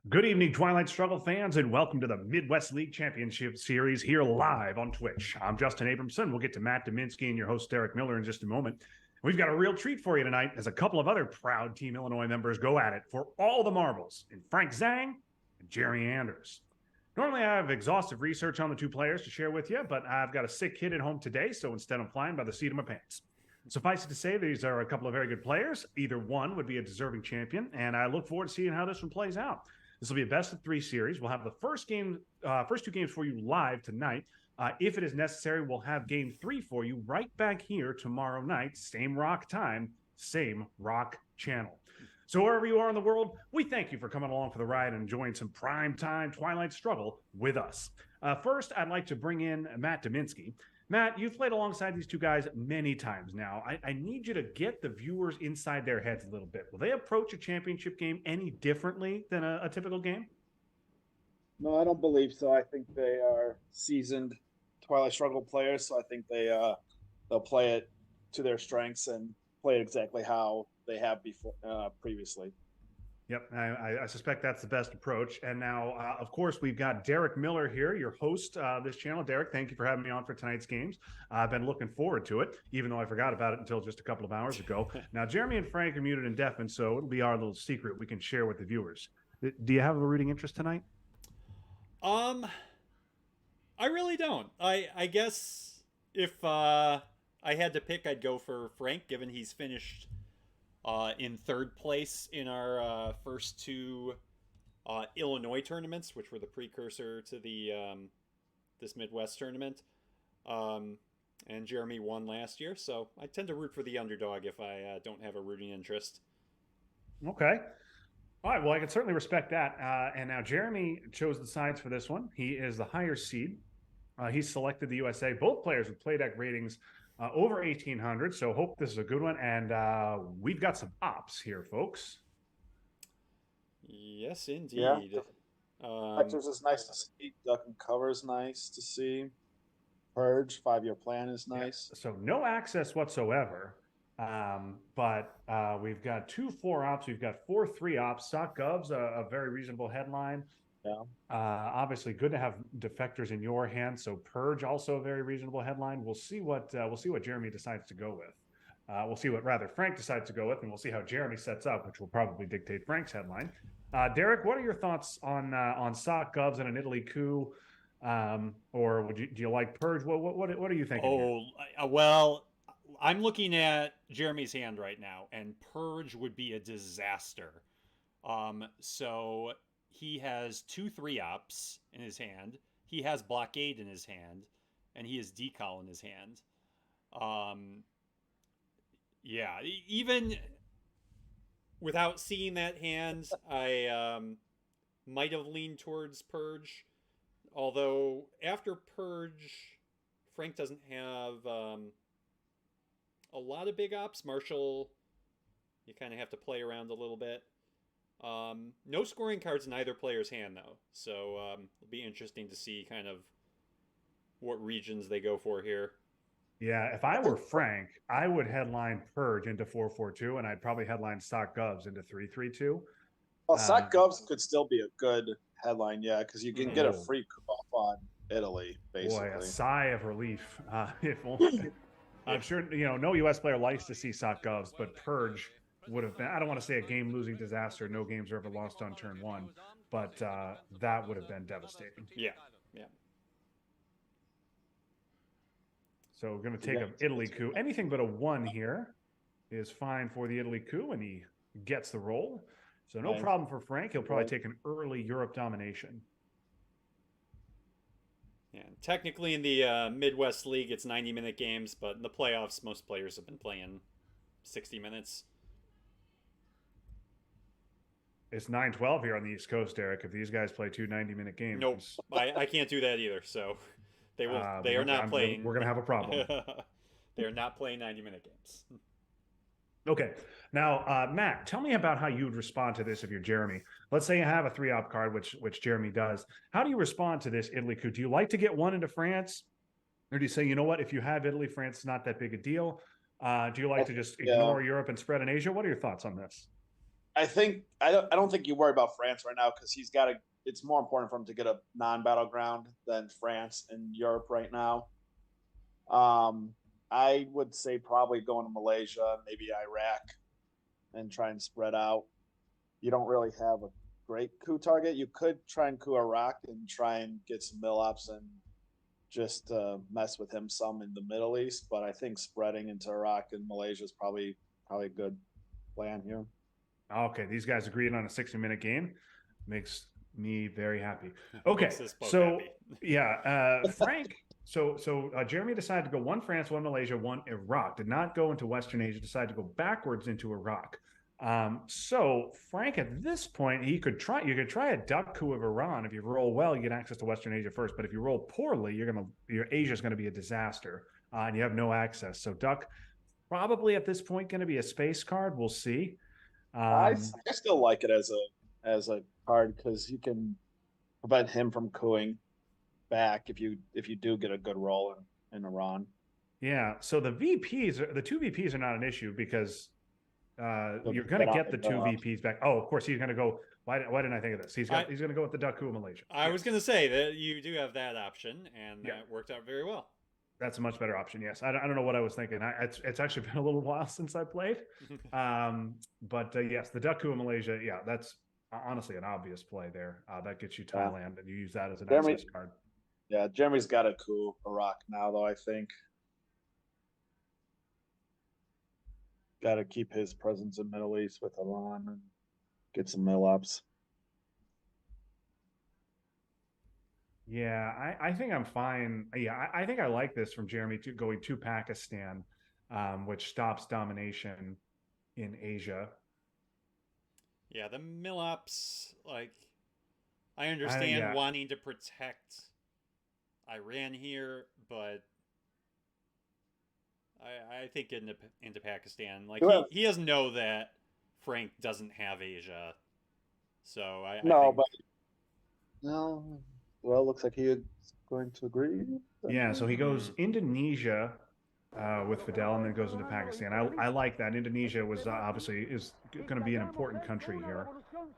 Good evening, Twilight Struggle fans, and welcome to the Midwest League Championship Series here live on Twitch. I'm Justin Abramson. We'll get to Matt Dominski and your host, Derek Miller, in just a moment. We've got a real treat for you tonight as a couple of other proud Team Illinois members go at it for all the marbles in Frank Zhang and Jeremy Anders. Normally, I have exhaustive research on the two players to share with you, but I've got a sick kid at home today, so instead I'm flying by the seat of my pants. Suffice it to say, these are a couple of very good players. Either one would be a deserving champion, and I look forward to seeing how this one plays out. This will be a best of three series. We'll have the first two games for you live tonight. If it is necessary, we'll have game three for you right back here tomorrow night. Same rock time, same rock channel. So wherever you are in the world, we thank you for coming along for the ride and enjoying some prime time Twilight Struggle with us. First, I'd like to bring in Matt Dominski. Matt, you've played alongside these two guys many times now. I need you to get the viewers inside their heads a little bit. Will they approach a championship game any differently than a typical game? No, I don't believe so. I think they are seasoned Twilight Struggle players, so I think they'll play it to their strengths and play it exactly how they have before previously. Yep, I suspect that's the best approach. And now, of course, we've got Derek Miller here, your host of this channel. Derek, thank you for having me on for tonight's games. I've been looking forward to it, even though I forgot about it until just a couple of hours ago. Now, Jeremy and Frank are muted and deafened, so it'll be our little secret we can share with the viewers. Do you have a rooting interest tonight? I really don't. I guess if I had to pick, I'd go for Frank, given he's finished in third place in our first two Illinois tournaments, which were the precursor to the this Midwest tournament. And Jeremy won last year, so I tend to root for the underdog if I don't have a rooting interest. Okay. All right, well, I can certainly respect that. And now Jeremy chose the sides for this one. He is the higher seed. He selected the USA. Both players with play deck ratings over 1,800, so hope this is a good one. And we've got some ops here, folks. Yes, indeed. Yeah. Vectors is nice to see. Duck and Cover is nice to see. Purge, 5-year plan is nice. Yeah. So no access whatsoever. But we've got 2 4 ops. We've got 4 3 ops. Stock Govs, a very reasonable headline. Yeah. Obviously, good to have defectors in your hands. So Purge, also a very reasonable headline. We'll see what Jeremy decides to go with. We'll see what rather Frank decides to go with, and we'll see how Jeremy sets up, which will probably dictate Frank's headline. Derek, what are your thoughts on Sock Govs and an Italy coup? Or do you like Purge? What are you thinking? Well, I'm looking at Jeremy's hand right now, and Purge would be a disaster. So he has 2 3 ops in his hand. He has Blockade in his hand, and he has Decal in his hand. Yeah, even without seeing that hand, I might have leaned towards Purge. Although after Purge, Frank doesn't have a lot of big ops. Marshall, you kind of have to play around a little bit. No scoring cards in either player's hand, though. So it'll be interesting to see kind of what regions they go for here. Yeah, if I were Frank, I would headline Purge into 4-4-2, and I'd probably headline Stock Govs into 3-3-2. Well, Sock Govs could still be a good headline, yeah, because you can get a free coup on Italy, basically. Boy, a sigh of relief. If only, I'm sure no U.S. player likes to see Sock Govs, but Purge would have been, I don't want to say a game-losing disaster. No games are ever lost on turn one, but that would have been devastating. Yeah. So we're going to take an Italy coup. Anything but a 1 here is fine for the Italy coup, and he gets the roll. So no problem for Frank. He'll probably take an early Europe domination. Yeah, technically in the Midwest League, it's 90-minute games, but in the playoffs, most players have been playing 60 minutes. It's 9-12 here on the East Coast, Eric. If these guys play 2 90-minute games, nope, I can't do that either. So they will. They are not playing. We're going to have a problem. They are not playing 90-minute games. Okay. Now, Matt, tell me about how you would respond to this if you're Jeremy. Let's say you have a 3-op card, which Jeremy does. How do you respond to this Italy coup? Do you like to get 1 into France? Or do you say, you know what, if you have Italy, France is not that big a deal? Do you like to just ignore Europe and spread in Asia? What are your thoughts on this? I don't think you worry about France right now because he's got to. It's more important for him to get a non-battleground than France in Europe right now. I would say probably going to Malaysia, maybe Iraq, and try and spread out. You don't really have a great coup target. You could try and coup Iraq and try and get some mill-ups and just mess with him some in the Middle East. But I think spreading into Iraq and Malaysia is probably a good plan here. Okay, these guys agreed on a 60-minute game. Makes me very happy. Okay, Makes us both so happy. yeah, Frank. So Jeremy decided to go one France, one Malaysia, one Iraq. Did not go into Western Asia. Decided to go backwards into Iraq. So Frank, at this point, you could try a duck coup of Iran. If you roll well, you get access to Western Asia first. But if you roll poorly, your Asia is going to be a disaster, and you have no access. So duck, probably at this point, going to be a space card. We'll see. I still like it as a card because you can prevent him from cooing back if you do get a good roll in Iran. Yeah. So the two VPs are not an issue because you're going to get the two VPs back. Oh, of course he's going to go. Why didn't I think of this? He's going to go with the duck coup of Malaysia. I was going to say that you do have that option, and that worked out very well. That's a much better option. Yes, I don't know what I was thinking. It's actually been a little while since I played, but yes, the duck coup of Malaysia. Yeah, that's honestly an obvious play there. That gets you Thailand, and you use that as an access card. Yeah, Jeremy's got a coup Iraq now, though. I think got to keep his presence in Middle East with Iran and get some mill-ups. Yeah, I think I'm fine. Yeah, I think I like this from Jeremy going to Pakistan, which stops domination in Asia. Yeah, the mill-ups, like, I understand wanting to protect Iran here, but I think into Pakistan, like he doesn't know that Frank doesn't have Asia, so well, looks like he is going to agree. Yeah, so he goes Indonesia with Fidel, and then goes into Pakistan. I like that. Indonesia was obviously is going to be an important country here,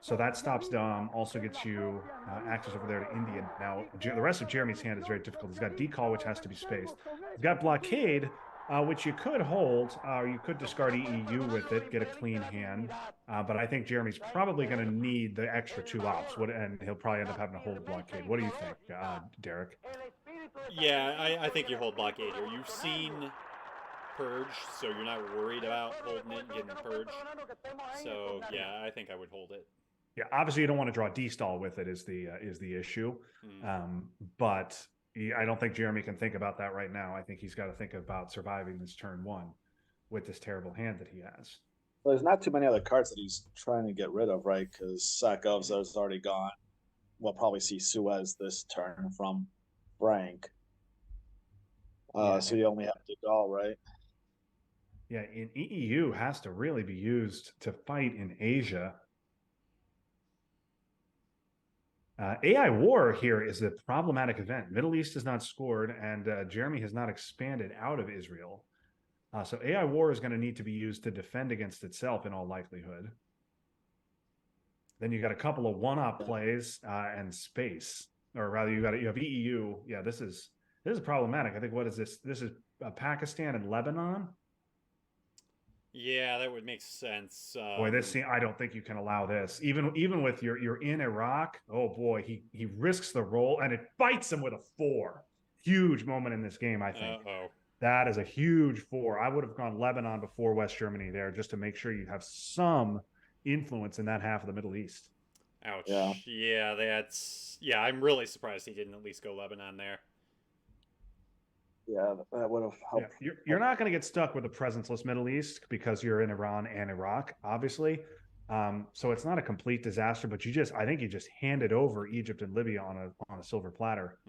so that stops Dom. Also gets you access over there to India. Now the rest of Jeremy's hand is very difficult. He's got decall, which has to be spaced. He's got blockade, which you could hold, or you could discard EEU with it, get a clean hand. But I think Jeremy's probably going to need the extra two ops, and he'll probably end up having to hold blockade. What do you think, Derek? Yeah, I think you hold blockade here. You've seen Purge, so you're not worried about holding it and getting Purge. So yeah, I think I would hold it. Yeah, obviously you don't want to draw D-stall with it is the issue, but I don't think Jeremy can think about that right now. I think he's got to think about surviving this turn one with this terrible hand that he has. Well, there's not too many other cards that he's trying to get rid of, right? Because Sakov's is already gone. We'll probably see Suez this turn from Frank. So you only have to go, right? Yeah, in EEU has to really be used to fight in Asia. AI War here is a problematic event. Middle East has not scored, and Jeremy has not expanded out of Israel. So AI War is going to need to be used to defend against itself in all likelihood. Then you got a couple of one-up plays and space, or rather, you have EEU. Yeah, this is problematic. I think what is this? This is Pakistan and Lebanon. Yeah, that would make sense. Boy, I don't think you can allow this. Even with you're in Iraq. Oh boy, he risks the roll and it bites him with a 4. Huge moment in this game, I think. That is a huge 4. I would have gone Lebanon before West Germany there just to make sure you have some influence in that half of the Middle East. Ouch. Yeah, I'm really surprised he didn't at least go Lebanon there. Yeah, that would have helped. Yeah, you're not going to get stuck with a presenceless Middle East because you're in Iran and Iraq, obviously. So it's not a complete disaster, but I think you just handed over Egypt and Libya on a silver platter.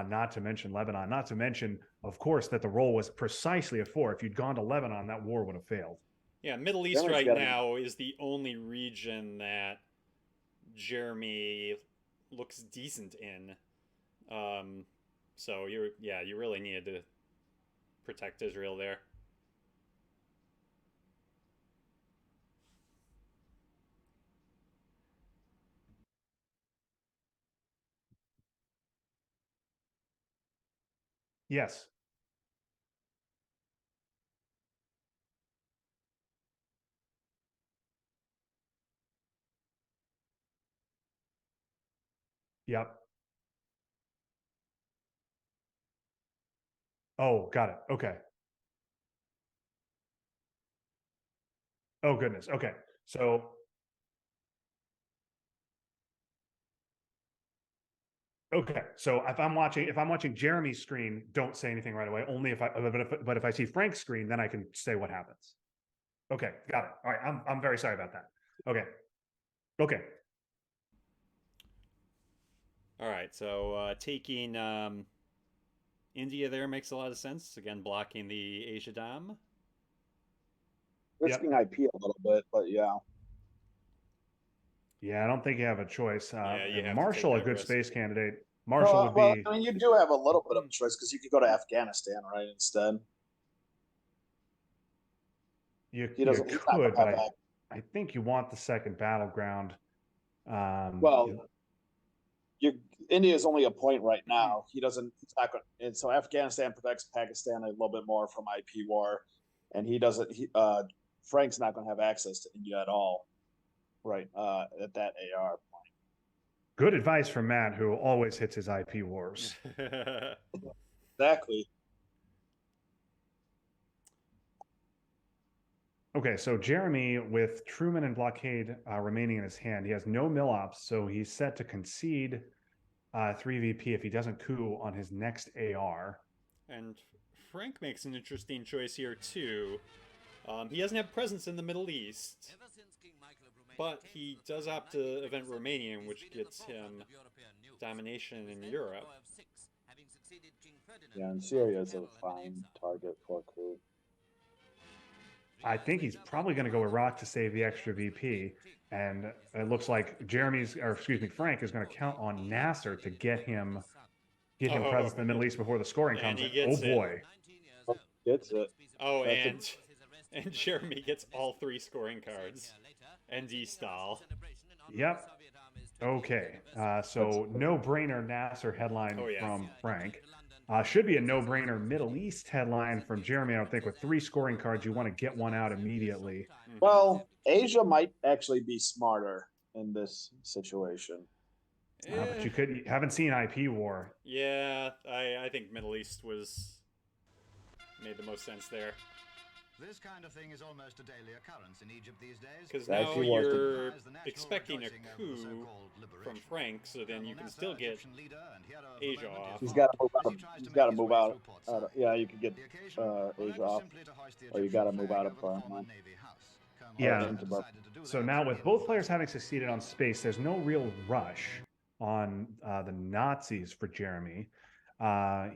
Not to mention Lebanon. Not to mention, of course, that the roll was precisely a 4. If you'd gone to Lebanon, that war would have failed. Yeah, Middle East right now is the only region that Jeremy looks decent in. So you really needed to protect Israel there. Yes. Yep. Oh, got it. Okay. Oh goodness. Okay. So okay. So if I'm watching Jeremy's screen, don't say anything right away. Only if I but if I see Frank's screen, then I can say what happens. Okay, got it. All right. I'm very sorry about that. Okay. Okay. All right, so taking India there makes a lot of sense. Again, blocking the Asia Dam. Risking IP a little bit, but yeah. Yeah, I don't think you have a choice. Yeah, you And have to take Marshall, a that good risk. space candidate. Marshall would Well, be. I mean, you do have a little bit of a choice because you could go to Afghanistan, right? Instead, You he you doesn't. He's not going could, to but have that. I think you want the second battleground. Well, You- you India is only a point right now. He doesn't. He's not going. And so Afghanistan protects Pakistan a little bit more from IP war, and he doesn't. Frank's not going to have access to India at all, right? At that AR. good advice from Matt, who always hits his IP wars. Exactly. Okay, so Jeremy, with Truman and Blockade remaining in his hand, he has no mill ops, so he's set to concede 3 VP if he doesn't coup on his next AR. And Frank makes an interesting choice here too. He doesn't have presence in the Middle East, but he does opt to event Romanian, which gets him domination in Europe. Yeah, and Syria is a fine target for a coup. I think he's probably going to go Iraq to save the extra VP. And it looks like Frank is going to count on Nasser to get him presence in the Middle East before the scoring And comes he in. gets Oh boy. Gets it. Oh, That's and Jeremy gets all 3 scoring cards. And D-Style. Yep. Okay. So no-brainer Nasser headline Oh, yeah. from Frank. Should be a no-brainer Middle East headline from Jeremy. I don't think with 3 scoring cards, you want to get one out immediately. Well, Asia might actually be smarter in this situation. But you haven't seen IP War. Yeah, I think Middle East made the most sense there. This kind of thing is almost a daily occurrence in Egypt these days. Because now you're expecting a coup from Frank, so then you can still get Asia off. He's got to move out. He's got to move out. Yeah, you could get Asia off, or you got to move out of farmland. Yeah. So now with both players having succeeded on space, there's no real rush on the Nazis for Jeremy.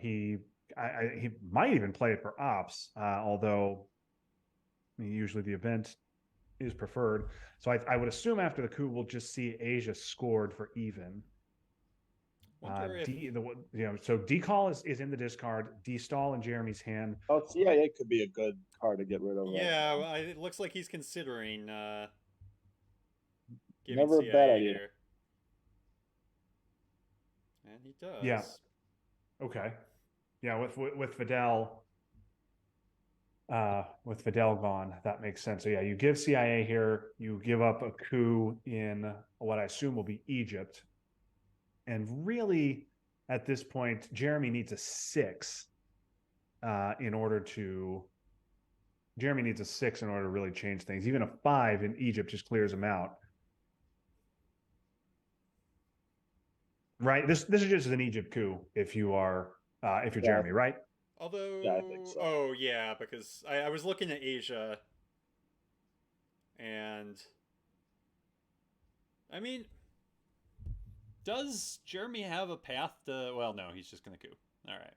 He might even play it for ops, although usually the event is preferred. So I would assume after the coup, we'll just see Asia scored for even. So decall is in the discard. D-stall in Jeremy's hand. Oh, CIA could be a good card to get rid of. Yeah, well, it looks like he's considering giving Never a CIA bad idea. here. And he does. Yeah. Okay. Yeah, with Fidel. With Fidel gone, that makes sense. So yeah, you give CIA here, you give up a coup in what I assume will be Egypt. And really, at this point, Jeremy needs a 6 in order to really change things. Even a 5 in Egypt just clears him out. Right? This is just an Egypt coup if you're Jeremy, right? Although, yeah, I think so. Oh yeah, because I was looking at Asia, and I mean, does Jeremy have a path to? Well, no, he's just gonna coup. All right.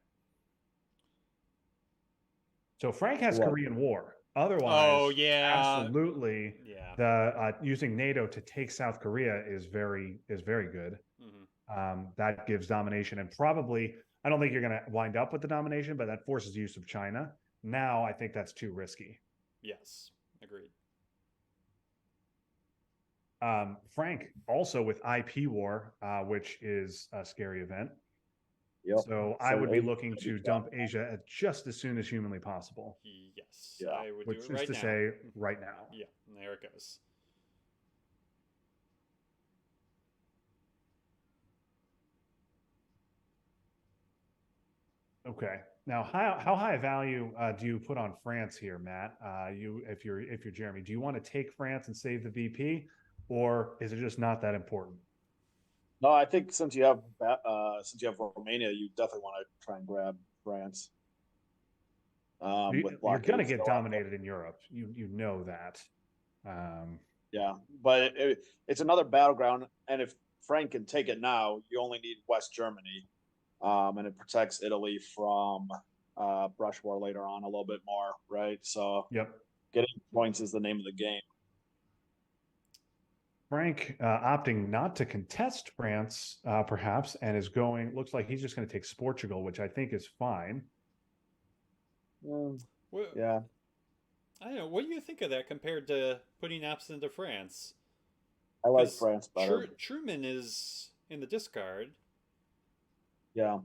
So Frank has Korean War. Otherwise, oh yeah, absolutely. Yeah. The using NATO to take South Korea is very good. Mm-hmm. That gives domination, and probably I don't think you're going to wind up with the domination, but that forces use of China. Now I think that's too risky. Yes, agreed. Frank also with IP War, which is a scary event. Yep. So I would be Asia looking should to be dump fine. Asia just as soon as humanly possible, Yes, Yeah. I would which do is it right to now. say right now. Yeah, there it goes. Okay. Now, how high a value do you put on France here, Matt? If you're Jeremy, do you want to take France and save the VP, or is it just not that important? No, I think since you have Romania, you definitely want to try and grab France. With You're blockade going to get still out there. dominated in Europe. You know that. Yeah, but it's another battleground, and if Frank can take it now, you only need West Germany, and it protects Italy from brush war later on a little bit more, right? So Yep. getting points is the name of the game. Frank opting not to contest France, perhaps, and is going. Looks like he's just going to take Portugal, which I think is fine. Well, Yeah, I don't know. What do you think of that compared to putting Ops into France? I like 'Cause France better. Truman is in the discard. Yeah,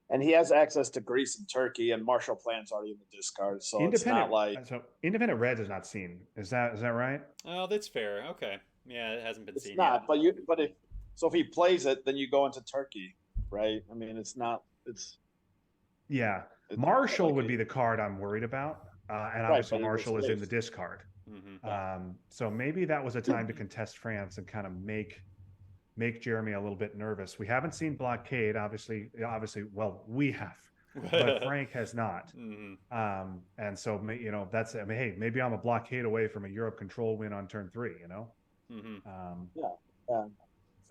and he has access to Greece and Turkey, and Marshall Plan's already in the discard, so it's not like Independent Reds is not seen. Is that right? Oh, that's fair. Okay. Yeah, it hasn't been it's seen not. yet. But if he plays it, then you go into Turkey, right? I mean, it's not. Yeah. It's Marshall like would be the card I'm worried about, and Right, obviously but it was Marshall is in the safe. discard. Mm-hmm. So maybe that was a time to contest France and kind of make Jeremy a little bit nervous. We haven't seen blockade, obviously. Well, we have, but Frank has not. Mm-hmm. And so that's. I mean, hey, maybe I'm a blockade away from a Europe control win on turn 3. Mm-hmm. Yeah.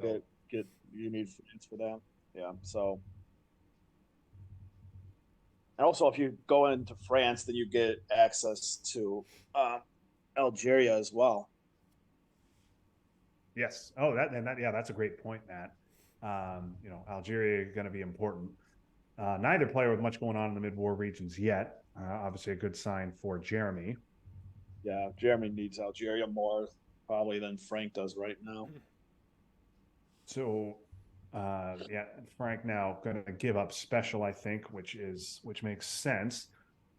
So Get you need France for that. Yeah. So, and also if you go into France, then you get access to Algeria as well. yes. Oh, that's a great point, Matt. Algeria going to be important. Neither player with much going on in the mid-war regions yet. Obviously, a good sign for Jeremy. Yeah, Jeremy needs Algeria more probably than Frank does right now. So, Frank now going to give up special, I think, which makes sense.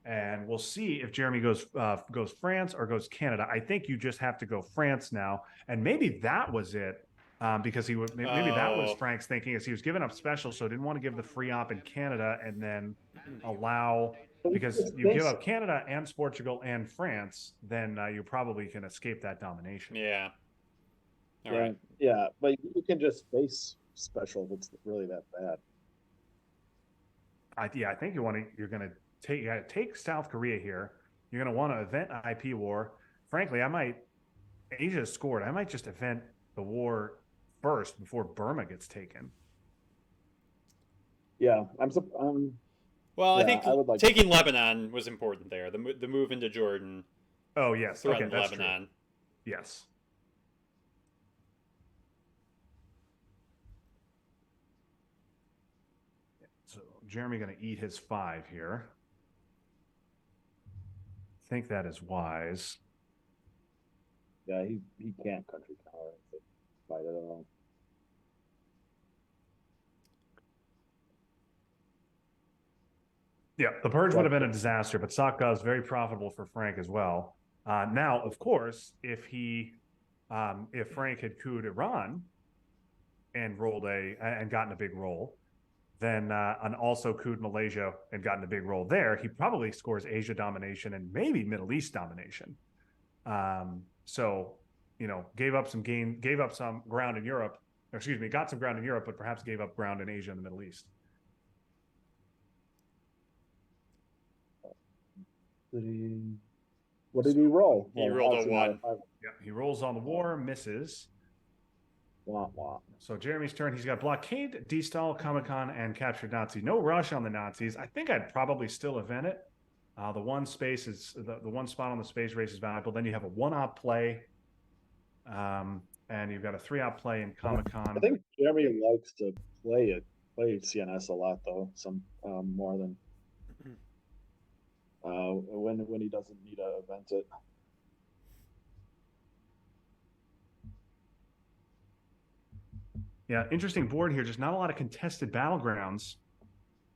And we'll see if Jeremy goes France or goes Canada. I think you just have to go France now, and maybe that was it. Because maybe that was Frank's thinking, as he was giving up special, so didn't want to give the free op in Canada and then allow, because you give up Canada and Portugal and France, then you probably can escape that domination. Yeah. All right. Yeah, but you can just face special if it's really that bad. I think you're going to take South Korea here. You're going to want to event IP war. Frankly, Asia scored. I might just event the war first before Burma gets taken. Yeah, I think taking Lebanon was important there. The move into Jordan. Oh yes, threatened Lebanon. True. Yes. So Jeremy going to eat his 5 here. I think that is wise. Yeah, he can't country power fight it at all. Yeah, the purge would have been a disaster, but Sakha is very profitable for Frank as well. Now, of course, if Frank had couped Iran and gotten a big roll, then and also couped Malaysia and gotten a big roll there, he probably scores Asia domination and maybe Middle East domination. So, gave up some ground in Europe. Got some ground in Europe, but perhaps gave up ground in Asia and the Middle East. What did he roll? He rolled a 1. Yeah, he rolls on the war, misses. So Jeremy's turn. He's got blockade, destall, Comic-Con, and captured Nazi. No rush on the Nazis. I think I'd probably still event it. The one space is the one spot on the space race is valuable. Then you have a 1-op play, and you've got a 3-op play in Comic-Con. I think Jeremy likes to play CNS a lot, though. Some more than when he doesn't need to event it. Yeah, interesting board here. Just not a lot of contested battlegrounds.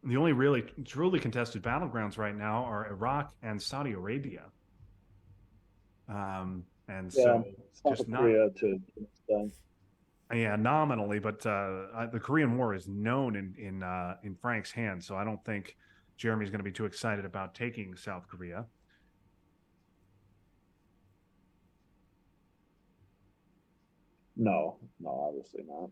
The only really truly contested battlegrounds right now are Iraq and Saudi Arabia. And so South just not, Korea to done. yeah, nominally, but the Korean War is known in Frank's hands, so I don't think Jeremy's going to be too excited about taking South Korea. No, obviously not.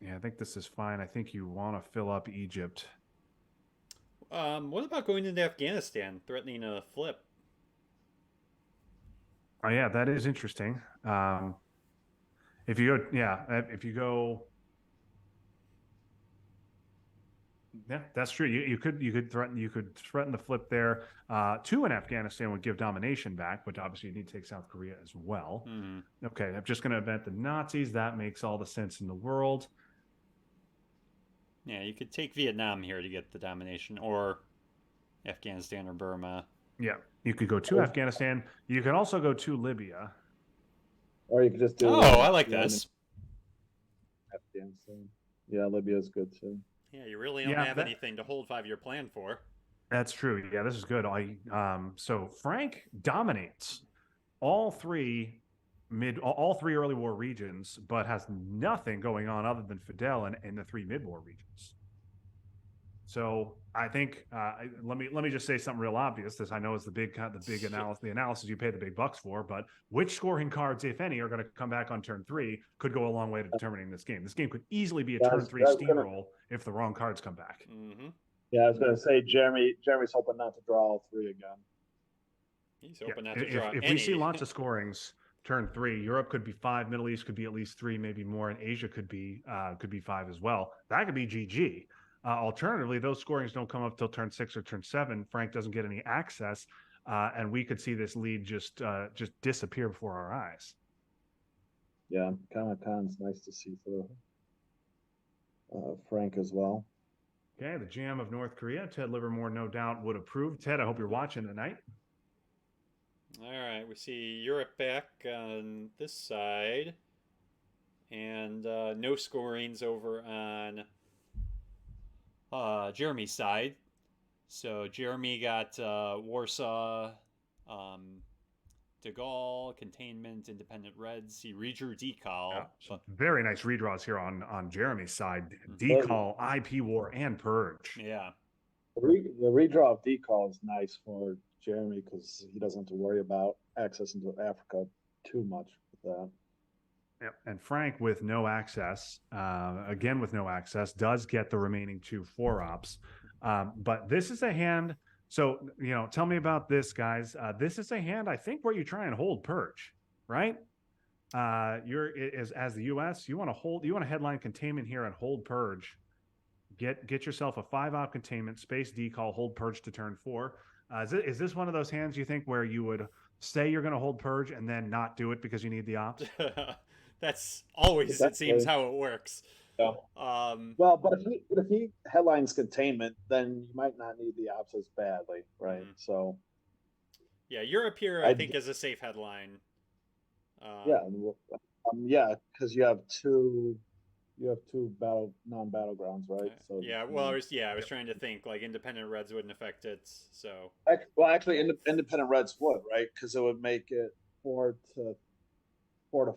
Yeah, I think this is fine. I think you want to fill up Egypt. What about going into Afghanistan, threatening a flip? Oh yeah, that is interesting. If you go, if you go, yeah, that's true. You could threaten the flip there. Two in Afghanistan would give domination back, but obviously you need to take South Korea as well. Mm-hmm. Okay, I'm just going to event the Nazis. That makes all the sense in the world. Yeah, you could take Vietnam here to get the domination, or Afghanistan or Burma. Yeah, you could go to Afghanistan. You can also go to Libya. Or you could just do. Oh, I like this. Afghanistan. Yeah, Libya is good too. Yeah, you really don't have anything to hold 5-year plan for. That's true. Yeah, this is good. So Frank dominates all three early war regions, but has nothing going on other than Fidel in the 3 mid-war regions. So I think let me just say something real obvious. This I know is the analysis you pay the big bucks for. But which scoring cards, if any, are going to come back on turn 3 could go a long way to determining this game. This game could easily be a turn 3 steamroll if the wrong cards come back. Mm-hmm. Yeah, I was going to say Jeremy's hoping not to draw all 3 again. He's hoping not to draw if any. we see lots of scorings turn 3, Europe could be 5, Middle East could be at least 3, maybe more, and Asia could be 5 as well. That could be GG. Alternatively, those scorings don't come up till turn 6 or turn 7. Frank doesn't get any access, and we could see this lead just disappear before our eyes. Yeah, Khan's nice to see for Frank as well. Okay, the jam of North Korea. Ted Livermore, no doubt, would approve. Ted, I hope you're watching tonight. All right, we see Europe back on this side, and no scorings over on Jeremy's side. So Jeremy got Warsaw, De Gaulle, Containment, Independent Reds. He redrew Decal. Yeah, very nice redraws here on Jeremy's side. Decal, IP War, and Purge. Yeah. The redraw of Decal is nice for Jeremy because he doesn't have to worry about access into Africa too much with that. Yep. And Frank, with no access, does get the remaining 2 4-ops. But this is a hand. So, tell me about this, guys. This is a hand, I think, where you try and hold Purge, right? As the U.S., you want to headline Containment here and hold Purge. Get yourself a 5-op Containment, space Decal, hold Purge to turn 4. Is this one of those hands you think where you would say you're going to hold Purge and then not do it because you need the ops? That's always, it seems, how it works. Yeah. Well, but if he headlines Containment, then you might not need the ops as badly, right? Mm-hmm. So, yeah, Europe here, I think, is a safe headline. Because you have two non-battlegrounds, right? So yeah, well, I was trying to think like Independent Reds wouldn't affect it. So actually, Independent Reds would, right? Because it would make it 4 to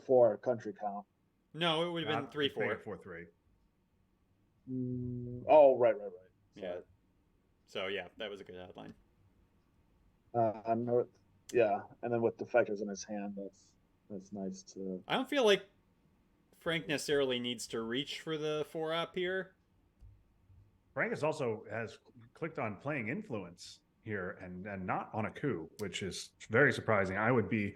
4 country count. No, it would have been 3-4. 4-3. Oh, right. Yeah. So yeah, that was a good headline. And then with defectors in his hand, that's nice to. I don't feel like Frank necessarily needs to reach for the 4-op here. Frank has clicked on playing influence here and not on a coup, which is very surprising. I would be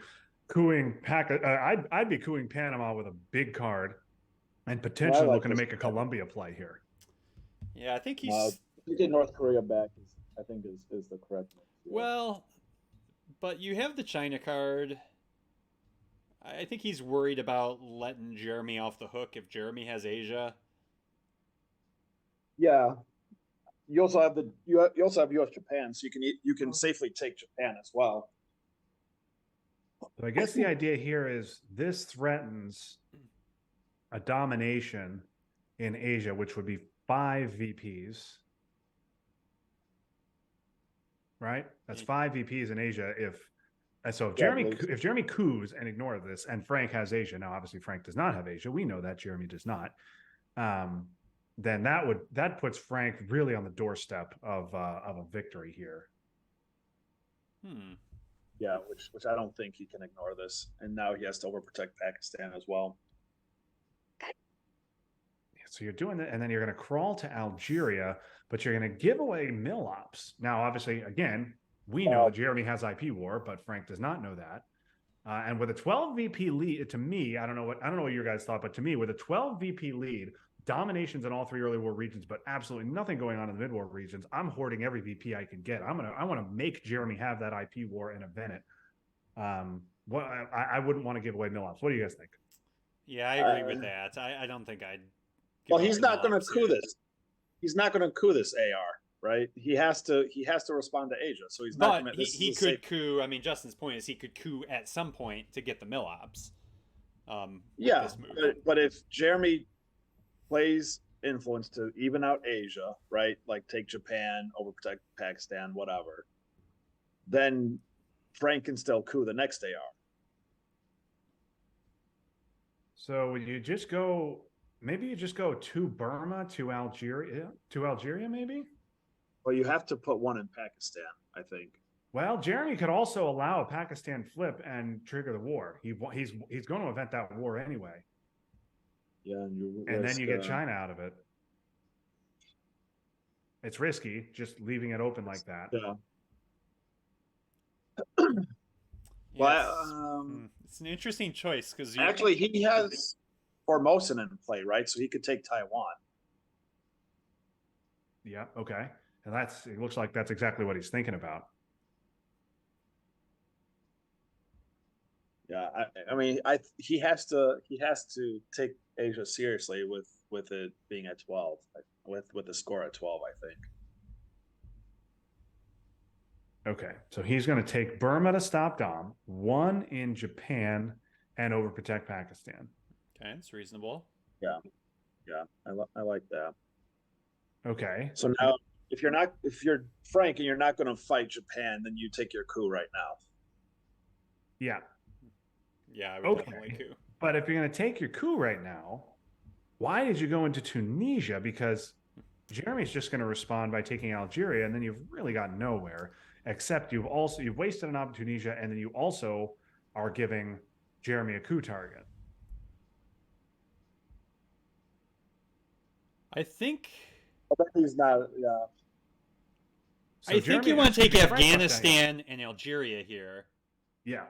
cooing I'd be cooing Panama with a big card and potentially looking to make a Colombia play here. Yeah, I think he's getting North Korea back is the correct one. Well, but you have the China card. I think he's worried about letting Jeremy off the hook if Jeremy has Asia. Yeah. You also have U.S. Japan, so you can safely take Japan as well. So I guess the idea here is this threatens a domination in Asia, which would be 5 VPs. Right? That's 5 VPs in Asia. If Jeremy coups and ignores this, and Frank has Asia, now obviously Frank does not have Asia. We know that Jeremy does not. Then that puts Frank really on the doorstep of a victory here. Yeah, which I don't think he can ignore this, and now he has to overprotect Pakistan as well. So you're doing that, and then you're going to crawl to Algeria, but you're going to give away Milops. Now, obviously, again, we know that Jeremy has IP war, but Frank does not know that. And with a 12 VP lead, to me, I don't know what your guys thought, but to me, with a 12 VP lead, dominations in all 3 early war regions, but absolutely nothing going on in the mid war regions, I'm hoarding every VP I can get. I want to make Jeremy have that IP war and event it. I wouldn't want to give away Milops. What do you guys think? Yeah, I agree with that. I don't think I'd. Well, he's not going to coup this. He's not going to coup this AR, right? He has to respond to Asia, so he's not. But he could coup. I mean, Justin's point is he could coup at some point to get the Milops. Yeah, but if Jeremy plays influence to even out Asia, right? Like take Japan, overprotect Pakistan, whatever. Then Frank can still coup the next AR. So you just go. Maybe you just go to Burma, to Algeria, maybe? Well, you have to put one in Pakistan, I think. Well, Jeremy could also allow a Pakistan flip and trigger the war. He's going to event that war anyway. Yeah, and then you get China out of it. It's risky, just leaving it open like that. Yeah. Well, it's an interesting choice because actually he has Formosan in play, right? So he could take Taiwan. Yeah. Okay. And it looks like that's exactly what he's thinking about. Yeah. I mean, he has to take Asia seriously with it being at 12, with the score at 12, I think. Okay. So he's going to take Burma to stop Dom, 1 in Japan, and overprotect Pakistan. Okay, it's reasonable. Yeah, I like that. Okay. So now, if you're Frank and you're not going to fight Japan, then you take your coup right now. Yeah. Yeah, I would definitely coup. But if you're going to take your coup right now, why did you go into Tunisia? Because Jeremy's just going to respond by taking Algeria, and then you've really got nowhere. Except you've wasted an op in Tunisia, and then you also are giving Jeremy a coup target. I think he's not. Yeah. So I think you want to take Afghanistan and Algeria here. Yeah.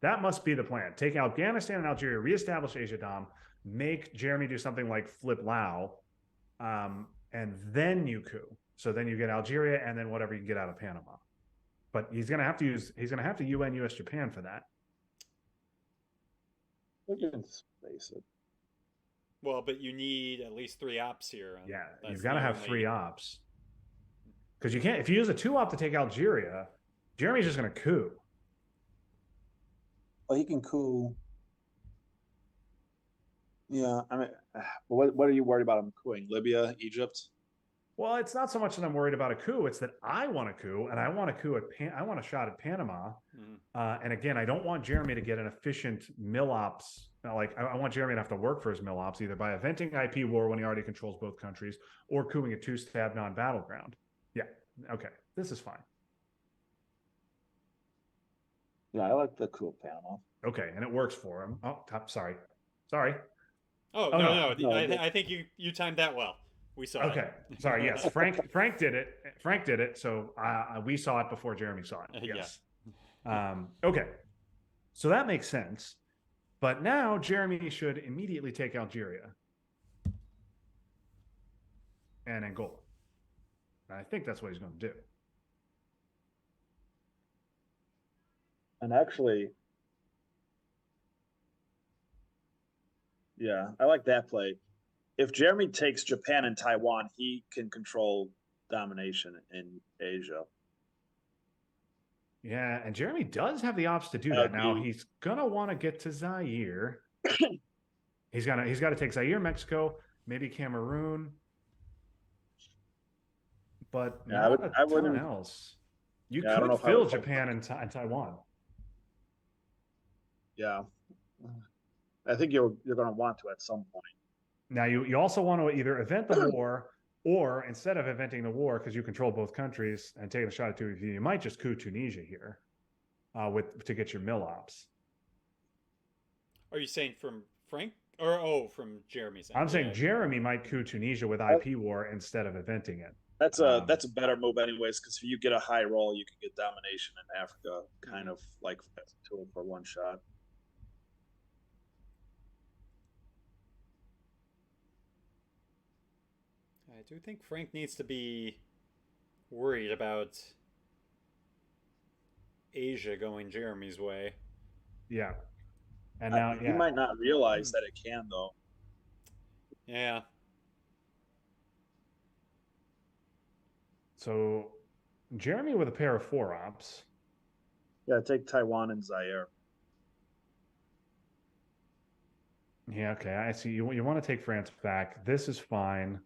That must be the plan. Take Afghanistan and Algeria, reestablish Asia Dom, make Jeremy do something like flip Lao, and then you coup. So then you get Algeria and then whatever you can get out of Panama. But he's gonna have to UN US Japan for that. We can space it. Well, but you need at least 3 ops here. Yeah, you've got to have 3 ops. Because you can't, if you use a 2 op to take Algeria, Jeremy's just going to coup. Well, he can coup. Yeah, I mean, what are you worried about him cooing? Libya, Egypt? Well, it's not so much that I'm worried about a coup. It's that I want a coup, and I want a coup I want a shot at Panama. And again, I don't want Jeremy to get an efficient Milops. Like I want Jeremy to have to work for his Milops either by eventing IP war when he already controls both countries, or cooing a 2-stab non-battleground. Yeah. Okay. This is fine. Yeah, I like the coup Panama. Okay, and it works for him. Oh, sorry. Oh no. I think you timed that well. We saw it. Okay. Sorry. Yes. Frank did it. Frank did it. So we saw it before Jeremy saw it. Yes. Yeah. Okay. So that makes sense. But now Jeremy should immediately take Algeria and Angola. And I think that's what he's going to do. And actually, yeah, I like that play. If Jeremy takes Japan and Taiwan, he can control domination in Asia. Yeah, and Jeremy does have the ops to do that. Now he's gonna want to get to Zaire. He's got to take Zaire, Mexico, maybe Cameroon, but Yeah, not a I ton wouldn't. else. You Yeah, I don't know could if I would. fill Japan and Taiwan. Yeah, I think you're going to want to at some point. Now you also want to either event the war, or instead of inventing the war, because you control both countries and taking a shot at Tunisia, you might just coup Tunisia here, to get your mill ops. Are you saying from Frank or from Jeremy's end? I'm saying Yeah. Jeremy might coup Tunisia with IP war instead of inventing it. That's a better move, anyways, because if you get a high roll, you can get domination in Africa, kind of like two for one shot. I do think Frank needs to be worried about Asia going Jeremy's way. Yeah, and now He might not realize that it can, though. Yeah. So Jeremy with a pair of 4 ops. Yeah, take Taiwan and Zaire. Yeah, okay, I see. You want to take France back. This is fine.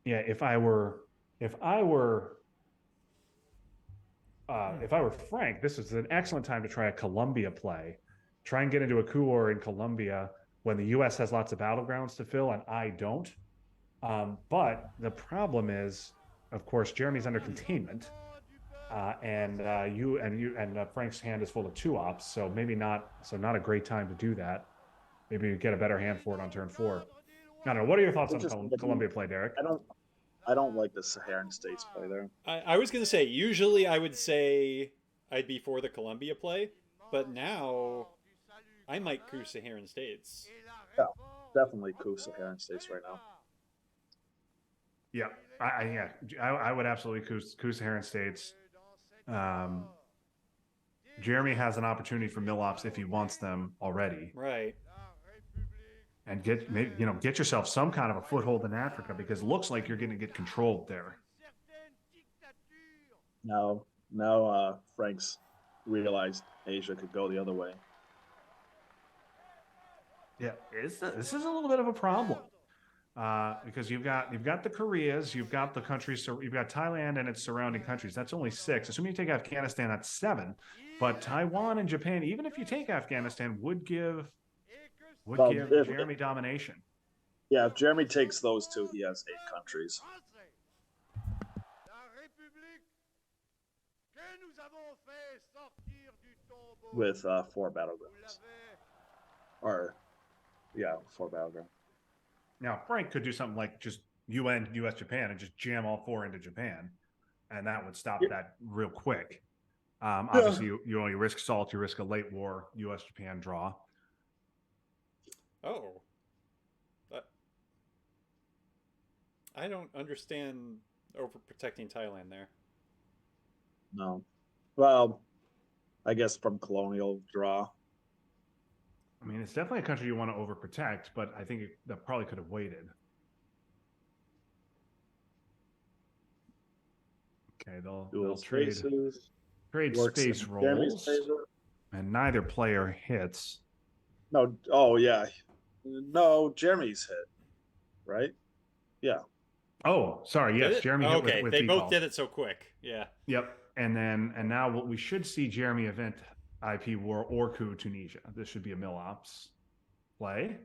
Yeah, if I were Frank, this is an excellent time to try a Colombia play. Try and get into a coup war in Colombia when the U.S. has lots of battlegrounds to fill and I don't. But the problem is, of course, Jeremy's under containment, and Frank's hand is full of 2 ops, so maybe not. So not a great time to do that. Maybe you get a better hand for it on turn 4. I don't know. What are your thoughts on Colombia play, Derek? I don't like the Saharan states play there. I was going to say, usually I would say I'd be for the Colombia play, but now I might coup Saharan states. Yeah, definitely coup Saharan states right now. Yeah, I would absolutely coup Saharan states. Jeremy has an opportunity for mill ops if he wants them already. Right. And get yourself some kind of a foothold in Africa, because it looks like you're going to get controlled there. Now Frank's realized Asia could go the other way. Yeah, this is a little bit of a problem, because you've got the Koreas, you've got the countries, so you've got Thailand and its surrounding countries. That's only 6. Assuming you take Afghanistan, that's 7. But Taiwan and Japan, even if you take Afghanistan, would give Jeremy domination. Yeah, if Jeremy takes those 2, he has 8 countries. With 4 battlegrounds. 4 battlegrounds. Now, Frank could do something like just UN, US, Japan, and just jam all 4 into Japan, and that would stop that real quick. Obviously, you risk salt, you risk a late war US Japan draw. Oh. I don't understand overprotecting Thailand there. No. Well, I guess from colonial draw. I mean, it's definitely a country you want to overprotect, but I think that probably could have waited. Okay, they'll trade space rolls, and neither player hits. No, oh yeah, no, Jeremy's hit, right? Yeah. Oh, sorry. Yes, Jeremy hit okay, with they default. both did it so quick. Yeah. Yep. And now we should see Jeremy event IP war or coup Tunisia. This should be a mill ops play.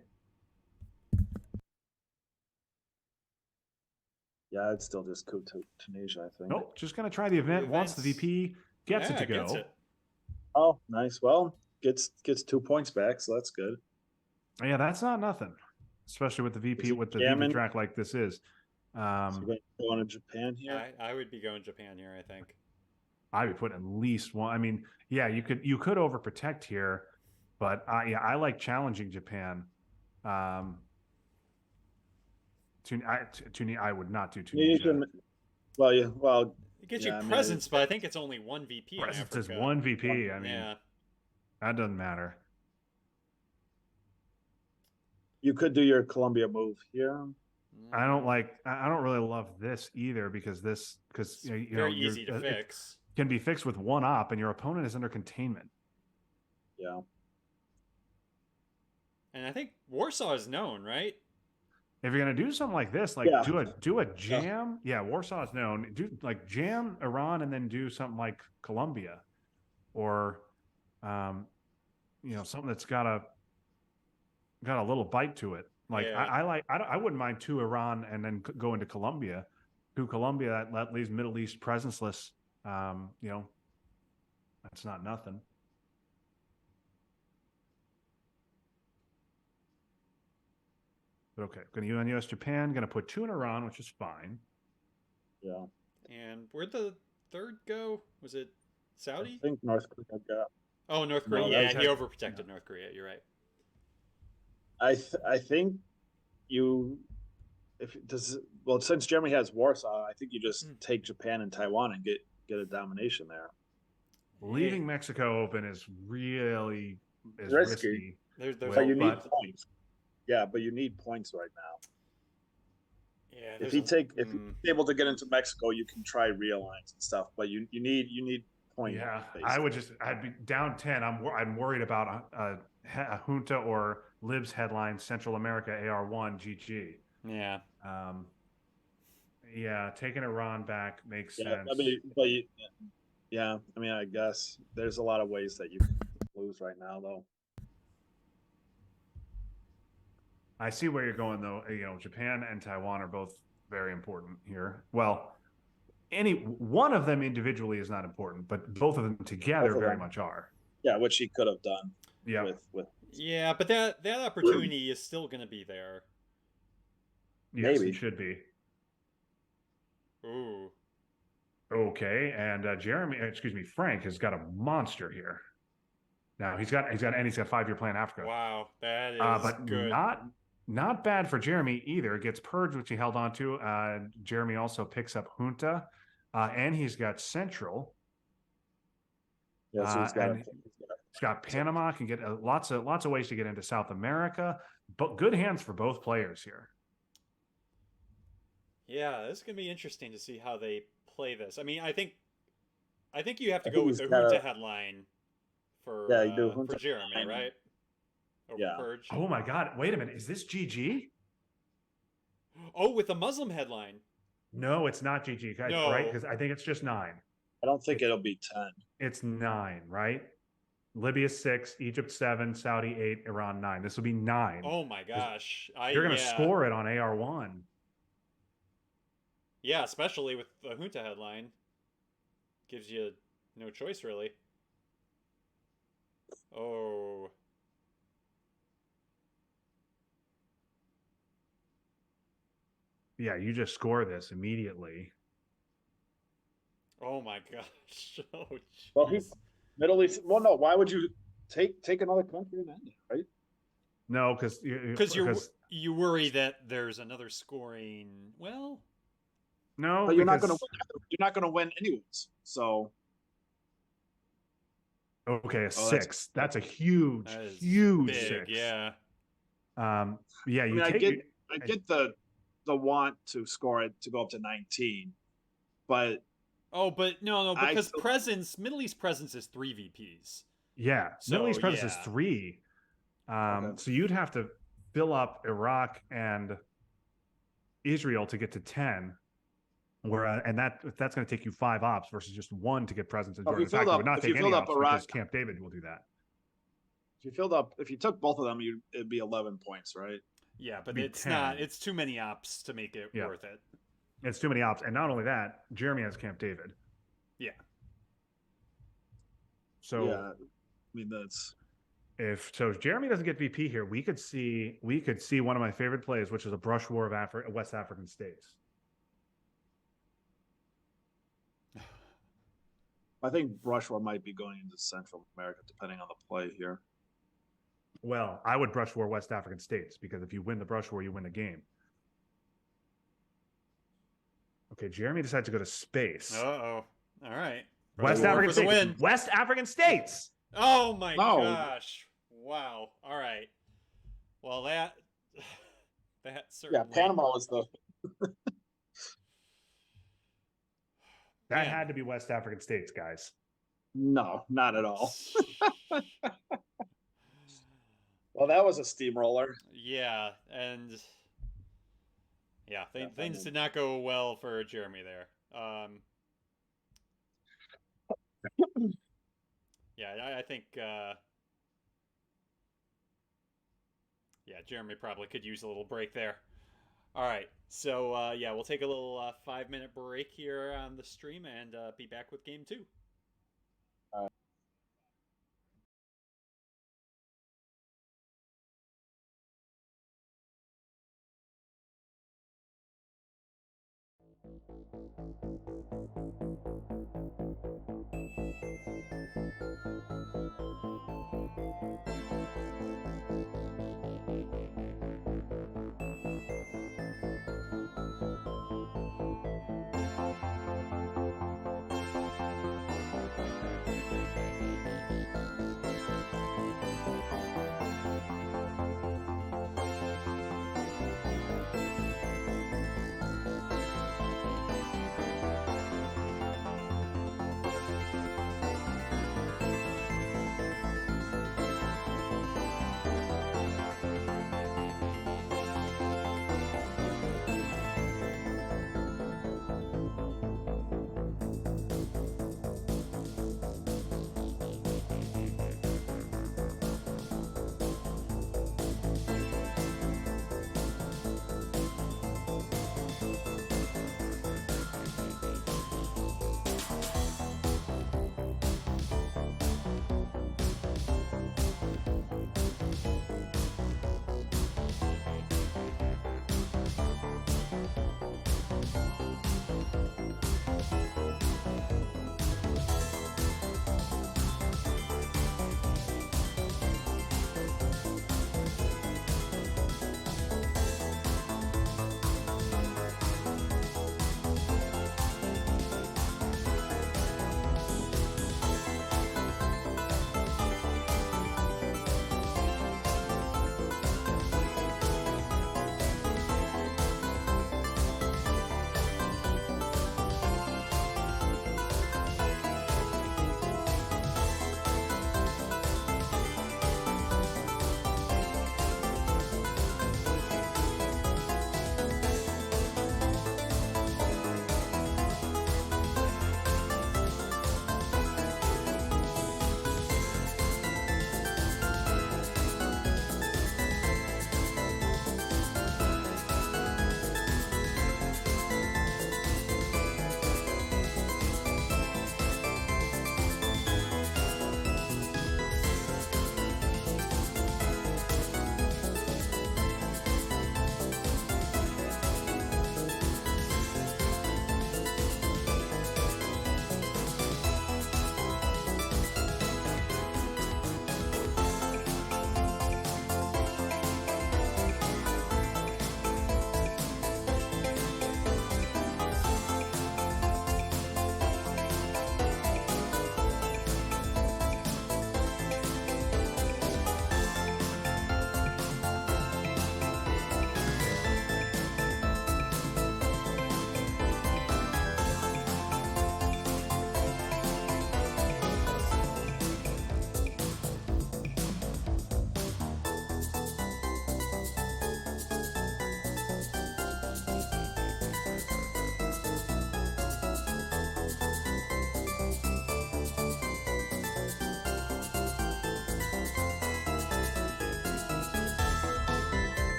Yeah, it's still just coup Tunisia, I think. Nope, just gonna try the event once the VP gets it to go. Gets it. Oh, nice. Well, gets 2 points back, so that's good. Yeah, that's not nothing, especially with the VP VP track like this is. So you're going to Japan here? I would be going Japan here, I think. I would put at least one. I mean, yeah, you could overprotect here, but I like challenging Japan. I would not do Tunisia. Well, it gets you presence, but I think it's only 1 VP. Presence is 1 VP. I mean, that doesn't matter. You could do your Colombia move here. I don't really love this either, because very easy to fix. Can be fixed with 1 op, and your opponent is under containment. Yeah. And I think Warsaw is known, right? If you're gonna do something like this, like Yeah. do a jam, yeah, Warsaw is known. Do like jam Iran and then do something like Colombia, or something that's got a little bite to it. Like Yeah. I wouldn't mind two Iran and then go into Colombia. To Colombia, that leaves Middle East presenceless. That's not nothing. But okay, going to US Japan. Going to put two in Iran, which is fine. Yeah. And where'd the third go? Was it Saudi? I think North Korea got. Oh, North No, Korea. that Yeah, was- he overprotected North Korea. You're right. I think you, if does well, since Germany has Warsaw, I think you just take Japan and Taiwan and get a domination there. Leaving Mexico open is really Risky. There's But you need but- points. Yeah, but you need points right now. yeah. If there's you're able to get into Mexico, you can try realigns and stuff. But you need points. Yeah, I'd be down 10. I'm worried about a junta or Libs headline Central America AR1 GG. yeah. Yeah, taking Iran back makes Yeah, sense. I mean, I mean, I guess there's a lot of ways that you can lose right now, though. I see where you're going, though. Japan and Taiwan are both very important here. Well, any one of them individually is not important, but both of them together Both of very them. much are. Yeah, which he could have done. Yeah, With Yeah, but that opportunity is still going to be there. yes, maybe. it should be. Ooh. Okay, and Frank has got a monster here. Now he's got 5-year plan Africa. Wow, that is But good. not bad for Jeremy either. Gets Purge, which he held on to. Jeremy also picks up Junta, and he's got Central. Yeah, so He's got Panama. Can get lots of ways to get into South America. But good hands for both players here. Yeah, this is going to be interesting to see how they play this. I mean, I think you have to I go think with the he's gotta- Junta headline for Yeah, you do for Junta Jeremy, headline. right? Over Yeah. Purge. Oh my God! Wait a minute. Is this GG? Oh, with the Muslim headline. No, it's not GG. Guys, No. right? Because I think it's just 9. I don't think it'll be 10. It's 9, right? Libya 6, Egypt 7, Saudi 8, Iran 9. This will be 9. Oh my gosh. You're going to yeah. score it on AR1. Yeah, especially with the Junta headline. Gives you no choice, really. Oh. Yeah, you just score this immediately. Oh my gosh. Oh, Well, jeez. Middle East. Well, no. Why would you take another country and end it, right? No, because you worry that there's another scoring. Well, no, But you're not because- going to win. You're not going to win anyways. So Okay, a that's- 6. That's a huge, that is huge big. 6. Yeah. Yeah, I you mean, I take. get the want to score it to go up to 19, but Oh, but no, I because still- Middle East presence is 3 VPs. Yeah, Middle So, East presence is yeah. 3. Okay. So you'd have to fill up Iraq and Israel to get to 10. And that's going to take you 5 ops versus just 1 to get presence in Oh, if Jordan. you In fact, filled it up- would not if take you any filled up ops because Iraq- Camp David will do that. if you took both of them, it'd be 11 points, right? Yeah, but Be it's 10. not. It's too many ops to make it Yeah. worth it. It's too many ops, and not only that, Jeremy has Camp David. Yeah. So Yeah, I mean that's if Jeremy doesn't get VP here, we could see one of my favorite plays, which is a brush war of West African states. I think Brushwood might be going into Central America, depending on the play here. Well, I would brush war West African states because if you win the brush war, you win the game. Okay, Jeremy decides to go to space. Uh-oh. All right. West War African for the states. win. West African states. Oh my No. gosh. Wow. All right. Well, that Yeah, certainly. Panama was the That Man. had to be West African states, guys. no, not at all. Well, that was a steamroller. Yeah, and yeah, things Definitely. did not go well for Jeremy there. Yeah, I think yeah, Jeremy probably could use a little break there. All right, so yeah, we'll take a little 5 minute break here on the stream and be back with game two.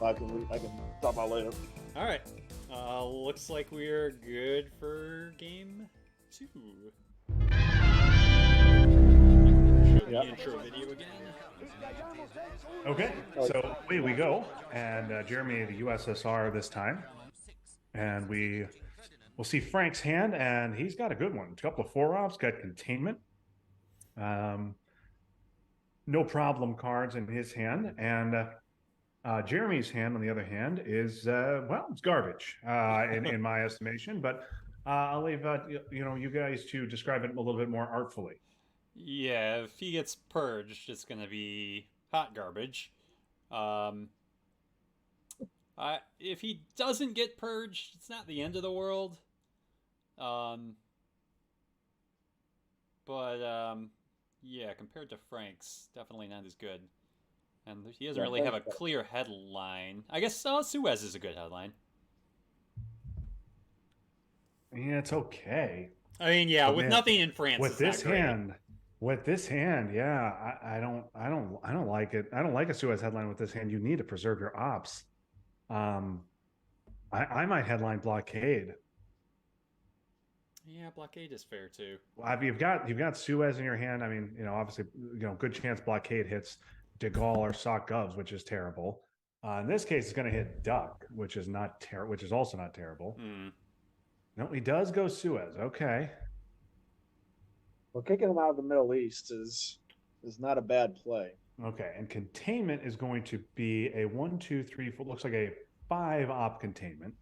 I can talk about later. All right. Looks like we're good for game 2. Show the intro video again. Okay, so away we go, and Jeremy, the USSR this time, and we'll see Frank's hand, and he's got a good one. A couple of 4-ops, got containment, no problem cards in his hand, and Jeremy's hand, on the other hand, is well, it's garbage in my estimation. But I'll leave you guys to describe it a little bit more artfully. Yeah, if he gets purged, it's gonna be hot garbage. If he doesn't get purged, it's not the end of the world. Yeah, compared to Frank's, definitely not as good. And he doesn't really have a clear headline. I guess Suez is a good headline. Yeah, it's okay. I mean, yeah, But with man, nothing in France, With it's not this great. hand, yeah, I don't like it. I don't like a Suez headline with this hand. You need to preserve your ops. I might headline Blockade. Yeah, Blockade is fair too. You've got Suez in your hand. I mean, obviously, good chance Blockade hits De Gaulle or Sock Govs, which is terrible. In this case, it's going to hit Duck, which is also not terrible. No, he does go Suez. Okay. Well, kicking him out of the Middle East is not a bad play. Okay, and containment is going to be a 1, 2, 3, 4. Looks like a 5-op containment.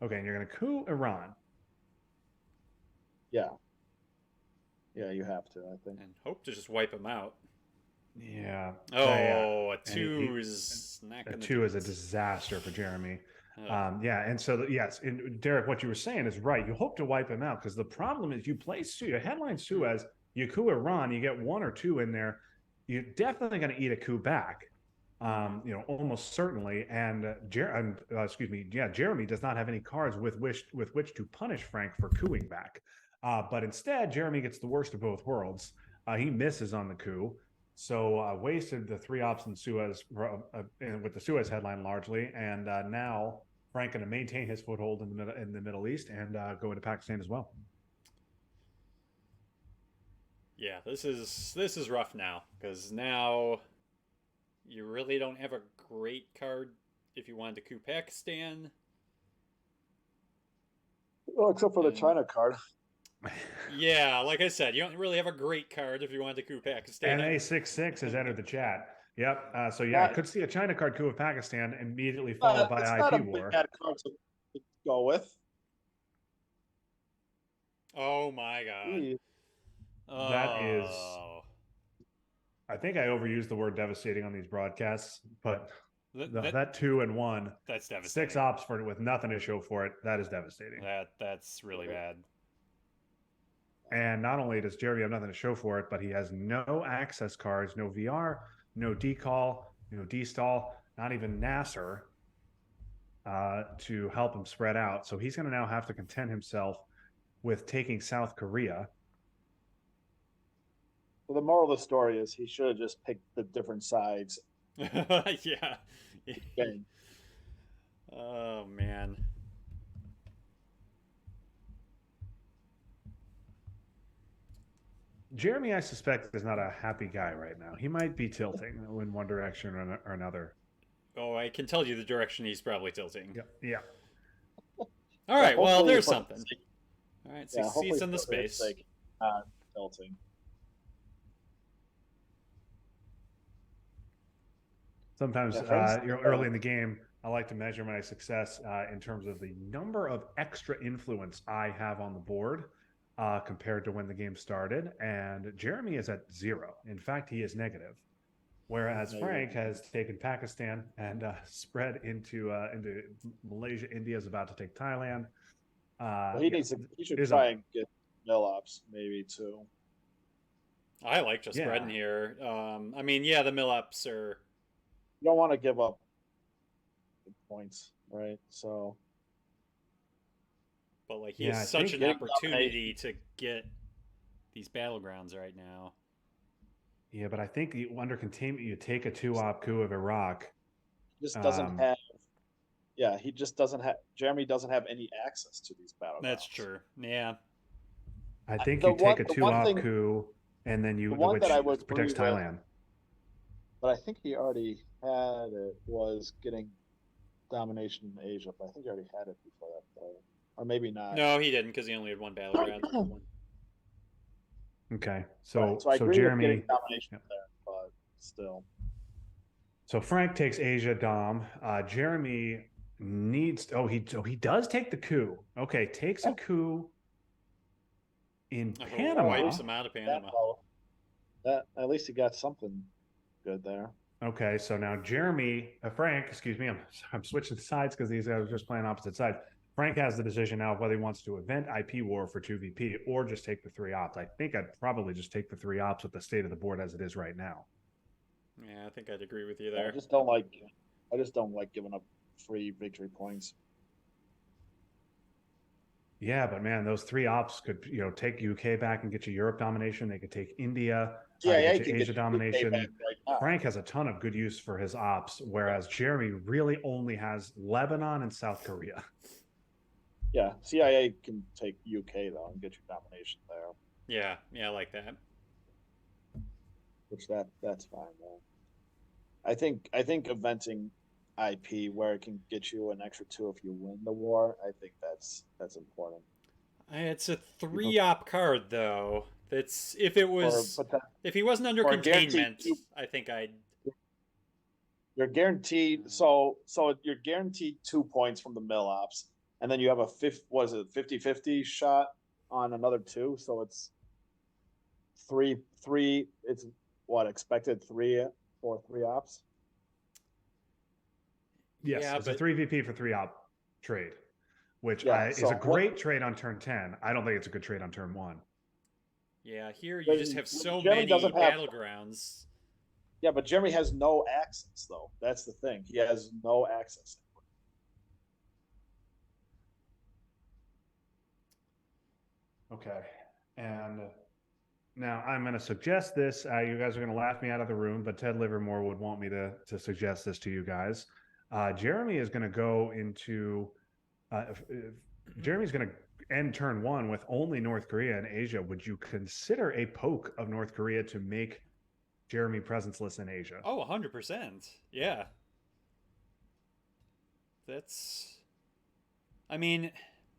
Okay, and you're going to coup Iran. Yeah, you have to, I think. And hope to just wipe him out. Yeah. Oh, a 2 is not going A to 2 is a disaster for Jeremy. Oh. Yeah, and so yes, and Derek, what you were saying is right. You hope to wipe him out because the problem is you play headline Suez, you coup Iran, you get 1 or 2 in there, you're definitely going to eat a coup back. Almost certainly. And Jeremy does not have any cards with which to punish Frank for cooing back. But instead, Jeremy gets the worst of both worlds. He misses on the coup. So wasted the 3 ops in Suez with the Suez headline largely, and now Frank going to maintain his foothold in the Middle East and go into Pakistan as well. Yeah, this is rough now because now you really don't have a great card if you wanted to coup Pakistan. Well, except for the China card. Yeah, like I said, you don't really have a great card if you wanted to coup Pakistan. NA66 has entered the chat. Yep. I could see a China card coup of Pakistan immediately followed by it's IP not a war. bad card to go with. Oh my god. That is. I think I overused the word devastating on these broadcasts, but that 2 and 1. That's devastating. 6 ops with nothing to show for it. That is devastating. That's really bad. And not only does Jeremy have nothing to show for it, but he has no access cards, no VR, no decall, no destall, not even Nasser to help him spread out. So he's going to now have to content himself with taking South Korea. Well, the moral of the story is he should have just picked the different sides. Yeah. Okay. Oh, man. Jeremy, I suspect, is not a happy guy right now. He might be tilting in one direction or another. Oh, I can tell you the direction he's probably tilting. Yeah. All right, well, Hopefully there's for- something. All right, Yeah, 6 hopefully seats in the for their space. sake, tilting. Sometimes Yeah, friends- early in the game, I like to measure my success in terms of the number of extra influence I have on the board compared to when the game started. And Jeremy is at 0. In fact, he is negative. Whereas Frank has taken Pakistan and spread into Malaysia. India is about to take Thailand. Well, he should is try and get mill ops maybe too. I like just spreading here. I mean, yeah, the mill-ups are... You don't want to give up points, right? So, But, like, he Yeah, I has such think an opportunity to get these battlegrounds right now. Yeah, but I think under containment, you take a 2-op coup of Iraq. just doesn't have Yeah, he just doesn't have. Jeremy doesn't have any access to these battlegrounds. That's true. Yeah. I think The you take one- a the 2-op one thing- coup, and then the one which that I would protects agree with- Thailand. But I think he already had it. Was getting domination in Asia, but I think he already had it before that, or maybe not. No, he didn't because he only had one battleground. Okay, so so I agree with Jeremy, getting domination yeah. there, but still. so Frank takes Asia Dom. Jeremy needs. He does take the coup. Okay, takes a coup in Oh, Panama. wipes him out of Panama. That at least he got something good there. Okay, so now Frank, excuse me, I'm switching sides because these guys are just playing opposite sides. Frank has the decision now of whether he wants to event IP war for 2VP or just take the 3 ops. I think I'd probably just take the 3 ops with the state of the board as it is right now. Yeah, I think I'd agree with you I there. just don't like giving up free victory points. Yeah, but man, those 3 ops could, take UK back and get you Europe domination. They could take India, CIA get can you get Asia UK domination. back right now. Frank has a ton of good use for his ops, whereas Jeremy really only has Lebanon and South Korea. Yeah, CIA can take UK though and get you domination there, Yeah, I like that. which that's fine though. I think eventing IP where it can get you an extra 2 if you win the war. I think that's important. It's a 3-op card though. That's if it was Or if he wasn't under or guaranteed containment, two- I think I'd You're guaranteed so you're guaranteed 2 points from the mill ops, and then you have a 50-50 shot on another 2, so it's three it's what expected 3 or 3 ops. Yes, Yeah, it's but a 3VP for 3 op trade, which Yeah, is so a great trade on turn 10. I don't think it's a good trade on turn 1. yeah, here you But just have so Jeremy many doesn't have- battlegrounds. Yeah, but Jeremy has no access though. That's the thing. He has no access. Okay. And now I'm going to suggest this. You guys are going to laugh me out of the room, but Ted Livermore would want me to suggest this to you guys. Jeremy is going to go into. Jeremy's going to end turn 1 with only North Korea and Asia. Would you consider a poke of North Korea to make Jeremy presenceless in Asia? Oh, 100%. Yeah. That's. I mean,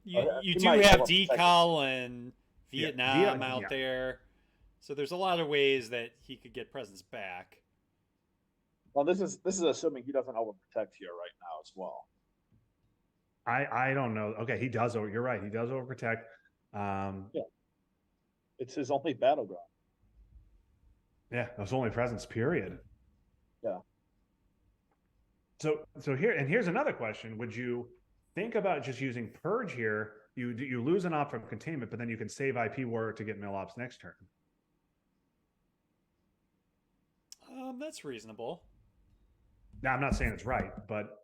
you he do might have overprotect decal and Yeah, Vietnam out yeah. there, so there's a lot of ways that he could get presence back. Well, this is assuming he doesn't overprotect here right now as well. I don't know. Okay, he does. You're right. He does overprotect. It's his only battleground. Yeah, that's only presence. Period. Yeah. So here's another question. Would you think about just using purge here? You lose an op from containment, but then you can save IP war to get mill ops next turn. That's reasonable. Now I'm not saying it's right, but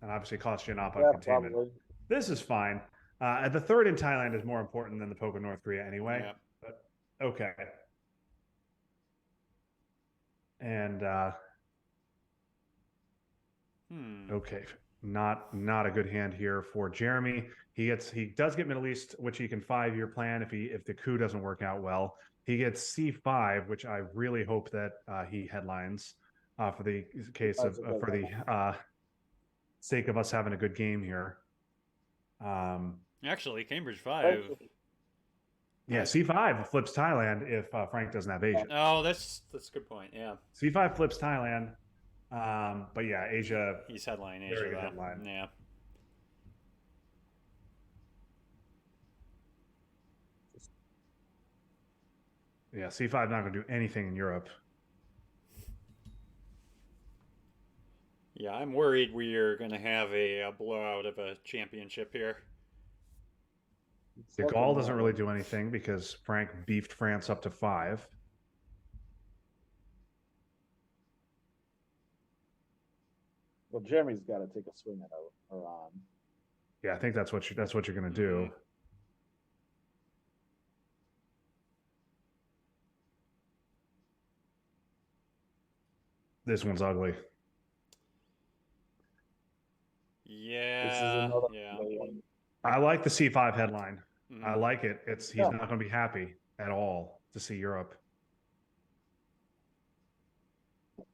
and obviously it costs you an op on Yeah, containment. probably. This is fine. The 3rd in Thailand is more important than the poke of North Korea anyway. Yeah. But okay. And okay, not a good hand here for Jeremy. He does get Middle East, which he can 5-year plan if the coup doesn't work out well. He gets C5, which I really hope that he headlines for the case of for the sake of us having a good game here. Actually, Cambridge 5. Yeah, C5 flips Thailand if Frank doesn't have Asia. Oh, that's a good point. Yeah, C5 flips Thailand. But yeah, Asia. he's headline Very Asia. good Though. headline. Yeah. Yeah, C5 not going to do anything in Europe. Yeah, I'm worried we are going to have a blowout of a championship here. De Gaulle doesn't really do anything because Frank beefed France up to 5. Well, Jeremy's got to take a swing at Iran. Yeah, I think that's what you're going to do. This one's ugly. know that yeah. I like the C5 headline. Mhm. I like it. He's Yeah. not going to be happy at all to see Europe.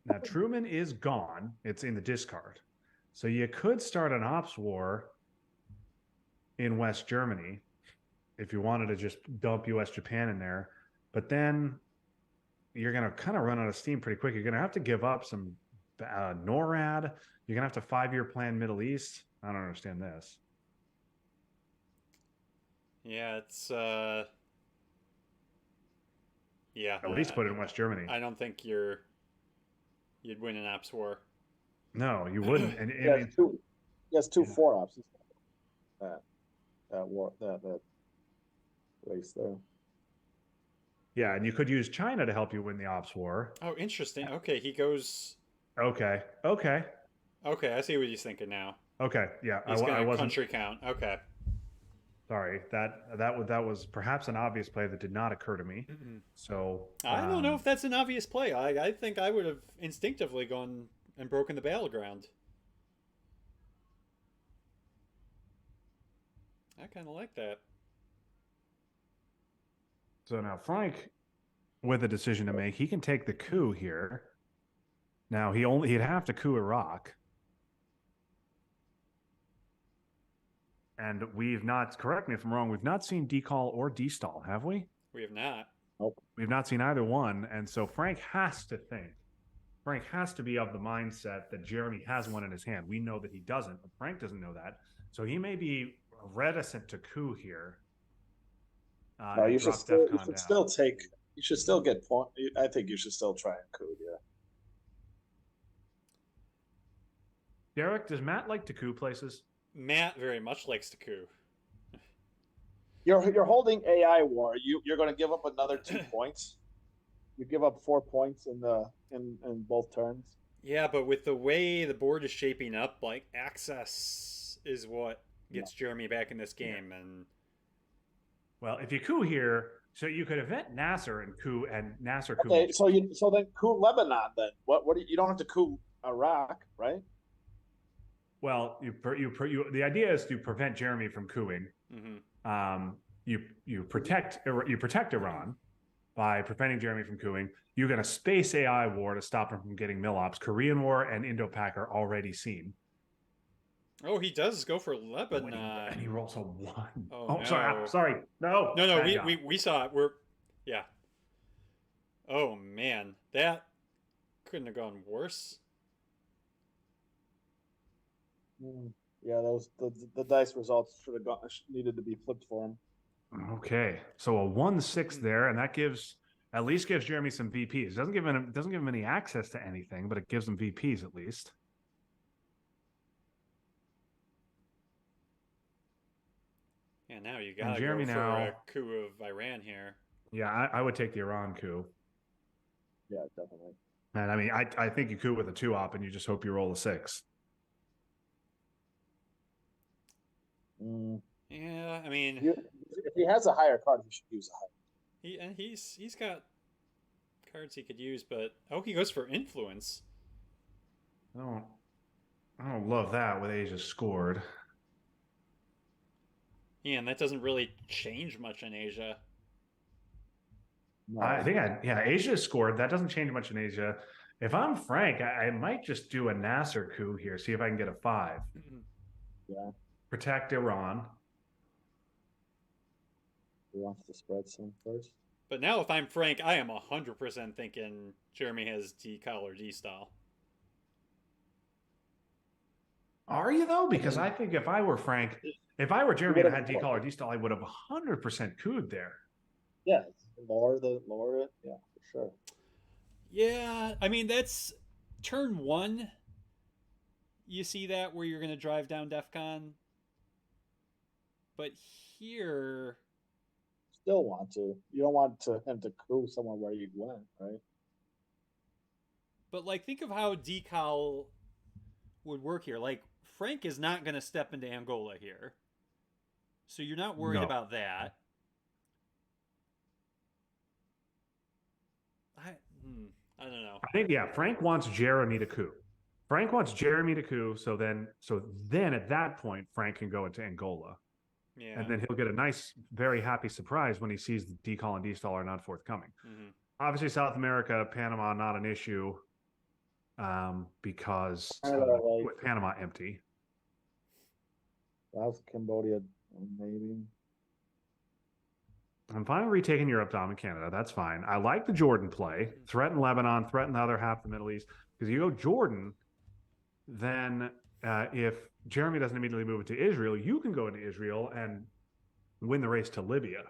Now Truman is gone. It's in the discard. So you could start an ops war in West Germany if you wanted to just dump US Japan in there. But then you're going to kind of run out of steam pretty quick. You're going to have to give up some NORAD. You're going to have to 5-year plan Middle East. I don't understand this. Yeah, it's yeah. At least put it in West Germany. I don't think you'd win an ops war. No, you wouldn't. And He has two. He has two Yeah. 4-ops. That race there. yeah, and you could use China to help you win the ops war. Oh, interesting. Okay, he goes. Okay. Okay, I see what he's thinking now. Okay. Yeah, He's I gonna wasn't country count. Okay. sorry. That was perhaps an obvious play that did not occur to me. So I don't know if that's an obvious play. I think I would have instinctively gone and broken the battleground. I kind of like that. So now Frank, with a decision to make, he can take the coup here. Now he'd have to coup Iraq. And we've not, correct me if I'm wrong, we've not seen decall or destall, have we? We have not. We've not seen either one. And so Frank has to be of the mindset that Jeremy has one in his hand. We know that he doesn't, but Frank doesn't know that. So he may be reticent to coup here. No, you should still take. You should still get point. I think you should still try and coup. Yeah. Derek, does Matt like to coup places? Matt very much likes to coup. You're holding AI war. You're going to give up another 2 points. You give up 4 points in both turns. Yeah, but with the way the board is shaping up, like access is what gets Jeremy back in this game, and Well, if you coup here, so you could event Nasser and coup Nasser coup. Okay, so then coup Lebanon. Then what? You don't have to coup Iraq, right? Well, the idea is to prevent Jeremy from cooing. You protect Iran by preventing Jeremy from cooing. You're going to space AI war to stop him from getting mill-ops. Korean War and Indo-Pac are already seen. oh, he does go for Lebanon. And he rolls a 1. Oh, no. Sorry. No. No, we saw it. Yeah. Oh man, that couldn't have gone worse. Yeah, the dice results needed to be flipped for him. Okay, so a 1-6 there, and that at least gives Jeremy some VPs. Doesn't give him any access to anything, but it gives him VPs at least. Yeah, now you gotta go for a coup of Iran here. Yeah, I would take the Iran coup. Yeah, definitely. And I mean, I think you coup with a 2-op, and you just hope you roll a 6. Yeah, I mean, if he has a higher card, he should use a higher. He's got cards he could use, but he goes for influence. I don't love that with Asia scored. Yeah, and that doesn't really change much in Asia. No. I think Asia scored. That doesn't change much in Asia. If I'm Frank, I might just do a Nasser coup here, see if I can get a 5. Yeah. Protect Iran. He wants to spread some first. But now, if I'm Frank, I am 100% thinking Jeremy has decal or destall. Are you though? Because I think if I were Frank, if I were Jeremy and had decal or destall, I would have 100% cooed there. Yeah, lower it. Yeah, for sure. Yeah, I mean that's turn 1. You see that where you're going to drive down DEFCON, but here, still want to. You don't want him to coup somewhere where you went, right? But like, think of how decal would work here. Like, Frank is not going to step into Angola here, so you're not worried about that. I don't know. I think Frank wants Jeremy to coup. Frank wants Jeremy to coup, so then at that point, Frank can go into Angola. Yeah. And then he'll get a nice, very happy surprise when he sees the D-Call and D-Stall are not forthcoming. Mm-hmm. Obviously, South America, Panama, not an issue because with Panama empty. Laos, Cambodia, maybe. I'm fine with retaking Europe, Dom, and Canada. That's fine. I like the Jordan play. Threaten Lebanon, threaten the other half of the Middle East. Because you go Jordan, then if Jeremy doesn't immediately move into Israel, you can go into Israel and win the race to Libya.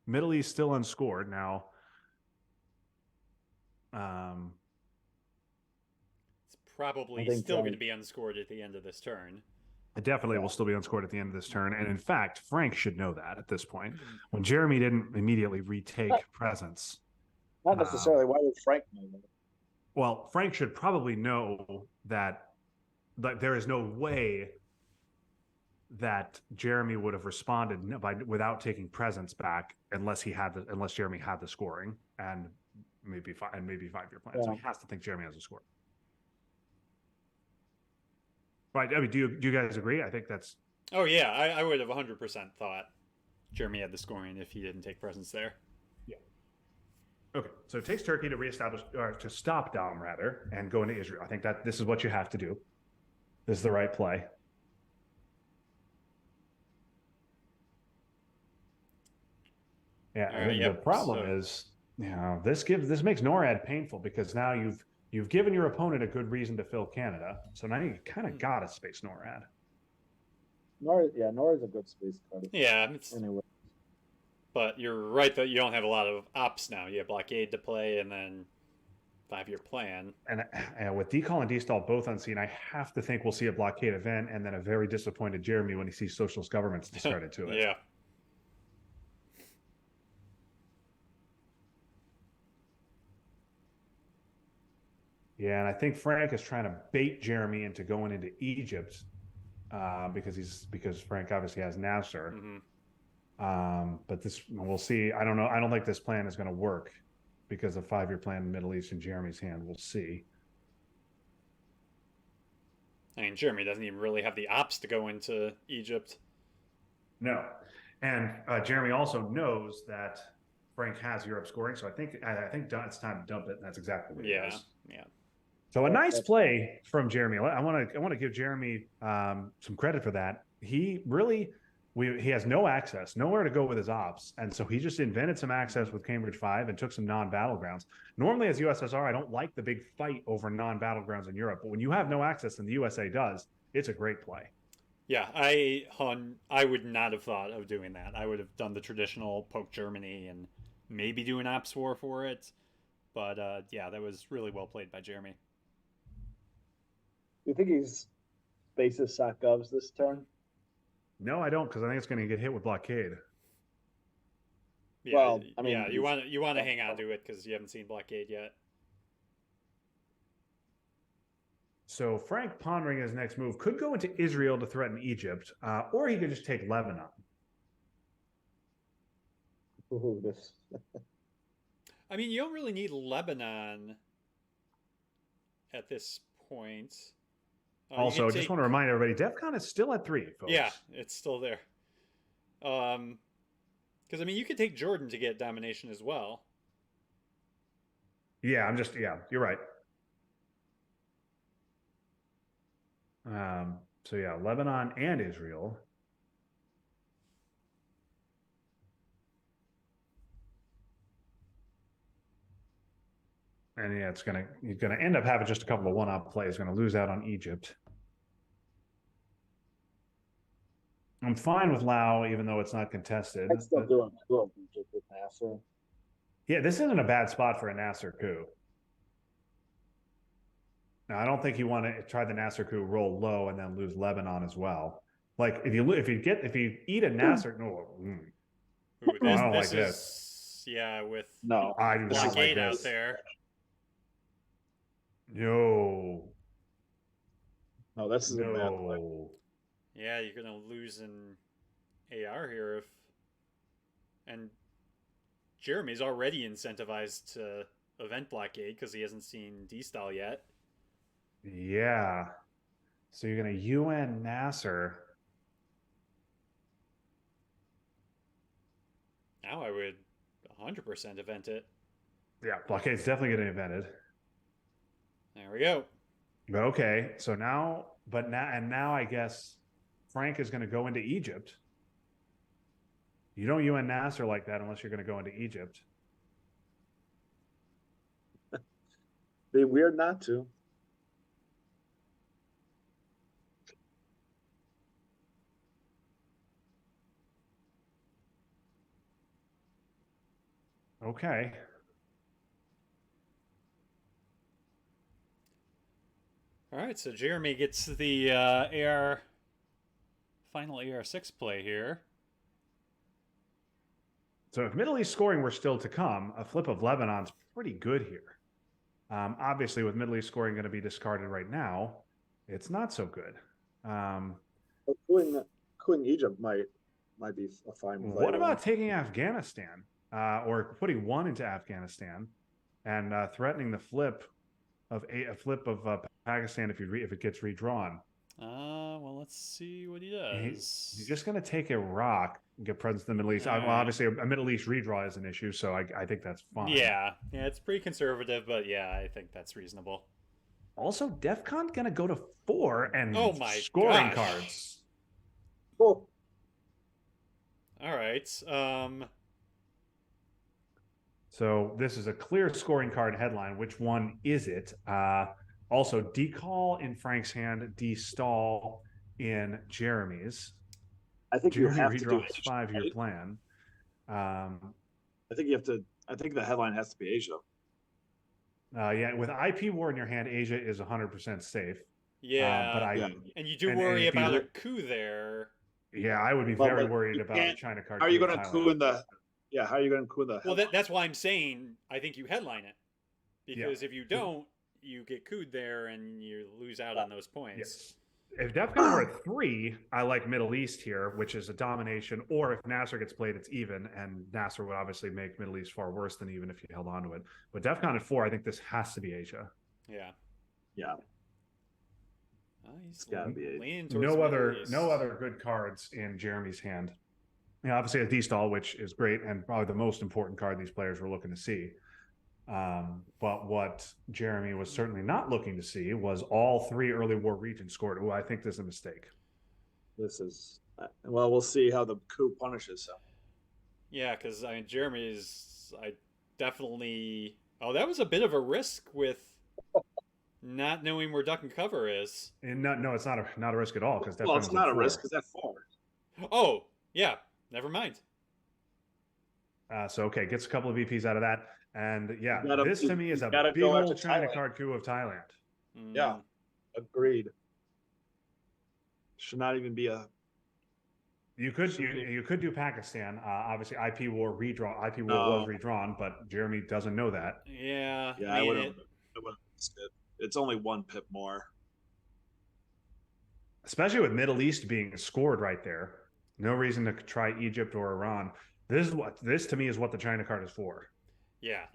Middle East still unscored. Now, it's probably still going to be unscored at the end of this turn. It definitely will still be unscored at the end of this turn. And in fact, Frank should know that at this point. When Jeremy didn't immediately retake presence. Not necessarily. Why would Frank know that? Well, Frank should probably know that there is no way that Jeremy would have responded without taking presence back unless Jeremy had the scoring and maybe 5-year plan. Yeah. So he has to think Jeremy has a score. Right. I mean, do you guys agree? I think that's. Oh yeah, I would have 100% thought Jeremy had the scoring if he didn't take presence there. Yeah. Okay, so it takes Turkey to reestablish or to stop Dom rather and go into Israel. I think that this is what you have to do. This is the right play. Yeah. The problem is, this makes NORAD painful because now you've given your opponent a good reason to fill Canada. So now you kind of got to space NORAD. NORAD's a good space card. Yeah. Anyway. But you're right that you don't have a lot of ops now. You have blockade to play and then 5-year plan. And with D-Call and D-Stall both unseen, I have to think we'll see a blockade event and then a very disappointed Jeremy when he sees socialist governments discarded to it. Yeah. Yeah, and I think Frank is trying to bait Jeremy into going into Egypt because Frank obviously has Nasser. Mm-hmm. But we'll see. I don't know. I don't think this plan is going to work because of 5-year plan in the Middle East in Jeremy's hand. We'll see. I mean, Jeremy doesn't even really have the ops to go into Egypt. No, and Jeremy also knows that Frank has Europe scoring, so I think it's time to dump it, and that's exactly what he does. Yeah. So a nice play from Jeremy. I want to give Jeremy some credit for that. He has no access, nowhere to go with his ops, and so he just invented some access with Cambridge 5 and took some non-battlegrounds. Normally, as USSR, I don't like the big fight over non-battlegrounds in Europe, but when you have no access and the USA does, it's a great play. Yeah, I would not have thought of doing that. I would have done the traditional poke Germany and maybe do an ops war for it, but yeah, that was really well played by Jeremy. You think he's spaces SOC govs this turn? No, I don't, because I think it's going to get hit with blockade. Yeah, well, I mean, you want to hang on to it because you haven't seen blockade yet. So Frank pondering his next move could go into Israel to threaten Egypt, or he could just take Lebanon. Ooh, this. I mean, you don't really need Lebanon at this point. Also, just want to remind everybody, DEFCON is still at 3, folks. Yeah, it's still there. Because, I mean, you could take Jordan to get domination as well. Yeah, you're right. So, yeah, Lebanon and Israel. And yeah, he's gonna end up having just a couple of one-up plays. Going to lose out on Egypt. I'm fine with Lao, even though it's not contested. I'm still doing good with Nasser. Yeah, this isn't a bad spot for a Nasser coup. Now, I don't think you want to try the Nasser coup, roll low, and then lose Lebanon as well. Like if you eat a Nasser, I don't like this. Yeah, with I do not like out there. No, this is a bad play. Yeah, you're gonna lose an AR here and Jeremy's already incentivized to event blockade because he hasn't seen D-Style yet. Yeah. So you're going to UN Nasser. Now I would 100% event it. Yeah, blockade's definitely getting invented. There we go. Okay, so now I guess Frank is going to go into Egypt. You don't UN Nasser like that unless you're going to go into Egypt. Be weird not to. Okay. All right, so Jeremy gets the final AR6 play here. So if Middle East scoring were still to come, a flip of Lebanon's pretty good here. Obviously, with Middle East scoring going to be discarded right now, it's not so good. Quitting Egypt might be a fine play. What about taking Afghanistan or putting one into Afghanistan and threatening the flip of Pakistan if it gets redrawn? Well, let's see what he does. He's just going to take Iraq and get presence in the Middle East. Well, obviously, a Middle East redraw is an issue, so I think that's fine. Yeah, it's pretty conservative, but yeah, I think that's reasonable. Also, DEF CON going to go to 4 and gosh. scoring cards. Oh. All right. So this is a clear scoring card headline. Which one is it? Also, decall in Frank's hand, destall in Jeremy's. I think Jeremy you have to do redraws 5-year plan. I think you have to. I think the headline has to be Asia. Yeah, with IP war in your hand, Asia is 100% safe. Yeah, and you do worry about a coup there. Yeah, I would be very worried about a China card. How are you going to coup in the? Yeah, how are you going to coup in the? Well, that's why I'm saying I think you headline it, because if you don't, you get cooed there and you lose out on those points. Yes. If DEF CON were at 3, I like Middle East here, which is a domination. Or if Nasser gets played, it's even, and Nasser would obviously make Middle East far worse than even if you held on to it. But DEF CON at 4, I think this has to be Asia. Yeah. It's gotta be Asia. No other good cards in Jeremy's hand. Yeah, obviously a destall, which is great and probably the most important card these players were looking to see. But what Jeremy was certainly not looking to see was all 3 early war regions scored. Oh, I think this is a mistake. This is we'll see how the coup punishes him. Yeah, because I definitely. Oh, that was a bit of a risk with not knowing where duck and cover is. And no, it's not a risk at all because it's not a risk because that's 4. Oh yeah, never mind. So okay, gets a couple of VPs out of that. And yeah, this to me is a big old China card coup of Thailand. Yeah, agreed. Should not even be a. You could do Pakistan. Obviously, IP war redraw. IP war was redrawn, but Jeremy doesn't know that. Yeah, I would have. It's only 1 pip more. Especially with Middle East being scored right there, no reason to try Egypt or Iran. This to me is what the China card is for. Yeah.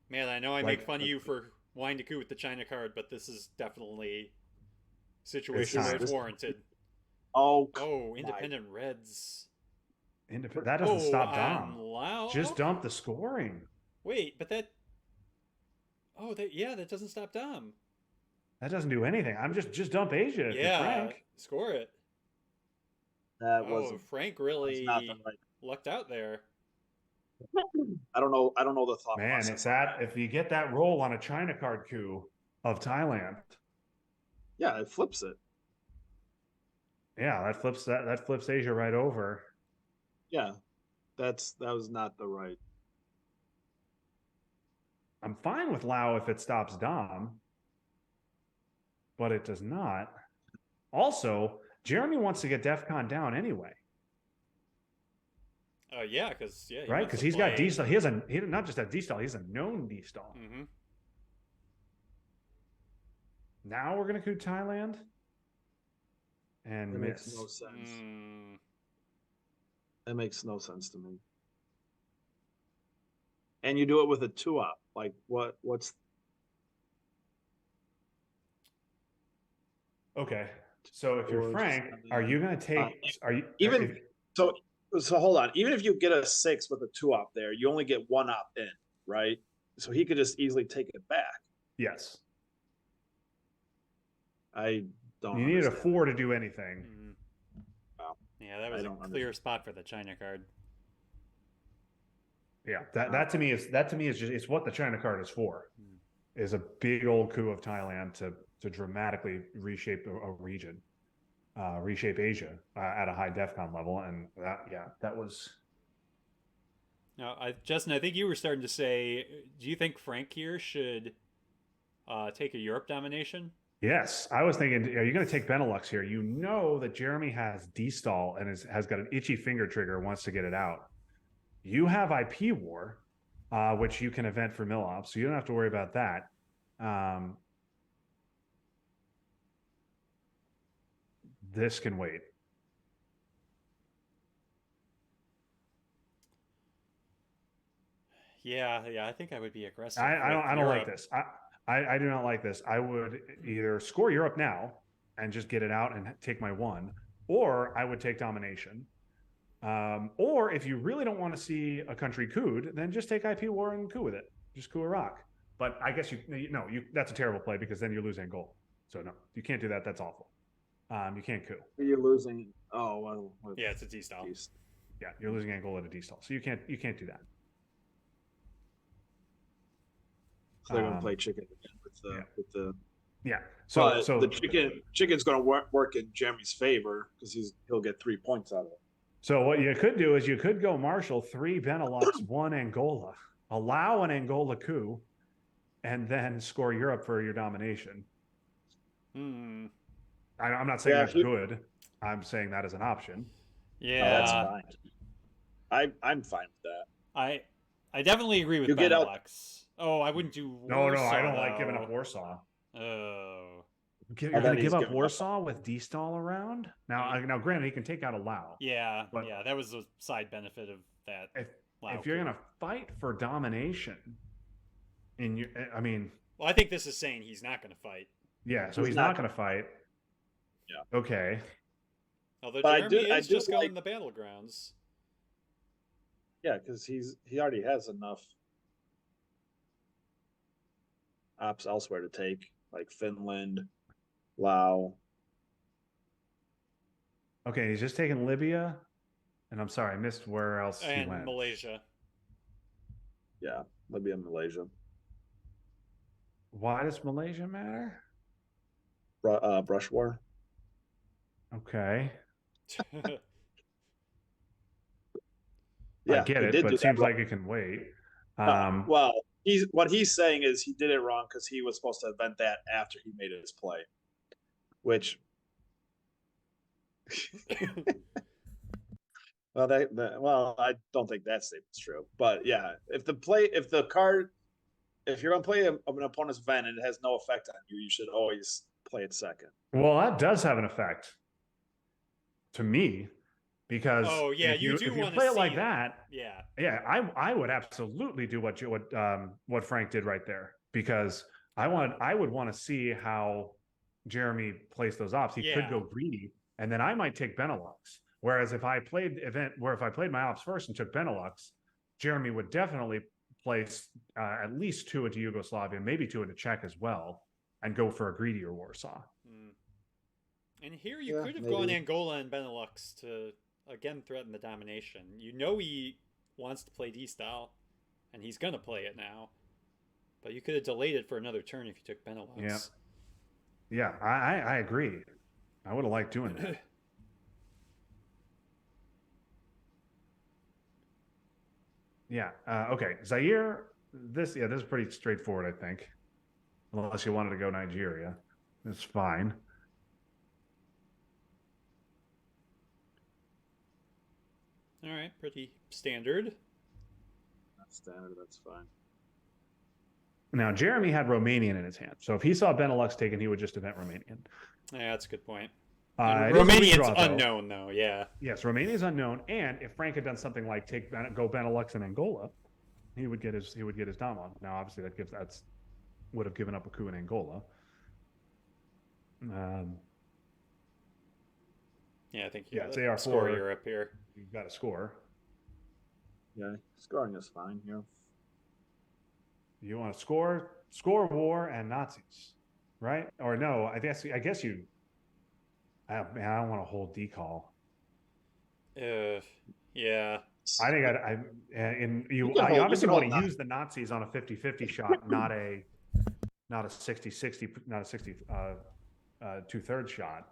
Man, I know I make fun of you for wanting to coup with the China card, but this is definitely a situation where it's warranted. Oh, independent Reds. That doesn't stop Dom. Just dump the scoring. Wait, but that. Oh, that doesn't stop Dom. That doesn't do anything. I'm just dump Asia. Yeah, Frank. Score it. Frank really lucked out there. I don't know the thought. Man, it's that if you get that roll on a China card coup of Thailand. Yeah, it flips it. Yeah, that flips Asia right over. Yeah, that was not the right. I'm fine with Lao if it stops Dom, but it does not. Also, Jeremy wants to get DEF CON down anyway. Yeah, because right, because he's got destall. He not just a destall. He's a known destall. Mm-hmm. Now we're gonna coup Thailand, and that makes no sense. That makes no sense to me. And you do it with a 2-op. Like what's? Okay. So if you're Or Frank, just- are you going to take? Are you even if- so? So hold on. Even if you get a 6 with a 2 op there, you only get 1 op in, right? So he could just easily take it back. yes, I don't. you need a understand 4 to do anything. Mm. Wow. Yeah, that I was a don't clear understand. spot for the China card. Yeah, that to me is just it's what the China card is for. Hmm. Is a big old coup of Thailand to dramatically reshape a region, reshape Asia at a high DEFCON level, and that was. Now, Justin, I think you were starting to say, do you think Frank here should take a Europe domination? Yes, I was thinking, are you going to take Benelux here? You know that Jeremy has D-stall and has got an itchy finger trigger, wants to get it out. You have IP War, which you can event for Milop, so you don't have to worry about that. This can wait. Yeah, I think I would be aggressive. I with don't like Europe. this. I do not like this. I would either score Europe now and just get it out and take my 1, or I would take domination. Or if you really don't want to see a country cooed, then just take IP War and coup with it. Just coup Iraq. But I guess you that's a terrible play because then you're losing goal. So no, you can't do that. That's awful. You can't coup. You're losing. Oh well. Yeah, it's a D style. Yeah, you're losing Angola to D-stall. So you can't do that. So they're gonna play chicken again with the. Yeah. So So the chicken's gonna work in Jeremy's favor because he'll get 3 points out of it. So what you could do is you could go Marshall 3 Benelux 1 Angola, allow an Angola coup, and then score Europe for your domination. Hmm. I'm not saying Yeah, that's good. I'm saying that as an option. Yeah, That's fine. I'm fine with that. I definitely agree with You get out- Benelux. Oh, I wouldn't do No, Warsaw, I don't like giving up though. Warsaw. Oh. You're I bet going to he's give up giving up. Warsaw with D-stall around? Now, granted, he can take out Allow. Yeah, But- that was the side benefit of that. If you're going to fight for domination, Well, I think this is saying he's not going to fight. yeah, so He's he's not not going to fight. Yeah. Okay. Although But I Jeremy do- I is do just like- going the battlegrounds. Yeah, because he already has enough ops elsewhere to take, like Finland, Lao. Okay, he's just taking Libya. And I'm sorry, I missed where else he And went. Malaysia. Yeah, Libya and Malaysia. Why does Malaysia matter? Brush war. Okay. Yeah, I get he it, did but do it that seems wrong. like it can wait. Well, what he's saying is he did it wrong because he was supposed to event that after he made his play, which. Well, I don't think that statement's true, but yeah, if you're gonna play an opponent's event and it has no effect on you, you should always play it second. Well, that does have an effect to me because Oh, yeah, if you you, do if you wanna play it see like that. that, Yeah. I would absolutely do what Frank did right there because I would want to see how Jeremy placed those ops. He could Yeah. go greedy, and then I might take Benelux. Whereas if I played my ops first and took Benelux, Jeremy would definitely place at least 2 into Yugoslavia, maybe 2 into Czech as well, and go for a greedier Warsaw. Mm. And here you Yeah, could have maybe. gone Angola and Benelux to again threaten the domination. You know he wants to play D style, and he's gonna play it now. But you could have delayed it for another turn if you took Benelux. Yeah. Yeah, I agree. I would have liked doing that. Yeah. Okay. Zaire. This is pretty straightforward, I think. Unless you wanted to go Nigeria, it's fine. All right, pretty standard. That's standard. That's fine. Now Jeremy had Romanian in his hand, so if he saw Benelux taken, he would just event Romanian. Yeah, that's a good point. It And is a Romanian's redraw, though. unknown though. Yeah. Yes, Romania is unknown, and if Frank had done something like go Benelux and Angola, he would get his dom on. Now, obviously, would have given up a coup in Angola. Yeah, I think you Yeah, got it's AR4. score Europe here. You've got to score. Yeah, scoring is fine here. You want to score war and Nazis, right? Or no? I guess you. Man, I don't want to hold decal. Yeah. I think you can hold- obviously you can want to hold use the Nazis on a 50-50 shot, not a 60-60, not a 60 2/3 shot.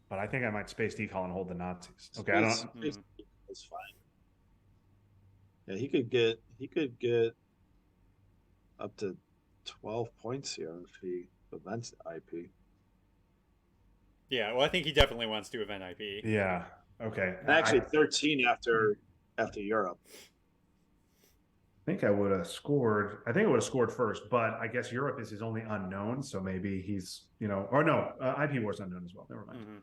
But I think I might space decal and hold the Nazis. Okay, I don't. It's fine. Yeah, he could get up to 12 points here if he events IP. Yeah, well, I think he definitely wants to event IP. Yeah. Okay. Actually, 13 after Europe. I think I would have scored. I think I would have scored first, but I guess Europe is his only unknown, so maybe he's or no, IP War's unknown as well. Never mind. Mm-hmm.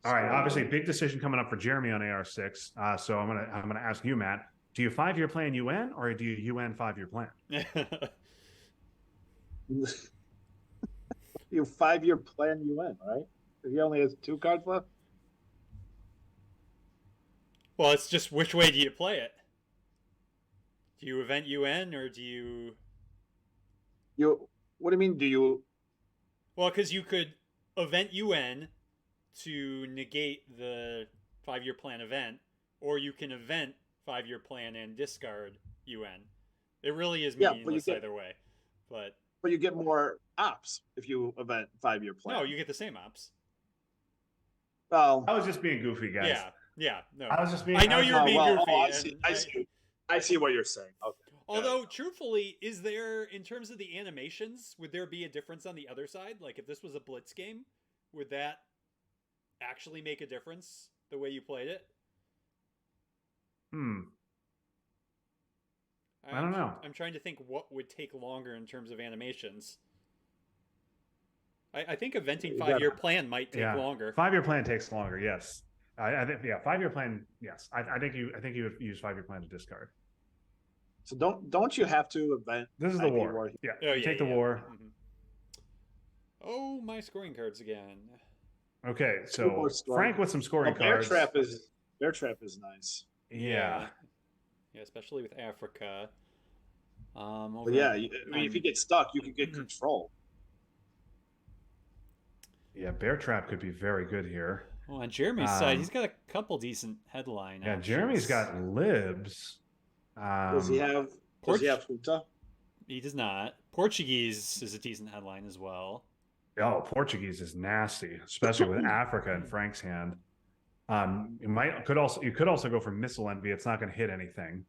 All right. Obviously, big decision coming up for Jeremy on AR6. So I'm gonna ask you, Matt. Do you 5-year plan UN or do you UN 5-year plan? You 5-year plan UN, right? He only has 2 cards left. Well, it's just which way do you play it? Do you event UN or do you? What do you mean? Do you? Well, because you could event UN to negate the 5-year plan event, or you can event 5-year plan and discard UN. It really is meaningless either way. But you get more ops if you event 5-year plan. No, you get the same ops. Well, I was just being goofy, guys. Yeah. No, I was just being. I know you're being goofy. I see what you're saying. Okay. Although, truthfully, is there, in terms of the animations, would there be a difference on the other side? Like, if this was a Blitz game, would that actually make a difference the way you played it? I don't know. I'm trying to think what would take longer in terms of animations. I think eventing 5-year plan might take longer. 5-year plan takes longer. Yes, I think 5-year plan. Yes, I think you would use 5-year plan to discard. So don't you have to event? This is the war. Yeah. Take the war. Mm-hmm. Oh, my scoring cards again. Okay, so Frank with some scoring cards. Bear Trap is nice. Yeah, especially with Africa. But yeah, if you get stuck, you can get control. Yeah, Bear Trap could be very good here. Well, on Jeremy's side, he's got a couple decent headline. Yeah, Jeremy's got libs. Does he have Huta? He does not. Portuguese is a decent headline as well. Oh, Portuguese is nasty, especially with Africa in Frank's hand. You could also go for Missile Envy. It's not going to hit anything.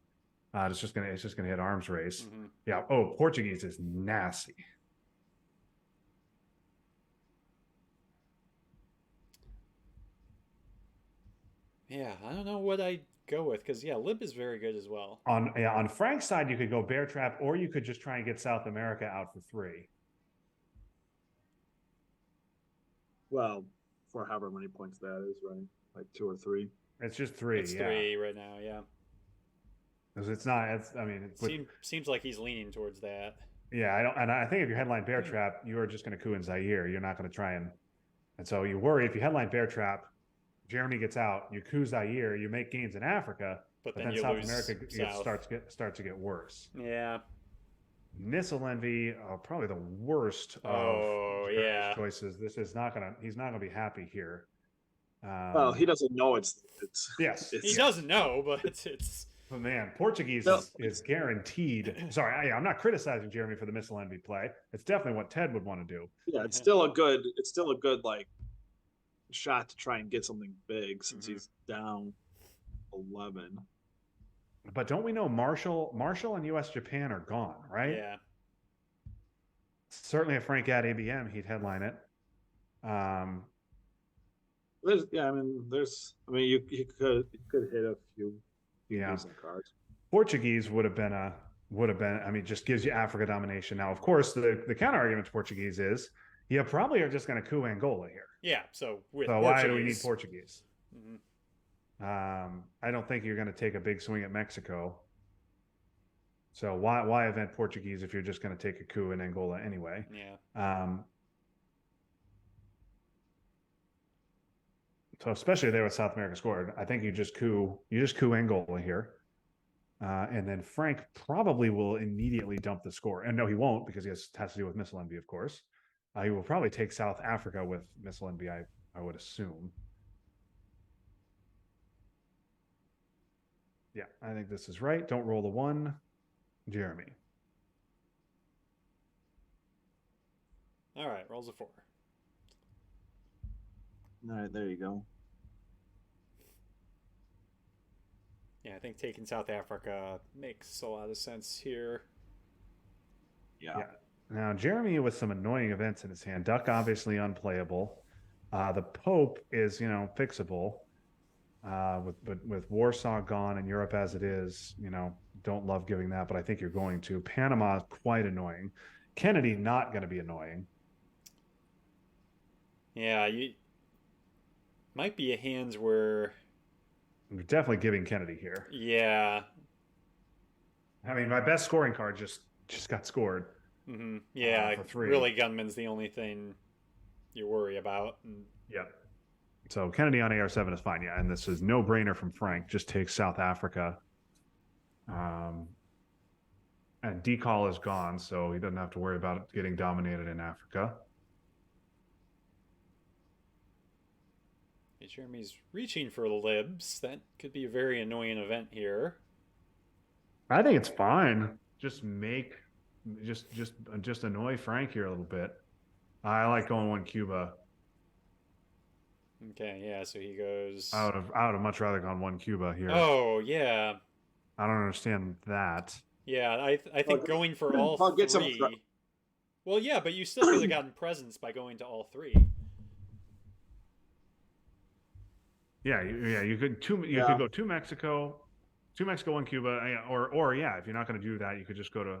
It's just gonna hit Arms Race. Mm-hmm. Yeah. Oh, Portuguese is nasty. Yeah, I don't know what I'd go with because Lib is very good as well. On Frank's side, you could go Bear Trap, or you could just try and get South America out for 3. Well, for however many points that is, right? Like 2 or 3. It's just 3. It's 3 right now. Yeah. Because it's not. Seems like he's leaning towards that. Yeah, I think if you headline Bear Trap, you are just going to coup in Zaire. You're not going to try and so you worry if you headline Bear Trap, Jeremy gets out, you coup Zaire, you make gains in Africa, but then South America starts to get worse. Yeah. Missile Envy, probably the worst of choices. This is not gonna. He's not gonna be happy here. Well, he doesn't know it's. Yes, he doesn't know, but it's. But man, Portuguese is guaranteed. Sorry, I'm not criticizing Jeremy for the Missile Envy play. It's definitely what Ted would want to do. Yeah, it's still a good like shot to try and get something big since he's down 11. But don't we know Marshall and US Japan are gone, right? Yeah. Certainly if Frank had ABM, he'd headline it. You could hit a few decent cards. Portuguese would have been just gives you Africa domination. Now, of course, the counter argument to Portuguese is you probably are just going to coup Angola here. Yeah, so why do we need Portuguese? Mm-hmm. I don't think you're going to take a big swing at Mexico. So why event Portuguese if you're just going to take a coup in Angola anyway? Yeah. So especially there with South America scored, I think you just coup Angola here. And then Frank probably will immediately dump the score. And no, he won't, because he has to do with missile envy, of course. He will probably take South Africa with missile envy, I would assume. Yeah, I think this is right. Don't roll the 1, Jeremy. All right, rolls a 4. All right, there you go. Yeah, I think taking South Africa makes a lot of sense here. Yeah. Now, Jeremy with some annoying events in his hand. Duck, obviously unplayable. The Pope is, fixable. With Warsaw gone and Europe as it is, don't love giving that, but I think you're going to. Panama is quite annoying. Kennedy not going to be annoying. Yeah, you might be a hands where You're definitely giving Kennedy here. yeah. I mean, my best scoring card just got scored. Mm-hmm. Yeah, for 3. really, Gunman's the only thing you worry about. And Yeah. So Kennedy on AR7 is fine, yeah, and this is no brainer from Frank. Just takes South Africa. And Decall is gone, so he doesn't have to worry about it getting dominated in Africa. Jeremy's reaching for libs. That could be a very annoying event here. I think it's fine. Just annoy Frank here a little bit. I like going 1 Cuba. Okay, yeah, so he goes. I would have much rather gone 1 Cuba here. Oh yeah, I don't understand that. yeah. I think going for all I'll get 3. Well, yeah, but you still could have gotten presents by going to all 3. Yeah, you could could go to Mexico, 1 Cuba, or yeah, if you're not going to do that, you could just go to.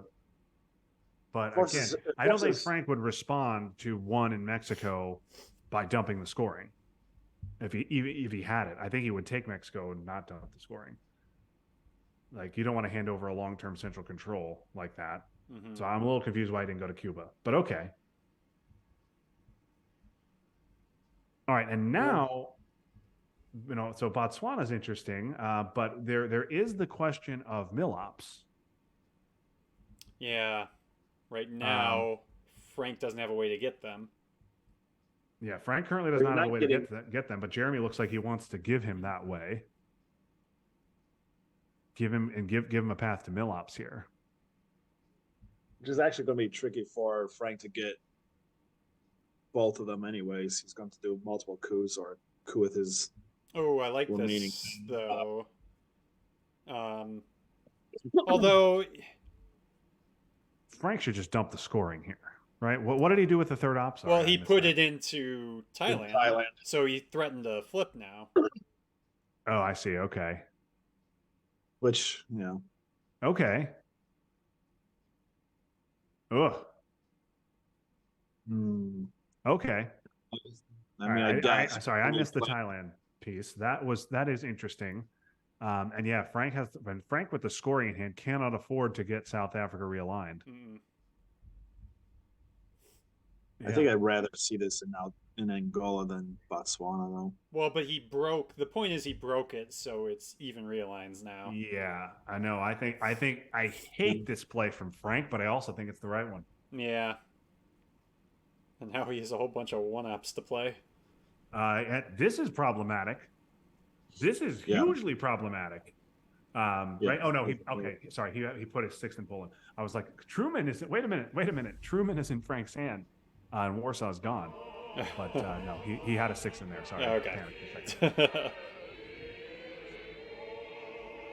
But again, I don't think Frank would respond to 1 in Mexico by dumping the scoring. If he had it, I think he would take Mexico and not dump the scoring. Like, you don't want to hand over a long-term central control like that. Mm-hmm. So I'm a little confused why he didn't go to Cuba, but okay. All right, and now, so Botswana is interesting, but there is the question of MilOps. Yeah, right now Frank doesn't have a way to get them. Yeah, Frank currently does not have a way to get them, but Jeremy looks like he wants to give him that way. Give him a path to MilOps here. Which is actually going to be tricky for Frank to get both of them anyways. He's going to do multiple coups or coup with his... Oh, I like this, though. Although... Frank should just dump the scoring here. Right? What did he do with the third op? Well, he put it into Thailand. So he threatened to flip now. Oh, I see. Okay. Which, Okay. Ugh. Okay. I mean, I guess. Sorry, I missed the Thailand piece. That is interesting. And yeah, Frank with the scoring in hand cannot afford to get South Africa realigned. Mm. I think I'd rather see this in Angola than Botswana, though. Well, but the point is he broke it, so it's even realigns now. Yeah, I know. I hate this play from Frank, but I also think it's the right one. Yeah. And now he has a whole bunch of 1-ups to play. This is problematic. This is hugely problematic. Right? Oh no. Sorry. He put his 6th in Poland. I was like, Truman is. Wait a minute. Truman is in Frank's hand, and Warsaw's gone. But no, he had a 6 in there. Sorry. Okay.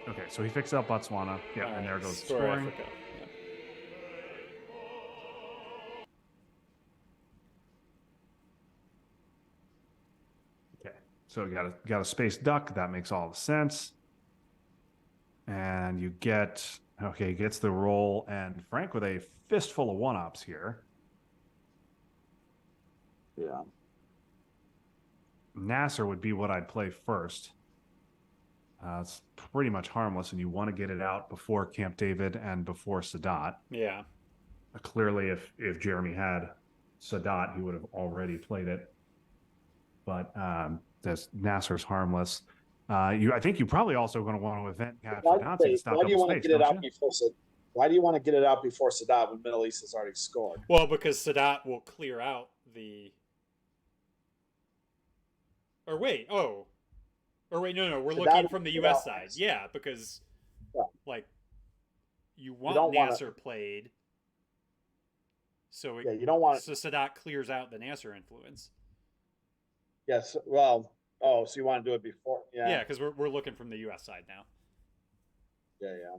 Okay. So he fixed up Botswana. Yeah, and there goes scoring. Africa. Okay. So you got a space duck. That makes all the sense. And you gets the roll, and Frank with a fistful of 1-ups here. Yeah. Nasser would be what I'd play first. It's pretty much harmless, and you want to get it out before Camp David and before Sadat. Yeah. Clearly, if Jeremy had Sadat, he would have already played it. But this Nasser's harmless. I think you probably also going to want to event Fidanza to stop Why do you want to get it out you? before Sadat? Why do you want to get it out before Sadat when Middle East has already scored? Well, because Sadat will clear out the. Or wait, oh. Or wait, no, we're Sadat looking from the will U.S. clear out side. Nasser. Yeah, because, Yeah. like, you don't want wanna- Nasser played. So Yeah, you don't want. so Sadat clears out the Nasser influence. Yes. Well. Oh, so you want to do it before? Yeah. Yeah, because we're looking from the U.S. side now. Yeah. Yeah.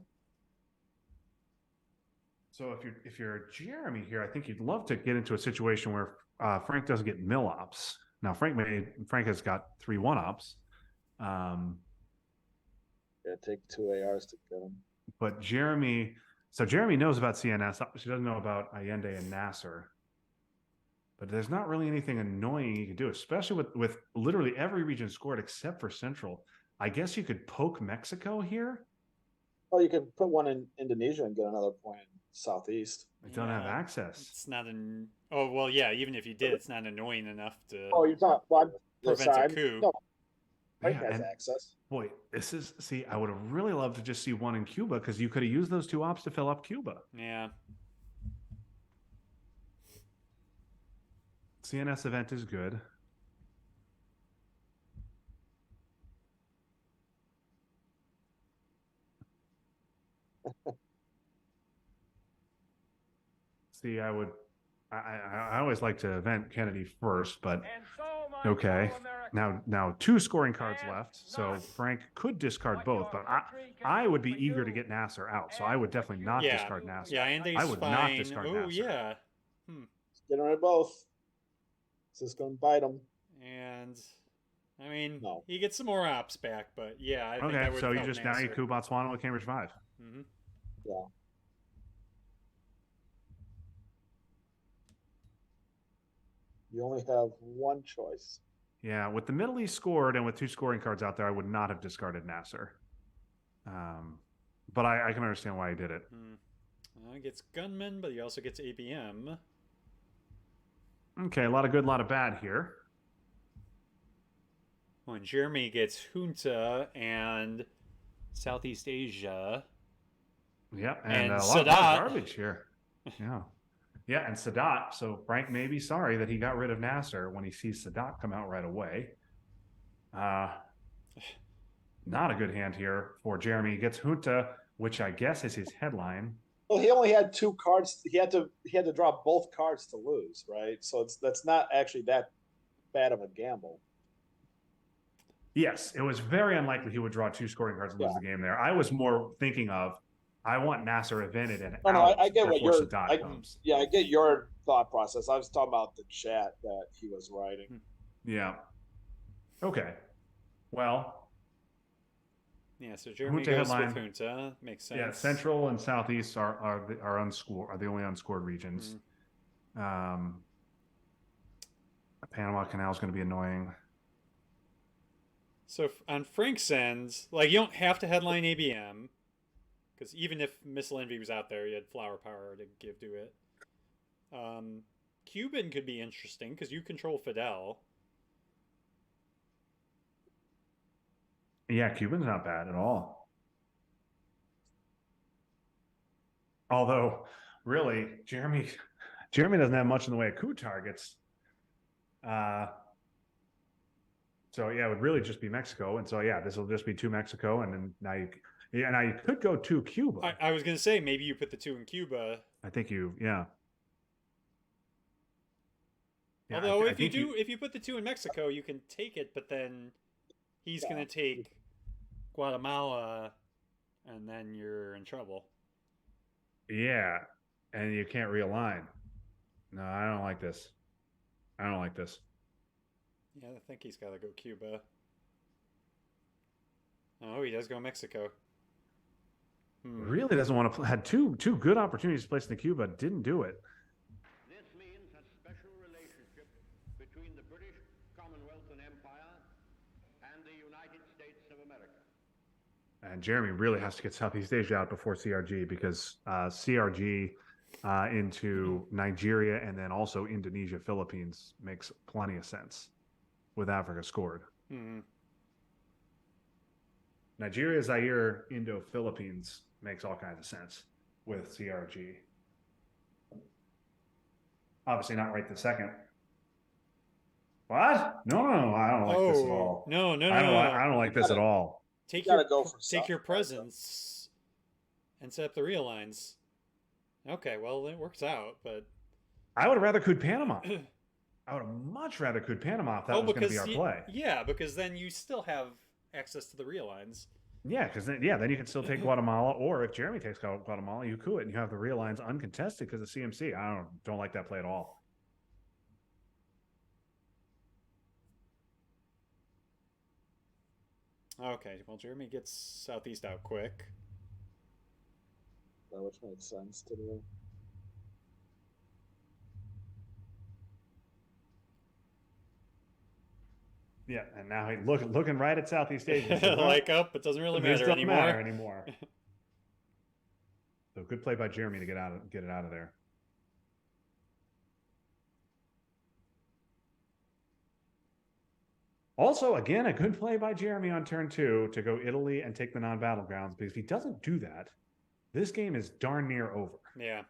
So if you're Jeremy here, I think you'd love to get into a situation where Frank doesn't get mill ops. Now Frank has got 3 1-ops. Yeah. Take 2 ARs to get him. But Jeremy knows about CNS. She doesn't know about Allende and Nasser. But there's not really anything annoying you can do, especially with literally every region scored except for Central. I guess you could poke Mexico here. Oh, you could put one in Indonesia and get another point in Southeast. They don't have Yeah. access. It's not an. Oh well, yeah. Even if you did, it's not annoying enough to Oh, you're talking. Well, prevent a coup. No, Frank Yeah, has and- access. Boy, I would have really loved to just see one in Cuba because you could have used those 2 ops to fill up Cuba. Yeah. CNS event is good. See, I always like to event Kennedy first, but okay. Now 2 scoring cards left, so Frank could discard both, but I would be eager to get Nasser out, so I would definitely not Yeah. discard Nasser. Yeah, Andy's I would fine. not discard Oh Nasser. yeah. Get rid of both. This is going to bite him. And I mean, No. he gets some more ops back, but yeah, I think I Okay, would so you felt just now you Nasser. coup Botswana with Cambridge 5. Mhm. Yeah. You only have one choice. Yeah, with the Middle East scored and with 2 scoring cards out there, I would not have discarded Nasser. But I can understand why he did it. He gets gunman, but he also gets ABM. Okay, a lot of good, a lot of bad here. When Jeremy gets junta and Southeast Asia. Yep, And a lot of Sadat. garbage here. Yeah. Yeah, and Sadat. So Frank may be sorry that he got rid of Nasser when he sees Sadat come out right away. Not a good hand here for Jeremy. He gets junta, which I guess is his headline. Well, he only had 2 cards. He had to draw both cards to lose, right? So that's not actually that bad of a gamble. Yes, it was very unlikely he would draw 2 scoring cards and lose the game there. I was more thinking of, I want Nasser evented and No, out I get what before you're. Sadat comes. Yeah, I get your thought process. I was talking about the chat that he was writing. Yeah. Okay. Well, Yeah, so Jeremy Junta goes headline. with junta. Makes sense. yeah, Central and Southeast are the only unscored regions. Panama Canal is going to be annoying. So on Frank's end, like, you don't have to headline ABM, because even if Missile Envy was out there, you had flower power to give to it. Cuban could be interesting because you control Fidel. Yeah, Cuban's not bad at all. Although, really, Jeremy doesn't have much in the way of coup targets. So yeah, it would really just be Mexico, and so yeah, this will just be 2 Mexico, and then now you could go 2 Cuba. I was gonna say maybe you put the 2 in Cuba. I think yeah. Although if you put the 2 in Mexico, you can take it, but then he's gonna take Guatemala, and then you're in trouble. Yeah, and you can't realign. No, I don't like this. Yeah, I think he's got to go Cuba. Oh, he does go Mexico. Really doesn't want to had two good opportunities to place in the Cuba, didn't do it. This means a special relationship between the British Commonwealth and Empire and the United States of America. And Jeremy really has to get Southeast Asia out before CRG because CRG into Nigeria and then also Indonesia, Philippines makes plenty of sense with Africa scored. Mm-hmm. Nigeria, Zaire, Indo, Philippines makes all kinds of sense with CRG. Obviously not right this second. What? No, I don't like this at all. No. I don't like this at all. Take You gotta your go for take your something, presence and set up the real lines. Okay, well it works out, but I would have rather could Panama. I would have much rather could Panama if that was going to be our play. Yeah, because then you still have access to the real lines. Yeah, because then you can still take Guatemala, or if Jeremy takes Guatemala, you could, and you have the real lines uncontested because of CMC. I don't like that play at all. Okay, well Jeremy gets Southeast out quick. which makes sense to me. Yeah, and now he's looking right at Southeast Asia. So like up, it doesn't really matter anymore. So good play by Jeremy to get it out of there. Also, again, a good play by Jeremy on turn 2 to go Italy and take the non-battlegrounds, because if he doesn't do that, this game is darn near over. Yeah.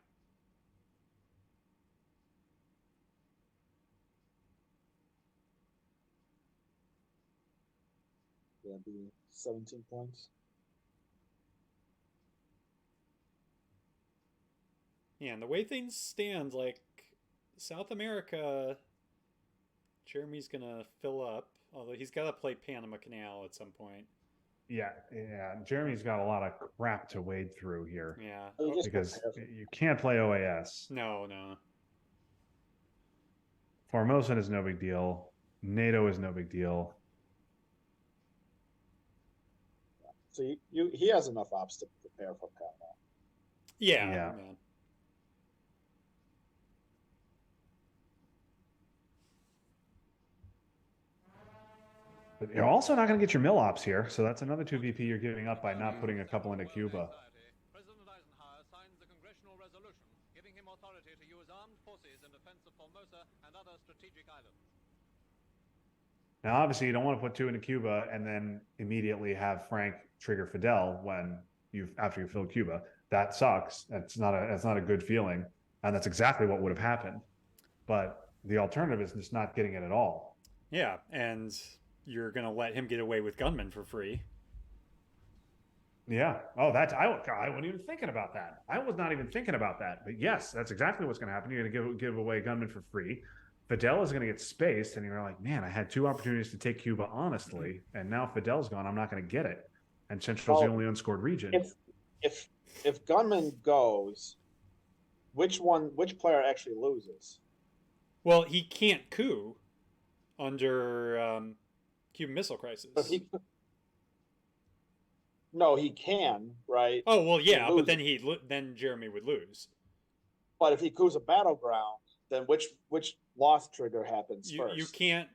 Yeah, be 17 points. Yeah, and the way things stand, like South America, Jeremy's gonna fill up. Although he's got to play Panama Canal at some point. Yeah. Jeremy's got a lot of crap to wade through here. Yeah. Because you can't play OAS. No. Formosan is no big deal. NATO is no big deal. So he has enough ops to prepare for Panama. Yeah. Man. But you're also not going to get your mill ops here, so that's another 2 VP you're giving up by not putting a couple into Cuba. President Eisenhower signs the congressional resolution giving him authority to use armed forces in defense of Formosa and other strategic islands. Now, obviously, you don't want to put 2 into Cuba and then immediately have Frank trigger Fidel after you fill Cuba. That sucks. That's not a good feeling, and that's exactly what would have happened. But the alternative is just not getting it at all. Yeah, and you're gonna let him get away with gunmen for free. Yeah. Oh, I wasn't even thinking about that. I was not even thinking about that. But yes, that's exactly what's going to happen. You're going to give away gunmen for free. Fidel is going to get spaced, and you're like, man, I had 2 opportunities to take Cuba honestly, and now Fidel's gone. I'm not going to get it. And Central's the only unscored region. If gunman goes, which player actually loses? Well, he can't coup under Cuban Missile Crisis. No, he can, right? Oh well, yeah, but then Jeremy would lose. But if he coups a battleground, then which loss trigger happens first? You can't.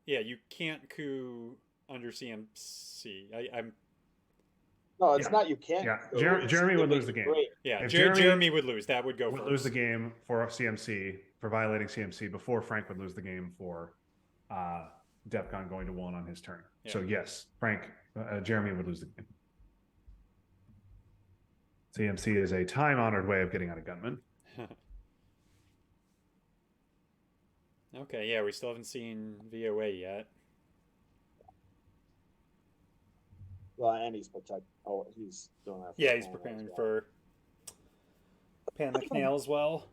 Yeah, you can't coup under CMC. No, it's not. You can't. Yeah, Jeremy would lose the game. Great. Yeah, Jeremy would lose. That would go first. Lose the game for CMC for violating CMC before Frank would lose the game for DEFCON going to 1 on his turn. Yeah. So yes, Jeremy would lose the game. CMC is a time-honored way of getting out of gunman. Okay, yeah, we still haven't seen VOA yet. Well, and he's he's doing that. Yeah, he's preparing for Panama Canal as well.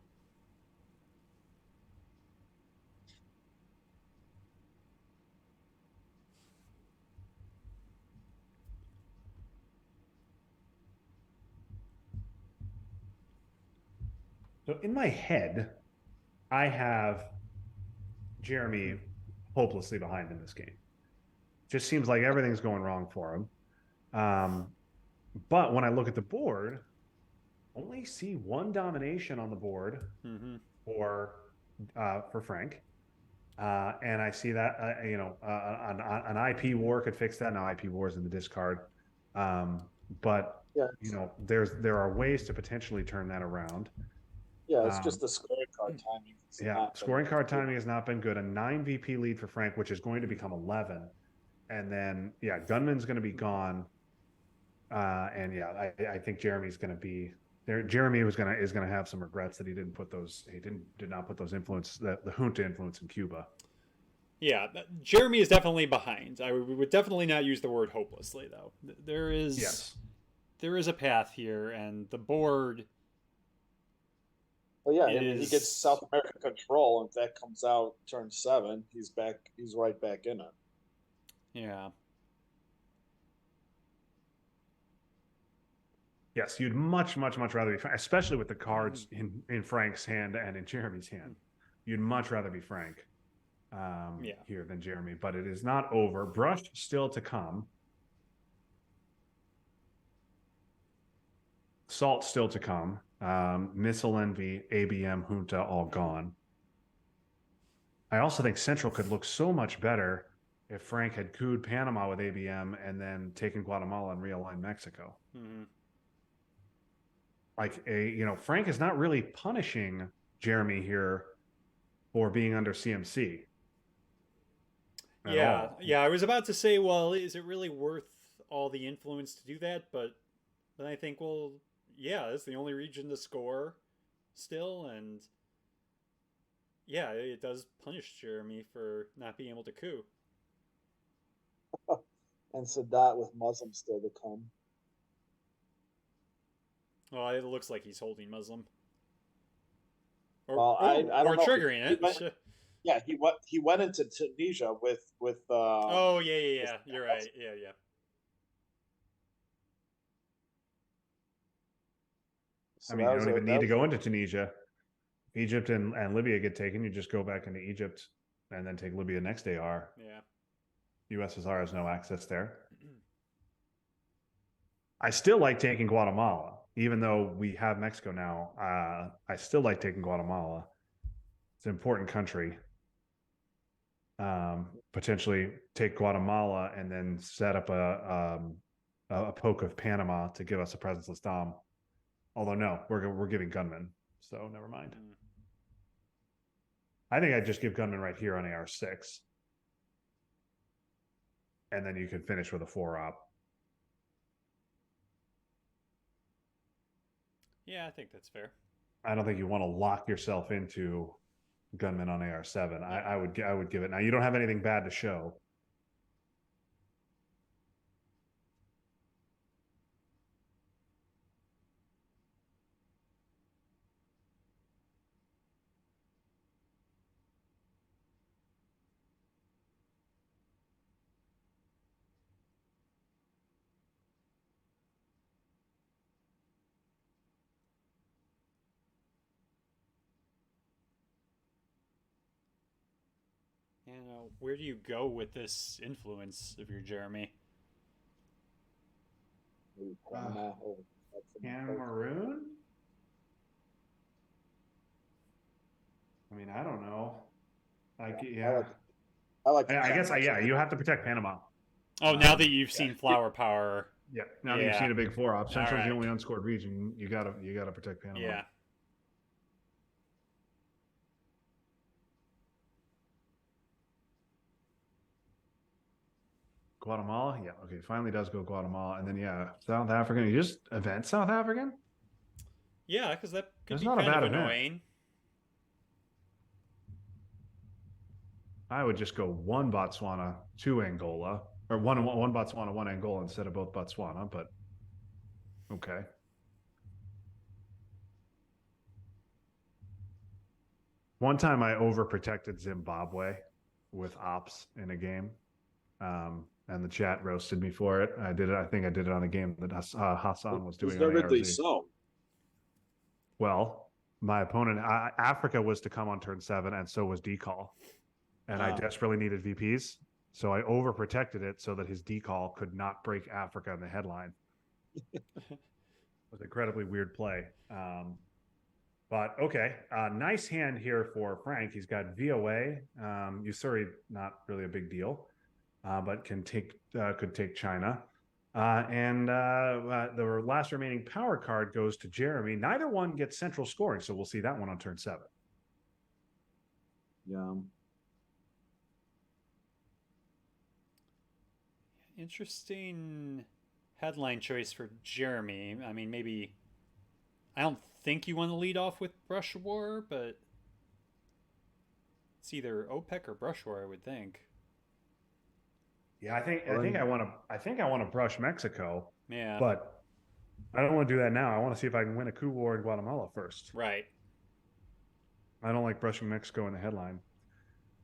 So in my head, I have Jeremy hopelessly behind in this game. Just seems like everything's going wrong for him. But when I look at the board, only see 1 domination on the board for Frank. And I see that, an IP war could fix that. Now IP war is in the discard. But Yeah, there are ways to potentially turn that around. yeah, it's just the scoring card timing. It's Yeah, not been scoring card good. timing has not been good. A 9 VP lead for Frank, which is going to become 11, and then Gunman's going to be gone. And I think Jeremy's going to be there. Jeremy is going to have some regrets that he did not put those the junta influence in Cuba. Yeah, Jeremy is definitely behind. We would definitely not use the word hopelessly, though. There is a path here, and the board. Well, yeah, I mean, he gets South America control, and if that comes out turn 7, he's back. He's right back in it. Yeah. Yes, you'd much rather be, especially with the cards in Frank's hand and in Jeremy's hand. You'd much rather be Frank here than Jeremy, but it is not over. Brush still to come. Salt still to come. Missile Envy, ABM, Junta, all gone. I also think Central could look so much better if Frank had cooed Panama with ABM and then taken Guatemala and realigned Mexico. Mm-hmm. Frank is not really punishing Jeremy here for being under CMC. Yeah. I was about to say, well, is it really worth all the influence to do that? But then I think, well, yeah, it's the only region to score still, and yeah, it does punish Jeremy for not being able to coup. And Sadat with Muslim still to come. Well, it looks like he's holding Muslim. I don't know. Triggering it. He went into Tunisia with. Oh yeah. You're right. Yeah. So I mean, you don't even need to go into Tunisia. Egypt and Libya get taken. You just go back into Egypt and then take Libya next AR. Yeah. USSR has no access there. I still like taking Guatemala, even though we have Mexico now. I still like taking Guatemala. It's an important country. Potentially take Guatemala and then set up a poke of Panama to give us a presenceless Dom. Although no, we're giving Gunman, so never mind. I think I'd just give Gunman right here on AR6. And then you can finish with a 4-op. Yeah, I think that's fair. I don't think you want to lock yourself into Gunman on AR7. I would give it. Now you don't have anything bad to show. Where do you go with this influence if you're Jeremy? Cameroon? I mean, I don't know. I guess you have to protect Panama. Oh, now that you've seen Flower Power. Yeah, now that you've seen a big 4-op, Central's the only unscored region. You gotta protect Panama. Yeah. Guatemala, yeah, okay. Finally, does go Guatemala, and then South African. You just event South African. Yeah, because that could be not kind a bad of event. annoying. I would just go 1 Botswana, 2 Angola, or one Botswana, 1 Angola instead of both Botswana. But okay. One time I overprotected Zimbabwe with ops in a game. And the chat roasted me for it. I think I did it on a game that Hassan was doing. Deservedly so. Well, my opponent, Africa, was to come on turn 7, and so was Decall. And I desperately needed VPs. So I overprotected it so that his Decall could not break Africa in the headline. It was an incredibly weird play. But okay, nice hand here for Frank. He's got VOA. Usuri, not really a big deal. But could take China. The last remaining power card goes to Jeremy. Neither one gets central scoring, so we'll see that one on turn 7. Yeah. Interesting headline choice for Jeremy. I mean, maybe I don't think you want to lead off with Brush War, but it's either OPEC or Brush War, I would think. Yeah, I think I want to brush Mexico, Yeah. but I don't want to do that now. I want to see if I can win a coup war in Guatemala first. Right. I don't like brushing Mexico in the headline.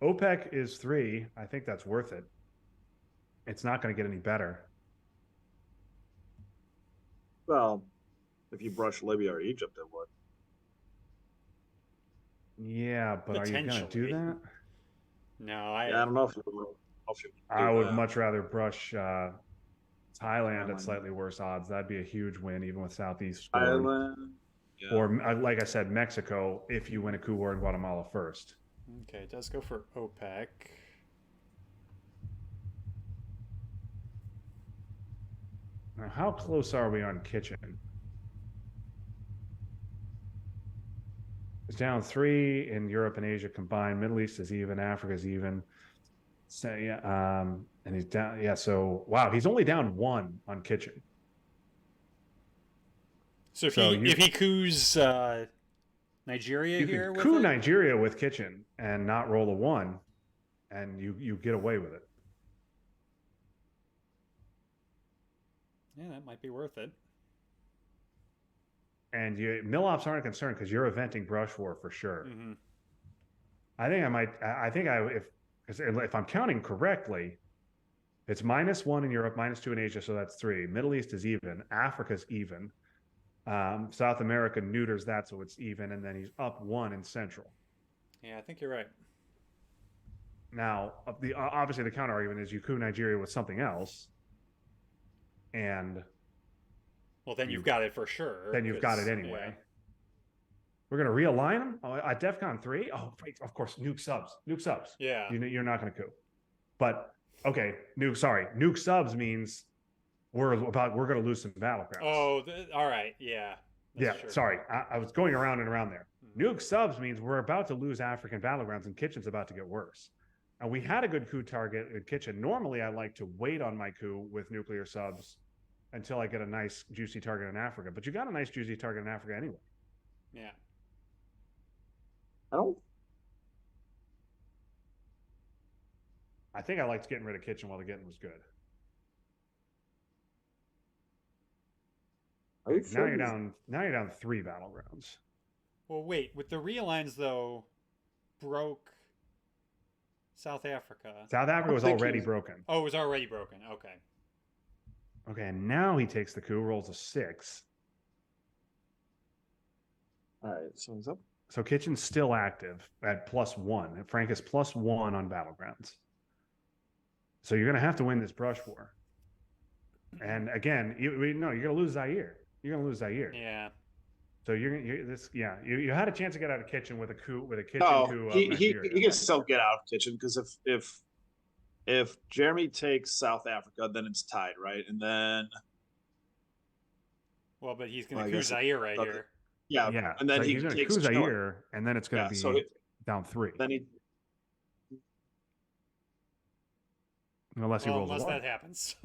OPEC is 3. I think that's worth it. It's not going to get any better. Well, if you brush Libya or Egypt, it would. Yeah, but are you going to do that? No, I don't know if you would. I would much rather brush Thailand at slightly worse odds. That'd be a huge win, even with Southeast scoring. Thailand. Yeah. Or, like I said, Mexico, if you win a coup war in Guatemala first. Okay, it does go for OPEC. Now, how close are we on Kitchen? It's down 3 in Europe and Asia combined. Middle East is even. Africa's even. So yeah, and he's down. Yeah, so wow, he's only down 1 on Kitchen. So if he coups Nigeria you here, could coup Nigeria with Kitchen and not roll a 1, and you get away with it. Yeah, that might be worth it. And Milops aren't concerned because you're eventing Brush War for sure. Mm-hmm. If I'm counting correctly, it's -1 in Europe, -2 in Asia, so that's 3. Middle East is even. Africa's even. South America neuters that, so it's even, and then he's up 1 in Central. Yeah, I think you're right. Now, obviously the counter argument is you coup Nigeria with something else, and well, then you've got it for sure. Then you've got it anyway. Yeah. We're gonna realign them at DEFCON 3. Oh, right, of course, nuke subs. Yeah, you're not gonna coup, but okay, nuke subs means we're gonna lose some battlegrounds. Oh, all right, yeah. Yeah, true. Sorry, I was going around and around there. Mm-hmm. Nuke subs means we're about to lose African battlegrounds, and Kitchen's about to get worse. And we had a good coup target in Kitchen. Normally, I like to wait on my coup with nuclear subs until I get a nice juicy target in Africa. But you got a nice juicy target in Africa anyway. Yeah. I think I liked getting rid of Kitchen while the getting was good. Are you sure? Now you're down 3 battlegrounds. Well, wait. With the realigns though, broke South Africa. South Africa was already broken. Oh, it was already broken. Okay. Okay, and now he takes the coup, rolls a 6. All right, so he's up. So Kitchen's still active at +1. Frank is +1 on battlegrounds. So you're going to have to win this brush war. And again, you're going to lose Zaire. You're going to lose Zaire. Yeah. So you had a chance to get out of Kitchen with a coup Kitchen coup. He can still get out of Kitchen because if Jeremy takes South Africa, then it's tied, right? And then well, but he's going to coup Zaire right here. Yeah, and then he's going to coup Zaire, and then it's going to be down 3. Then he. Unless that happens.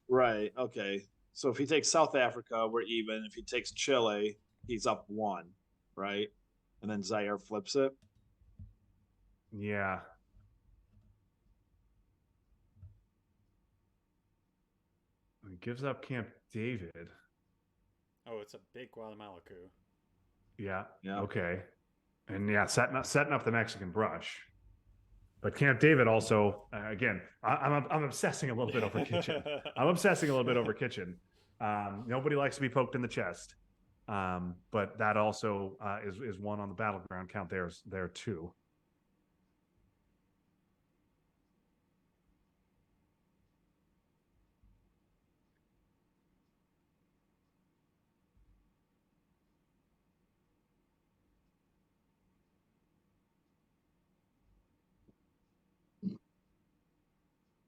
Right. Okay. So if he takes South Africa, we're even. If he takes Chile, he's up 1, right? And then Zaire flips it. Yeah. He gives up Camp David. Oh, it's a big Guatemala coup. Yeah. Okay. And setting up the Mexican brush. But Camp David also, again, I'm obsessing a little bit over Kitchen. Nobody likes to be poked in the chest. But that also is one on the battleground count there too.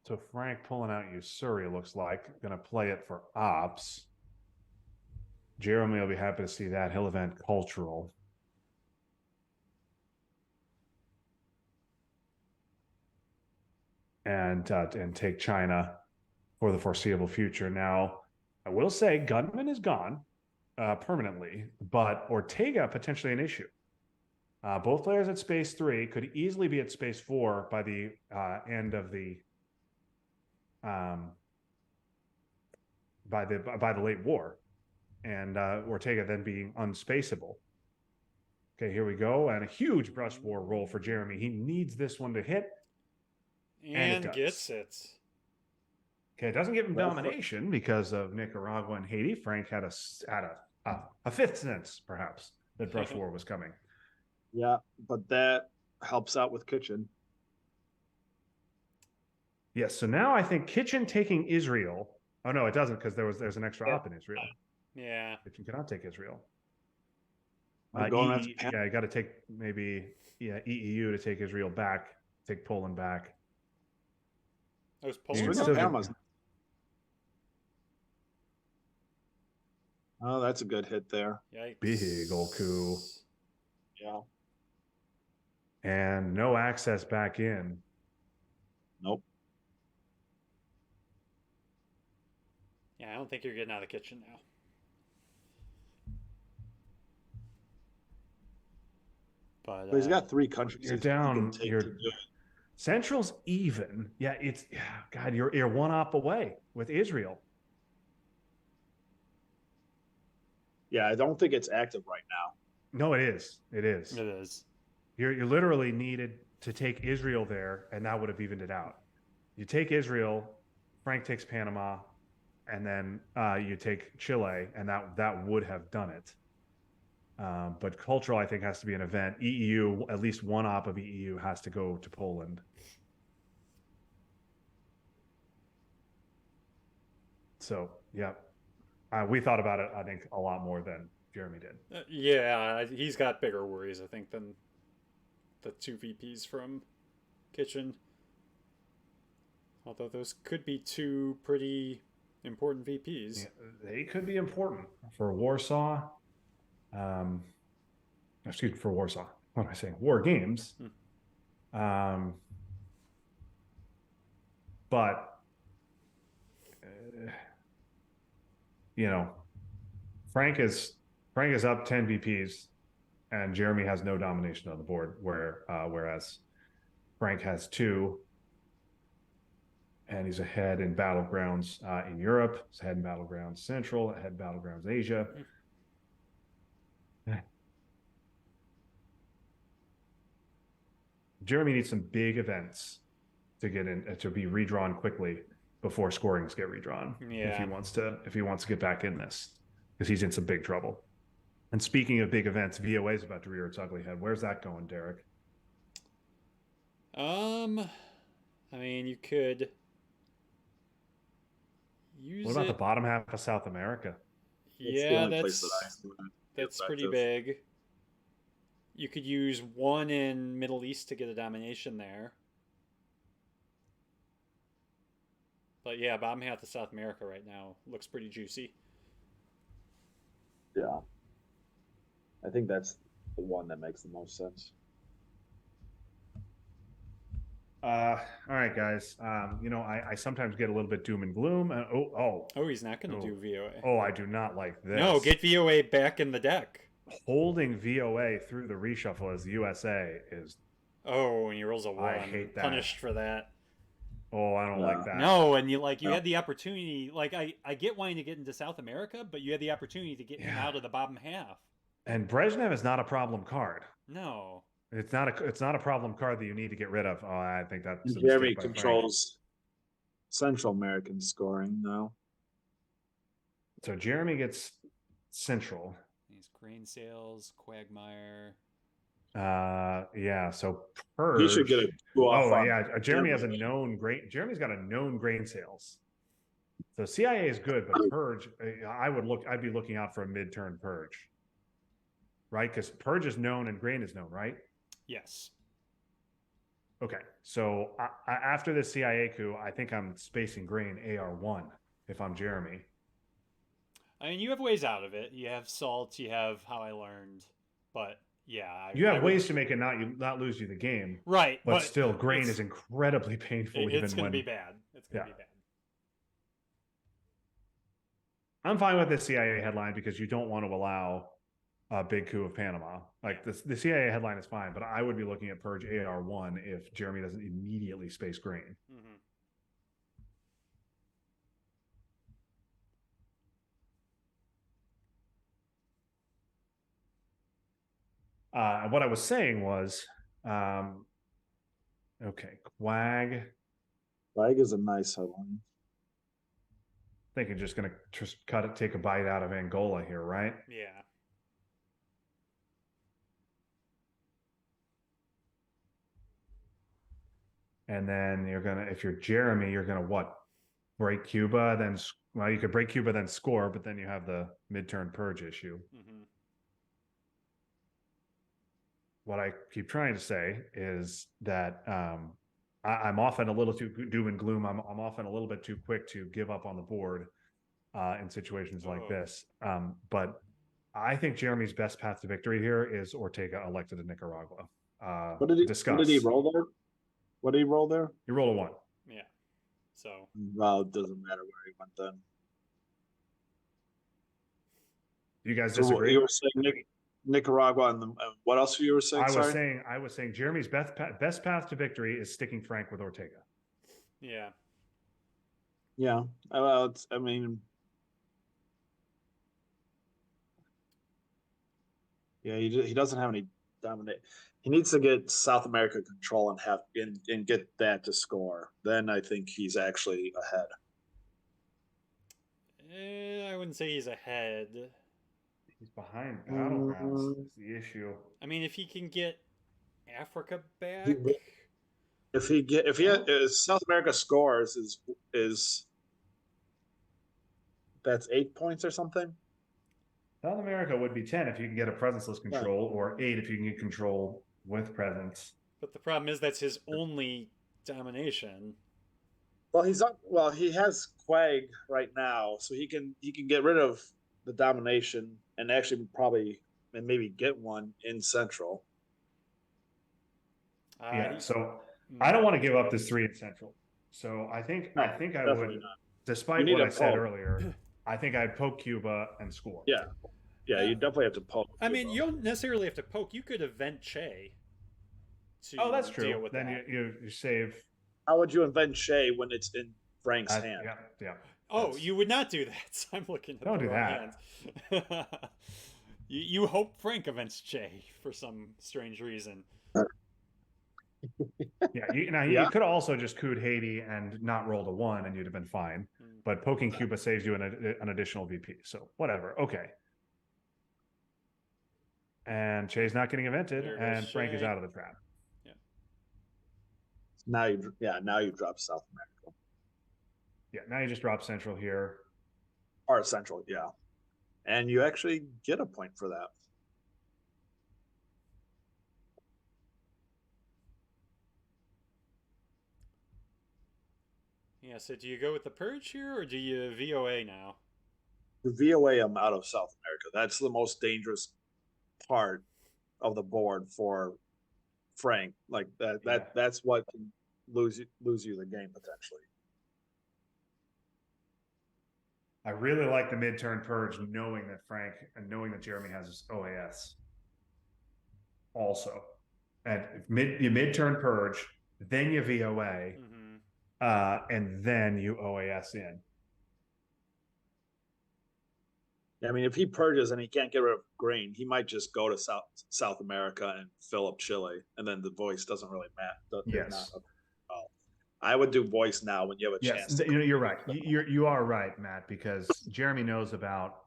So Frank pulling out Usuri looks like. Going to play it for ops. Jeremy will be happy to see that. He'll event cultural. And take China for the foreseeable future. Now, I will say Gunman is gone permanently, but Ortega potentially an issue. Both players at space 3 could easily be at space 4 by the end of the by the late war, and Ortega then being unspaceable. Okay, here we go, and a huge brush war roll for Jeremy. He needs this one to hit, And it gets it. Okay, it doesn't give him domination because of Nicaragua and Haiti. Frank had a fifth sense, perhaps, that brush war was coming. Yeah, but that helps out with Kitchen. Yes, so now I think Kitchen taking Israel. Oh no, it doesn't, because there's an extra op in Israel. Yeah. Kitchen cannot take Israel. Going after yeah, I got to take maybe EEU to take Israel back, take Poland back. That was You can Poland. still get- Panama's- Oh, that's a good hit there. Yikes. Big ol' coup. Yeah. And no access back in. Nope. Yeah, I don't think you're getting out of the kitchen now. But But he's got 3 countries. You're he can down. take You're to do it. Central's even. Yeah, God, you're one op away with Israel. Yeah, I don't think it's active right now. No, it is. It is. it is. You're literally needed to take Israel there, and that would have evened it out. You take Israel, Frank takes Panama, and then you take Chile, and that would have done it. But cultural, I think, has to be an event. EEU, at least one op of EEU has to go to Poland. So, yeah. We thought about it, I think, a lot more than Jeremy did. Yeah, he's got bigger worries, I think, than the 2 VPs from Kitchen. Although those could be 2 pretty important VPs. Yeah, they could be important for Warsaw. Excuse me, for Warsaw. What am I saying? War games. But Frank is up 10 VPs, and Jeremy has no domination on the board. Whereas Frank has 2, and he's ahead in battlegrounds in Europe. He's ahead in battlegrounds Central. Ahead in battlegrounds Asia. Jeremy needs some big events to get in to be redrawn quickly before scorings get redrawn. Yeah. If he wants to get back in this, because he's in some big trouble. And speaking of big events, VOA is about to rear its ugly head. Where's that going, Derek? I mean, you could use What about it. the bottom half of South America? It's the Yeah, only place that I that's see it. that's pretty effective. big. You could use 1 in Middle East to get a domination there. But yeah, bottom half of South America right now looks pretty juicy. Yeah. I think that's the one that makes the most sense. All right, guys. I sometimes get a little bit doom and gloom. Oh, he's not going to Oh. do VOA. Oh, I do not like this. No, get VOA back in the deck. Holding VOA through the reshuffle as the USA is. Oh, and he rolls a 1. I hate that. Punished for that. Oh, I don't like that. No, and you No. had the opportunity. Like I get wanting to get into South America, but you had the opportunity to get him Yeah. out of the bottom half. And Brezhnev is not a problem card. No. It's not a problem card that you need to get rid of. Oh, I think that's a Jeremy mistake by Frank. controls Central American scoring now. So Jeremy gets Central. These grain sales, Quagmire. Yeah. So Purge. He should get a 2 off. Oh on yeah, Jeremy has a known grain. Jeremy's got a known grain sales. So CIA is good, but Purge, I'd be looking out for a mid-turn Purge, right? Because Purge is known and grain is known, right? Yes. Okay, so after the CIA coup, I think I'm spacing grain AR1 if I'm Jeremy. I mean, you have ways out of it. You have salt. You have how I learned, but yeah, You I have would- ways to make it not lose you the game, right, but still, grain it's- is incredibly painful. It's even going when to be bad. It's going to Yeah. be bad. I'm fine with the CIA headline because you don't want to allow a big coup of Panama. Like the CIA headline is fine, but I would be looking at Purge AR1 if Jeremy doesn't immediately space grain. Mm-hmm. What I was saying was, okay, Quag. Flag is a nice headline. I think you're just going to just take a bite out of Angola here, right? Yeah. And then if you're Jeremy, you're gonna what? Break Cuba, then well, you could break Cuba, then score, but then you have the midterm purge issue. Mm-hmm. What I keep trying to say is that I'm often a little too doom and gloom. I'm often a little bit too quick to give up on the board in situations like this. But I think Jeremy's best path to victory here is Ortega elected in Nicaragua. What did he roll there? What did he roll there? You roll a 1. Yeah. So. Well, it doesn't matter where he went then. You guys So disagree? you were saying Nicaragua, and what else you were saying? I was saying Jeremy's best path to victory is sticking Frank with Ortega. Yeah. Yeah. Well, I mean, yeah, he doesn't have any dominate. He needs to get South America control and get that to score. Then I think he's actually ahead. I wouldn't say he's ahead. He's behind battlegrounds. Is the issue. I mean, if he can get Africa back, If South America scores is that's 8 points or something. South America would be 10 if you can get a presenceless control, or 8 if you can get control with presence. but the problem is that's his only domination. Well, he has Quag right now, so he can get rid of the domination and actually maybe get one in Central. Yeah, so I don't want to give up this 3 in Central. So I think I definitely would, not. despite what I said earlier, I think I'd poke Cuba and score. Yeah. Yeah, you definitely have to poke. I mean, you don't necessarily have to poke. You could event Che. Oh, that's true. Deal with Then that. you save. How would you invent Shea when it's in Frank's hand? Yeah. Oh, you would not do that. I'm looking at Don't the do wrong hand. you hope Frank events Che for some strange reason. Yeah, you could also just cooed Haiti and not rolled a 1, and you'd have been fine. But poking Cuba saves you an additional VP. So whatever. Okay. And Che's not getting invented, There goes and Frank is Che. out of the trap. Now you drop South America Yeah, now you just drop Central here. or Central, yeah, and you actually get a point for that. Yeah, so do you go with the Purge here, or do you VOA now? The VOA, I'm out of South America. That's the most dangerous part of the board for Frank. Like that's what can lose you the game potentially. I really like the midterm purge, knowing that Jeremy has OAS. Also, and you midterm purge, then you VOA, and then you OAS in. I mean, if he purges and he can't get rid of grain, he might just go to South America and fill up Chile, and then the voice doesn't really matter. Yes. I would do voice now when you have a chance. You're right. You are right, Matt, because Jeremy knows about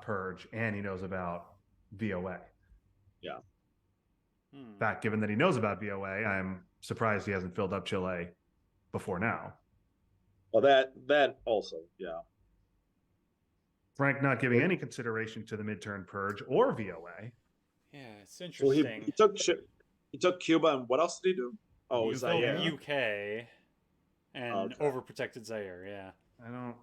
purge and he knows about VOA. Yeah. In fact, given that he knows about VOA, I'm surprised he hasn't filled up Chile before now. Well, that also, yeah. Frank not giving any consideration to the midterm purge or VOA. Yeah, it's interesting. Well, he took Cuba, and what else did he do? Oh, you filled Zaire. UK and Okay. overprotected Zaire. Yeah. I don't.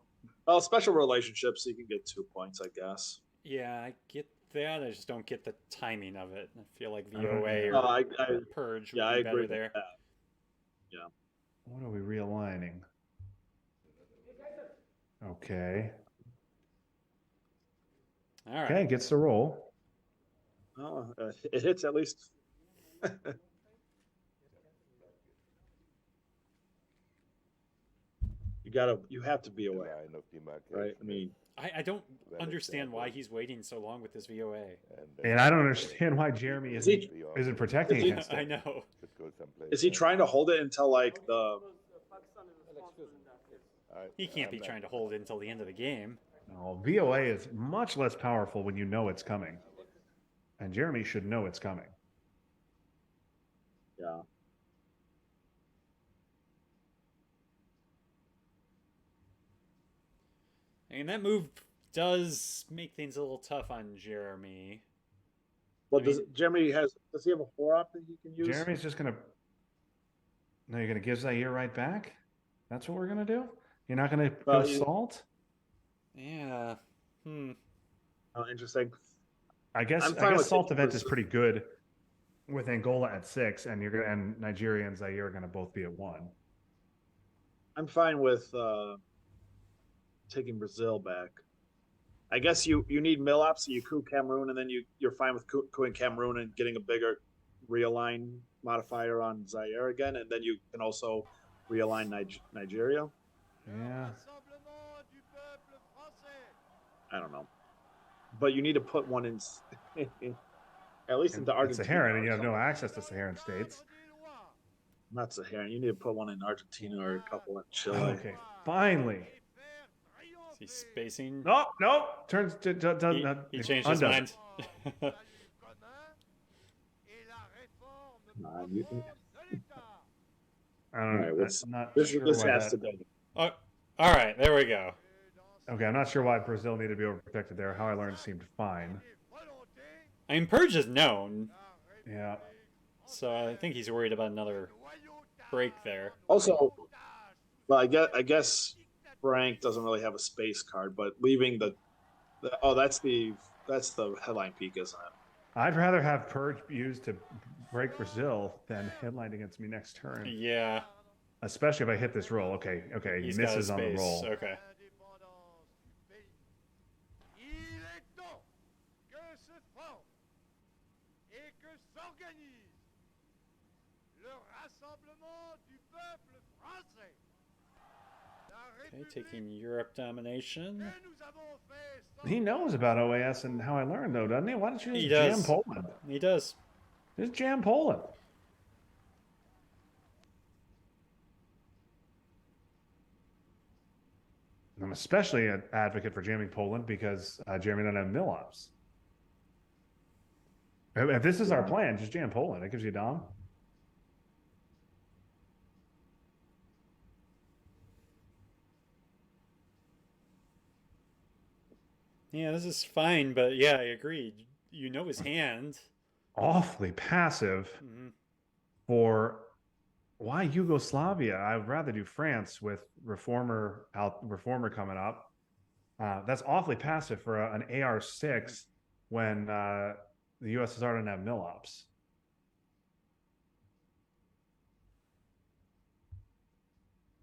Well, special relationships, you can get 2 points, I guess. Yeah, I get that. I just don't get the timing of it. I feel like I don't- VOA No, or I Purge would yeah, be I better agree with there. that. What are we realigning? Okay. All right. Okay, gets the roll. Oh, it hits at least. You have to be aware, right? I mean, I don't understand why he's waiting so long with this VOA. And I don't understand why Jeremy Is he- isn't protecting is he- against I it. know. is he trying to hold it until like the? He can't be trying to hold it until the end of the game. No, VOA is much less powerful when you know it's coming. And Jeremy should know it's coming. Yeah. And that move does make things a little tough on Jeremy. Well, I mean- does he have a 4-op that he can use? Jeremy's just gonna. No, you're gonna give Zaire right back. That's what we're gonna do. You're not gonna go Well, you- salt. Yeah. Oh, interesting. I guess I'm fine with salt it. event is pretty good with Angola at 6, and and Nigeria and Zaire are gonna both be at 1. I'm fine with taking Brazil back. I guess you need Millop, so you coup Cameroon, and then you're fine with cooing Cameroon and getting a bigger realign modifier on Zaire again, and then you can also realign Nigeria. Yeah. I don't know, but you need to put one in, at least into It's Argentina. Saharan, and you or have no something. access to Saharan states. Not Saharan. You need to put one in Argentina or a couple in Chile. Okay, finally. Is he spacing? No, no. Turns to He changed his mind. I don't All know. right, let's- I'm not This sure this why has that- to go. Oh, all right, there we go. Okay, I'm not sure why Brazil needed to be overprotected there. How I learned seemed fine. I mean, Purge is known, Yeah. so I think he's worried about another break there. Also, well, I guess Frank doesn't really have a space card, but leaving that's the headline peak, isn't it? I'd rather have Purge used to break Brazil than headline against me next turn. Yeah, Especially if I hit this roll. Okay, he he's got a misses on the space. roll. Okay. Okay, taking Europe domination. He knows about OAS and how I learned, though, doesn't he? Why don't you He just jam does. Poland? He does. Just jam Poland. I'm especially an advocate for jamming Poland because Jeremy doesn't have mill-ops. If this is our plan, just jam Poland. It gives you Dom. Yeah, this is fine, but yeah, I agree. You know his hand. Awfully passive Mhm. for why Yugoslavia? I would rather do France with Reformer coming up. That's awfully passive for an AR6 when the USSR didn't have mill-ops.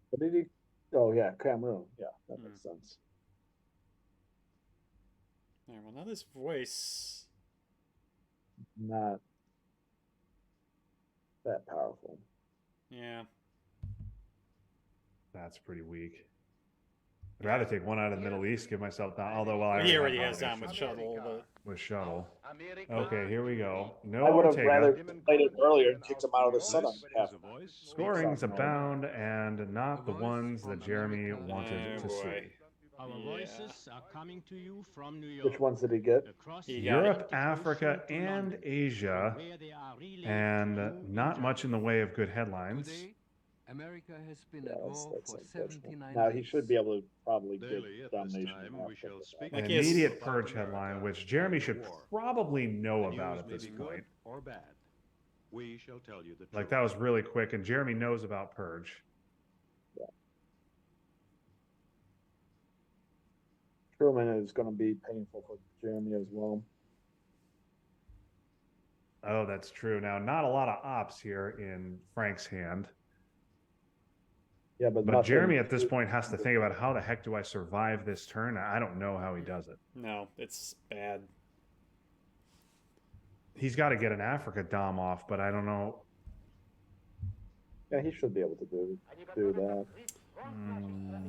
What did he? Oh yeah, Cameroon. Yeah, that makes sense. All right, well, now this voice. Not that powerful. Yeah. That's pretty weak. I'd rather take one out of the Middle East, give myself Dom. Although, well, I He have already has Dom with domination shuttle, but with shuttle. Okay, here we go. No I would have Ortega. rather played it earlier and kicked him out of the sun on half. Scorings abound and not the ones that Jeremy wanted Oh, to boy. see. Our voices are coming to you from New York. Which ones did he get? Across He the got it. Europe, Atlantic Africa, Ocean to and London, Asia, where they are relayed and to you not in much in the way of good headlines. Today, America has been Yeah, at that's war for unfortunate. 79 Now he days. should be able to probably Daily, get at this domination. time, in we Africa shall with speak that. An I guess- immediate about purge America headline, which Jeremy should war. probably know The about news at may this be good point. or bad. We shall tell you the Like truth. that was really quick, and Jeremy knows about Purge. Truman is going to be painful for Jeremy as well. Oh, that's true. Now, not a lot of ops here in Frank's hand, Yeah, but but nothing- Jeremy at this point has to think about how the heck do I survive this turn? I don't know how he does it. No, it's bad. He's got to get an Africa Dom off, but I don't know. Yeah, he should be able to do that.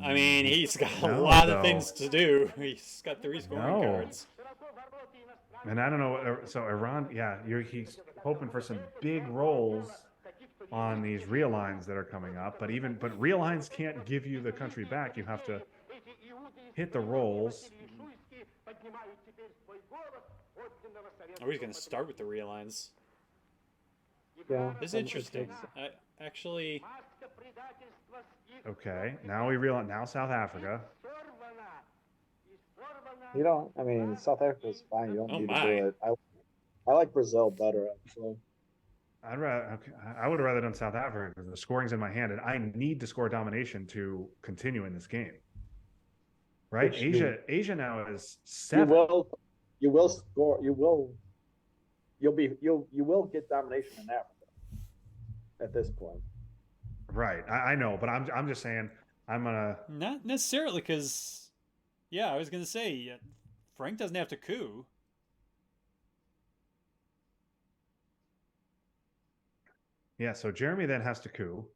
I mean, he's got a No, lot though. of things to do. He's got 3 scoring No. cards. And I don't know. So Iran, yeah, he's hoping for some big rolls on these real lines that are coming up. But real lines can't give you the country back. You have to hit the rolls. Oh, he's going to start with the realigns. Yeah, This is it interesting. takes- Actually, Okay, now we realize now South Africa. You don't. I mean, South Africa's fine. You don't Oh need my. to do it. I like Brazil better actually. I would have rather done South Africa because the scoring's in my hand, and I need to score domination to continue in this game. Right? Which you- Asia now is You 7. will score. You will get domination in Africa at this point. Right. I know, but I'm just saying I'm gonna. not necessarily, because, yeah, I was going to say, Frank doesn't have to coup. Yeah. So Jeremy then has to coup.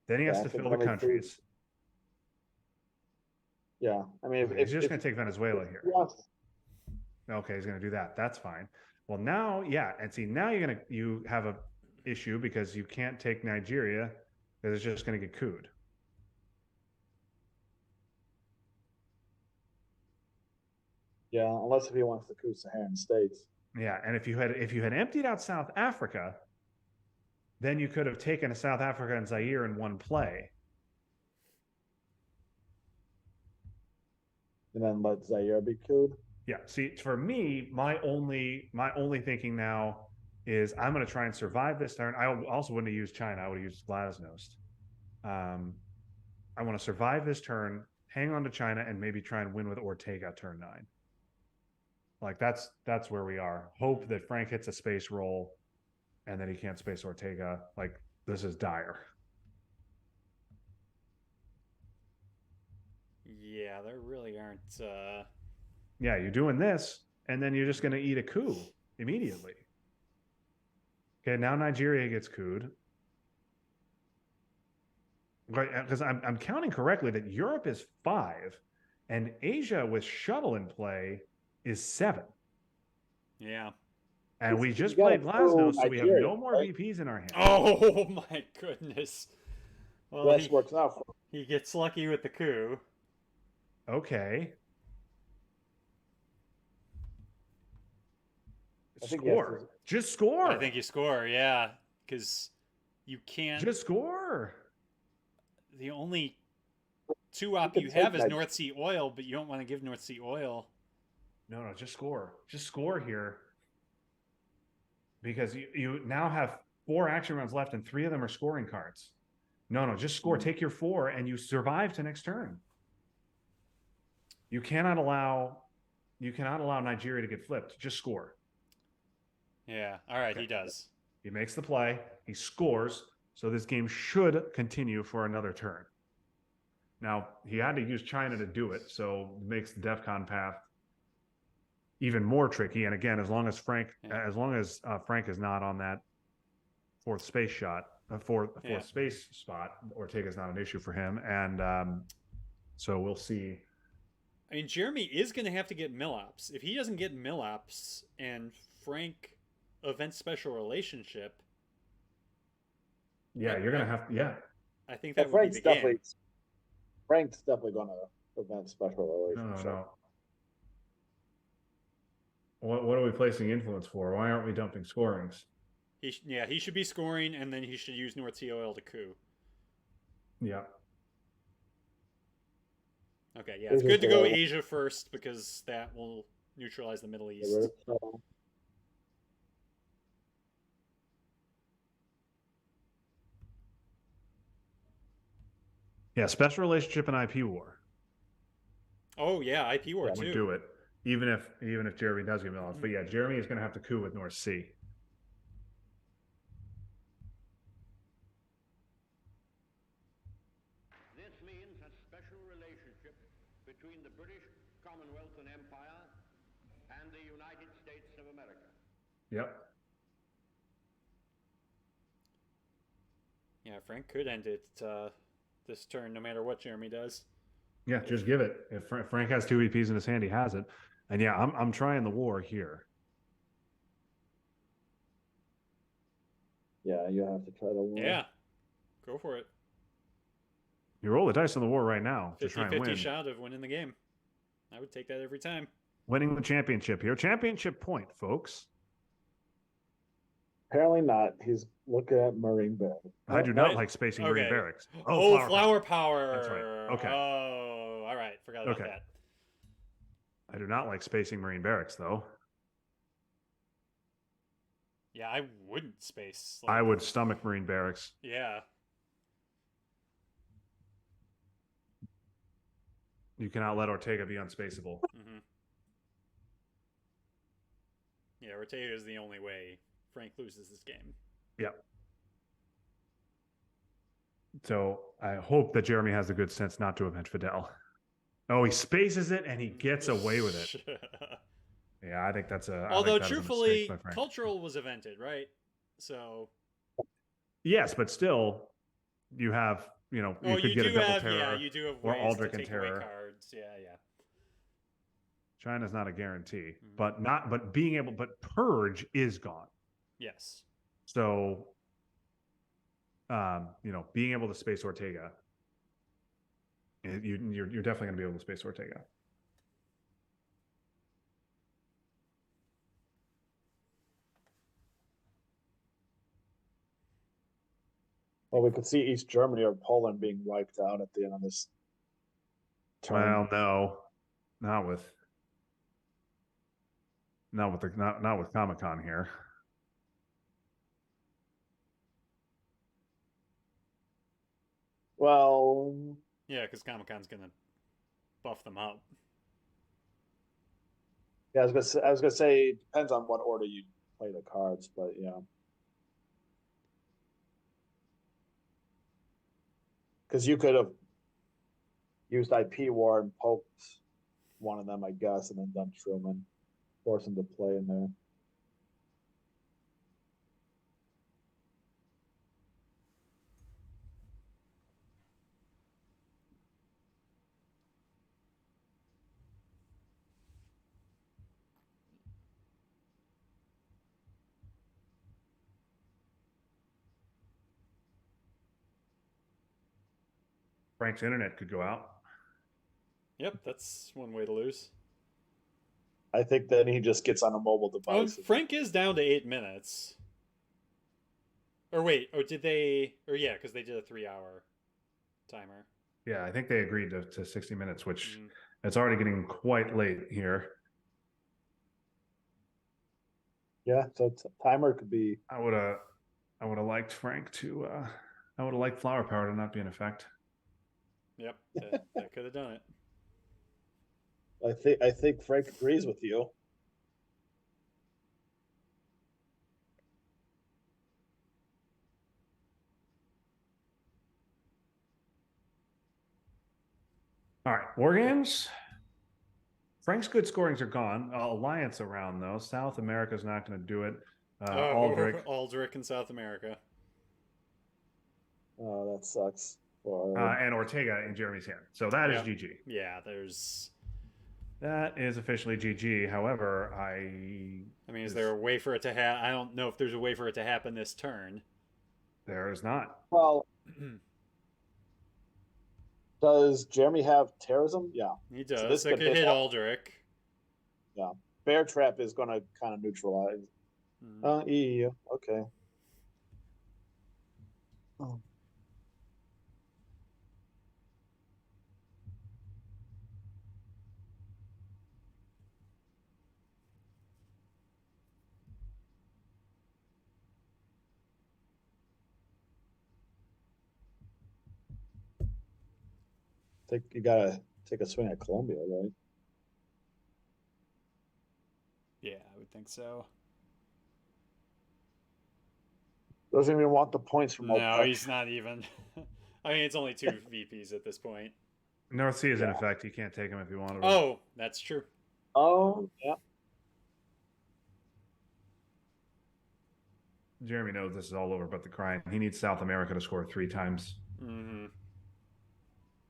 Then he has Yeah, to if it's fill the only two- countries. Yeah, I mean, Okay, he's just gonna take Venezuela here. he wants- Okay, he's gonna do that. That's fine. Well, now, yeah, and see, now you have a issue because you can't take Nigeria because it's just gonna get cooed. yeah, unless if he wants to coup Saharan states. Yeah, and if you had emptied out South Africa, then you could have taken a South Africa and Zaire in one play. And then let Zaire be couped. Yeah. See, for me, my only thinking now is I'm going to try and survive this turn. I also wouldn't have used China. I would have used Vladisnost. I want to survive this turn, hang on to China, and maybe try and win with Ortega turn 9. Like that's where we are. Hope that Frank hits a space roll, and that he can't space Ortega. Like this is dire. Yeah, there really aren't. Yeah, you're doing this, and then you're just going to eat a coup immediately. Okay, now Nigeria gets cooed. Right, because I'm counting correctly that Europe is 5, and Asia with shuttle in play is 7. Yeah. And we You just gotta played Glasgow, so we have Nigeria, no more right? VPs in our hand. Oh, my goodness. Well, That's works out for he gets lucky with the coup. Okay. I think he has Score. to- Just score. I think you score, yeah, because you can't. Just score. The only 2 op can you take have is that. North Sea Oil, but you don't want to give North Sea Oil. No, just score. Just score here. Because you now have 4 action rounds left, and 3 of them are scoring cards. No, just score. Take your 4, and you survive to next turn. You cannot allow Nigeria to get flipped. Just score. Yeah, all right, Okay. he does. He makes the play. He scores. So this game should continue for another turn. Now, he had to use China to do it, so it makes the DEFCON path even more tricky. And again, as long as Frank is not on that 4th space shot, fourth Yeah. space spot, Ortega's not an issue for him. And so we'll see. I mean, Jeremy is going to have to get Millops. If he doesn't get Millops and Frank event special relationship, Yeah, you're gonna have I think Yeah, that would be the game. Frank's definitely going to prevent special relationship. No. What are we placing influence for? Why aren't we dumping scorings? He should be scoring, and then he should use North Sea Oil to coup. Yeah. Okay, yeah, it's Asia good to go first. Asia first because that will neutralize the Middle Get East. rid of- Yeah, special relationship and IP war. Oh yeah, IP war Would too. do it, even if Jeremy does get lost. But yeah, Jeremy is going to have to coup with North Sea. This means a special relationship between the British Commonwealth and Empire and the United States of America. Yep. Yeah, Frank could end it this turn, no matter what Jeremy does. Yeah, just give it. If Frank has 2 EPs in his hand, he has it. And yeah, I'm trying the war here. Yeah, you have to try to win. Yeah, go for it. You roll the dice on the war right now to try and 50-50 win. shot of winning the game. I would take that every time. Winning the championship here. Championship point, folks. Apparently not. He's looking at Marine Barracks. I do not What? like spacing Okay. Marine Barracks. Oh, Flower flower power. That's right. Okay. Oh, all right. Forgot about Okay. that. I do not like spacing Marine Barracks, though. Yeah, I wouldn't space. I would stomach Marine Barracks. Yeah. You cannot let Ortega be unspaceable. Mm-hmm. Yeah, Ortega is the only way Frank loses this game. Yep. So I hope that Jeremy has the good sense not to avenge Fidel. Oh, he spaces it and he gets away with it. Yeah, I think that's a. Although, that is a truthfully, mistake by Frank. cultural was evented, right? So. Yes, but still, you have, you could get a double have, terror. yeah, you do have or ways Aldrich to and take away terror. cards. Yeah, yeah. China's not a guarantee, Mhm. but Purge is gone. Yes. So, being able to space Ortega, you're definitely going to be able to space Ortega. Well, we could see East Germany or Poland being wiped out at the end of this turn. Well, no, not with Comic-Con here. Well, Yeah, because Comic-Con's going to buff them up. yeah, I was gonna say it depends on what order you play the cards, but yeah. Because you could have used IP War and poked one of them, I guess, and then done Truman, force him to play in there. Frank's internet could go out. Yep, that's one way to lose. I think then he just gets on a mobile Oh, device. Frank is down to 8 minutes. Or wait, did they? Or yeah, because they did a 3-hour timer. Yeah, I think they agreed to 60 minutes, which Mhm. it's already getting quite late here. Yeah, so timer could be. I would have liked Frank to. I would have liked Flower Power to not be in effect. Yep, that could have done it. I think Frank agrees with you. All right, war games. Frank's good scorings are gone. Alliance around though. South America's not going to do it. Aldrich. Aldrich in South America. Oh, that sucks. For And Ortega in Jeremy's hand. So that is Yeah. GG. Yeah, there's. That is officially GG. However, I mean, is there a way for it to happen? I don't know if there's a way for it to happen this turn. there is not. well, does Jeremy have terrorism? Yeah. He does. this That could could hit hit all- Aldrich. Bear Trap is going to kind of neutralize. Mhm. EU. Okay. Oh. think you gotta take a swing at Colombia, right? Yeah, I would think so. Doesn't even want the points from No, OPEC. he's not even. I mean, it's only 2 VPs at this point. North Sea is in Yeah. effect. You can't take him if you wanted. Oh, that's true. Oh, yeah. Jeremy knows this is all over but the crying. He needs South America to score 3 times. Mm-hmm.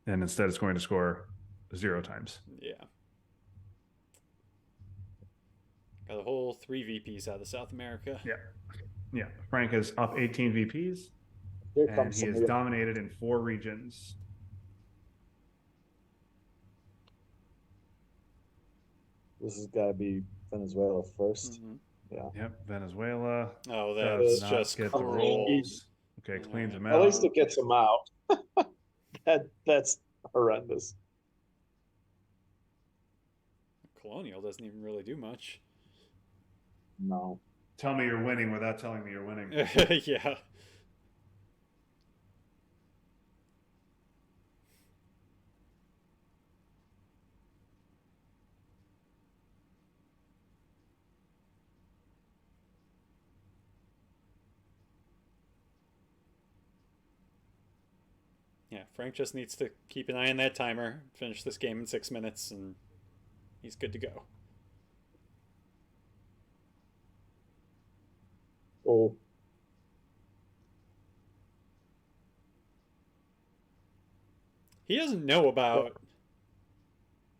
And instead it's going to score 0 times. Yeah. Got a whole 3 VPs out of South America. Yeah. Yeah. Frank is up 18 VPs. Here And comes he is some dominated in 4 regions. This has got to be Venezuela first. Mm-hmm. Yep. Venezuela. Oh, does that's not just get the cruel. rolls. Okay, cleans him At out. least it gets them out. That's horrendous. Colonial doesn't even really do much. No. Tell me you're winning without telling me you're winning. Yeah. Yeah, Frank just needs to keep an eye on that timer, finish this game in 6 minutes, and he's good to go. Oh, He doesn't know about.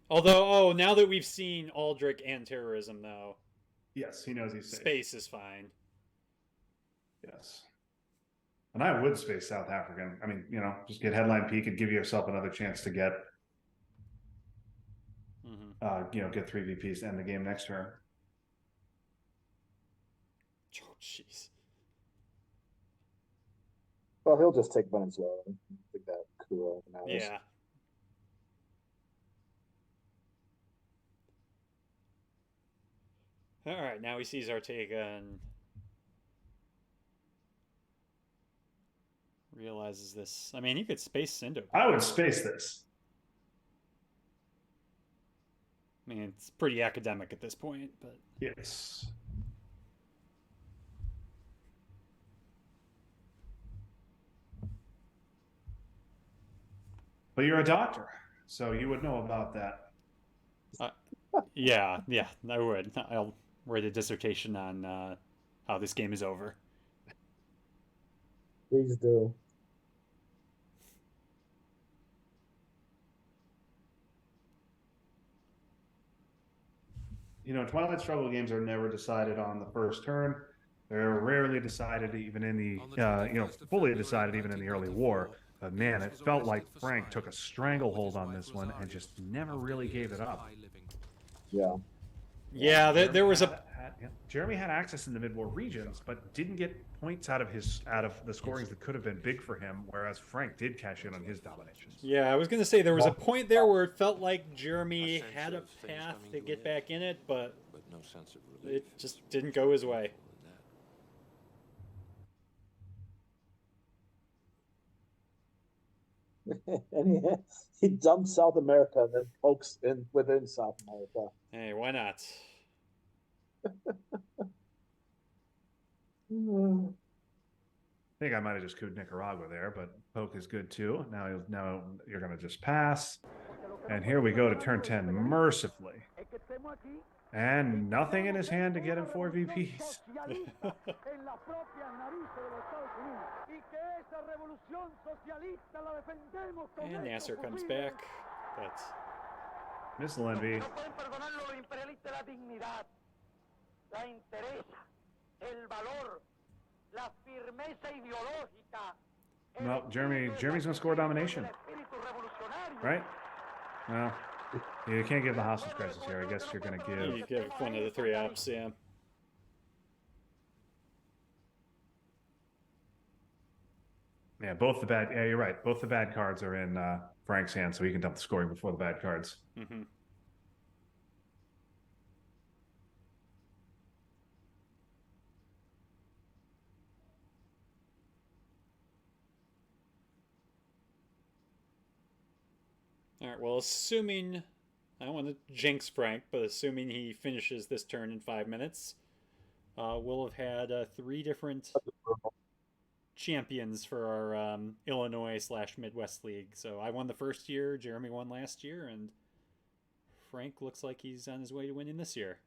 Although, now that we've seen Aldrich and terrorism, though, Yes, he knows he's safe. space is fine. Yes. And I would space South African. I mean, just get headline peak and give yourself another chance to get, Mm-hmm. get 3 VPs to end the game next turn. Oh, jeez. well, he'll just take Venezuela. I think that cool matters. Yeah. All right, now he sees Ortega and realizes this. I mean, he could space Sindo. I would space this. I mean, it's pretty academic at this point, but Yes. But you're a doctor, so you would know about that. yeah, I would. I'll write a dissertation on how this game is over. Please do. Twilight Struggle games are never decided on the first turn. They're rarely decided even in the, fully decided even in the early war. But man, it felt like Frank took a stranglehold on this one and just never really gave it up. Yeah. Yeah, there was a. Jeremy had access in the mid-war regions, but didn't get points out of the scorings that could have been big for him, whereas Frank did cash in on his dominations. Yeah, I was going to say there was a point there where it felt like Jeremy had a path to get back in it, but it just didn't go his way. And he dumps South America and then pokes in within South America. Hey, why not? I think I might have just cooed Nicaragua there, but poke is good too. Now you're going to just pass. And here we go to turn 10 mercifully. And nothing in his hand to get him 4 VPs. And Nasser comes back. That's Miss Lenby. Well, Jeremy's going to score domination. Right? Well, you can't give the hostage crisis here. I guess you're going to give... You give one of the 3 ops, yeah. Yeah, you're right. Both the bad cards are in Frank's hand, so he can dump the scoring before the bad cards. Mm-hmm. All right. Well, assuming I don't want to jinx Frank, but assuming he finishes this turn in 5 minutes, we'll have had 3 different champions for our Illinois/Midwest League. So I won the first year, Jeremy won last year, and Frank looks like he's on his way to winning this year.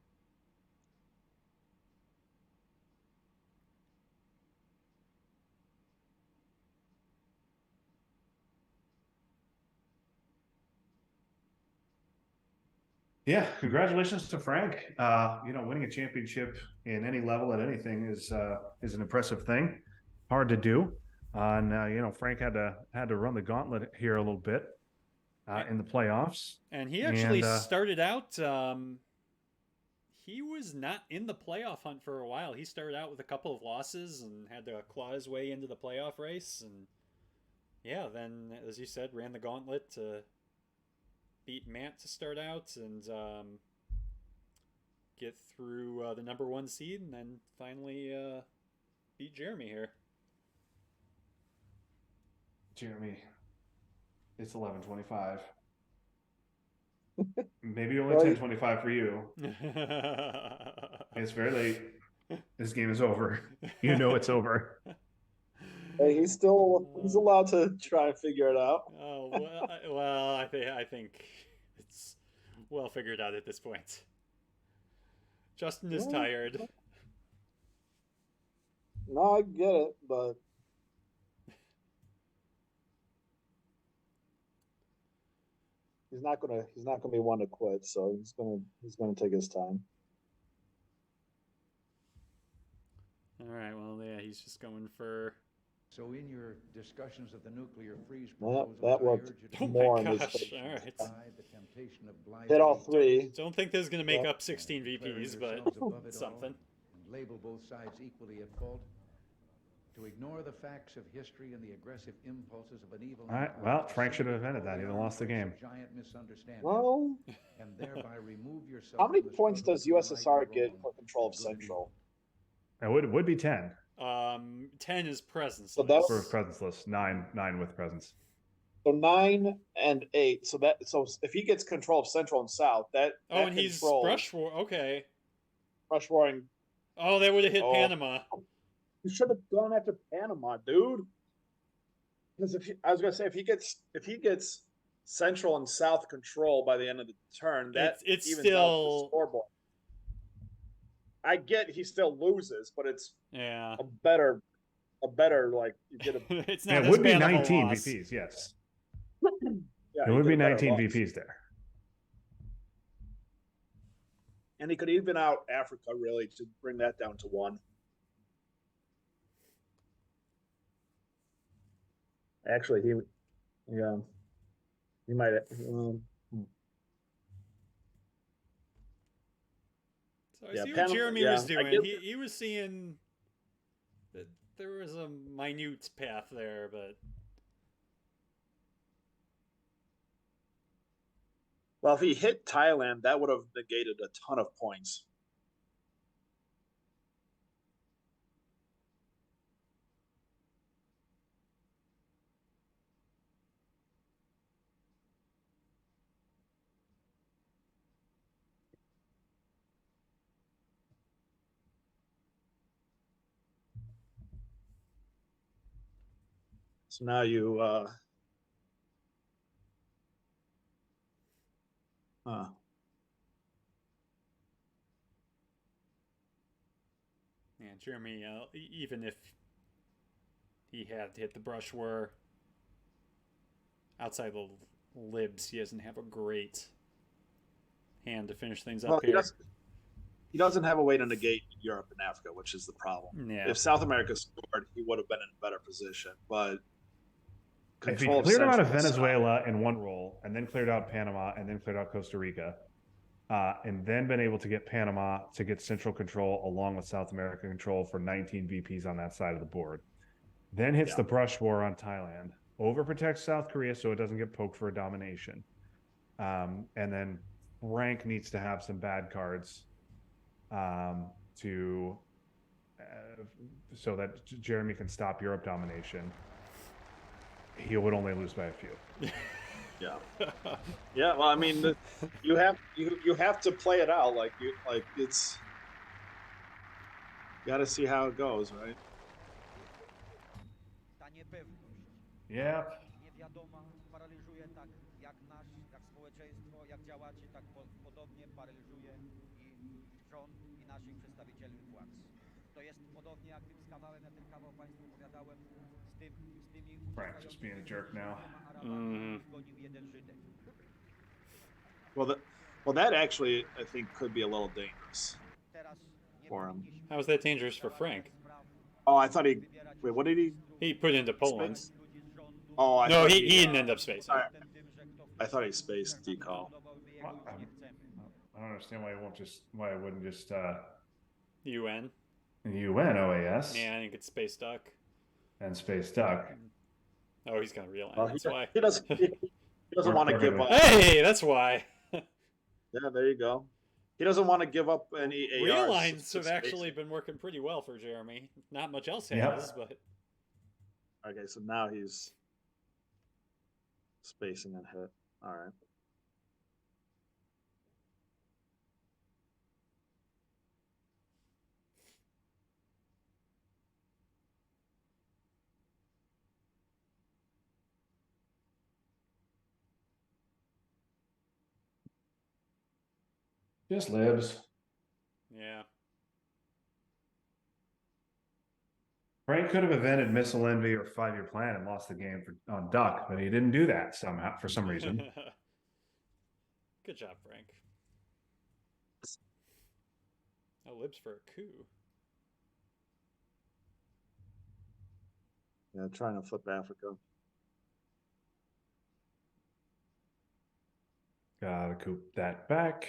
Yeah, congratulations to Frank. Winning a championship in any level at anything is an impressive thing. Hard to do. And Frank had to run the gauntlet here a little bit in the playoffs. And he actually started out. He was not in the playoff hunt for a while. He started out with a couple of losses and had to claw his way into the playoff race. And yeah, then as you said, ran the gauntlet to beat Matt to start out and get through the number 1 seed, and then finally beat Jeremy here. Jeremy, it's 11:25. Maybe only 10:25 for you. It's very late. This game is over. You know it's over. Hey, he's allowed to try and figure it out. Oh well, I think it's well figured out at this point. Justin is tired. No, I get it, but he's not gonna be one to quit. So he's gonna take his time. All right. Well, yeah, he's just going for. So in your discussions of the nuclear freeze Well, proposals, that I worked urge you to Oh more my in his gosh! favor. All right. defy the temptation of blind Hit all faith, 3. Don't think this is going to make Yeah. up 16 declaring VPs, but yourselves above it all, something. and label both sides equally at fault. To ignore the facts of history and the aggressive impulses of an evil. All right, well, Frank should have invented that. He'd have lost the game. Giant misunderstanding, Well, and thereby remove yourself. how many from the points struggle does between right USSR and get wrong for control of and good and Central? It would be 10 10 is presence. So that's- for presence list. 9 with presence. So 9 and 8. So if he gets control of Central and South, that and he's controls brush war. Okay. brush warring. Oh, they would have hit Oh. Panama. You should have gone after Panama, dude. Because if he gets Central and South control by the end of the turn, that It's evens out still- the scoreboard. I get he still loses, but it's Yeah. a better like you get a It's Yeah, not it as would be bad of a 19 loss. VPs, yes. yeah, It you would get be a better 19 loss. VPs there. And he could even out Africa really to bring that down to 1. Actually, he might. So I Yeah, see what Panama- Jeremy yeah, was I doing. get- He was seeing that there was a minute path there, but Well, if he hit Thailand, that would have negated a ton of points. So now you yeah, Jeremy, even if he had hit the brush war outside the libs, he doesn't have a great hand to finish things well, up here. he doesn't have a way to negate Europe and Africa, which is the problem. Yeah. If South America scored, he would have been in a better position. But If he control of cleared him out of Central and South- Venezuela in one roll, and then cleared out Panama, and then cleared out Costa Rica, and then been able to get Panama to get central control along with South America control for 19 VPs on that side of the board, then hits the brush war on Thailand, overprotects South Korea so it doesn't get poked for a domination, and then Frank needs to have some bad cards to so that Jeremy can stop Europe domination. He would only lose by a few. Yeah. Yeah. Well, I mean, you have to play it out it's. Got to see how it goes, right? Ta niepewność, Yeah. niewiadoma paraliżuje tak jak społeczeństwo, jak działacie, tak podobnie paraliżuje i rząd i naszych przedstawicieli władz. To jest podobnie jak tym kawałem, ja ten kawał Państwu opowiadałem, z tymi Frank's just being a jerk now. zgonił jeden Żydek. Well, that actually I think could be a little dangerous Teraz nie for him. powinniśmy How is that dangerous for Frank? Oh, I thought wait, what did he? He put into Poland. Space? Oh, I No, thought he didn't end up spacing. I thought he spaced decal. I don't understand why it wouldn't just UN. UN OAS Yeah, I think it's space duck. and space duck. Oh, he's gonna realign. Well, That's why. he doesn't want to give up. Hey, that's why. Yeah, there you go. He doesn't want to give up any ARs. Realigns to have space. actually been working pretty well for Jeremy. Not much else has, Yep. but Okay, so now he's spacing and hit. All right. Just libs. yeah. Frank could have invented missile envy or 5-year plan and lost the game on duck, but he didn't do that somehow for some reason. Good job, Frank. Oh, libs for a coup. Yeah, trying to flip Africa. Gotta coop that back.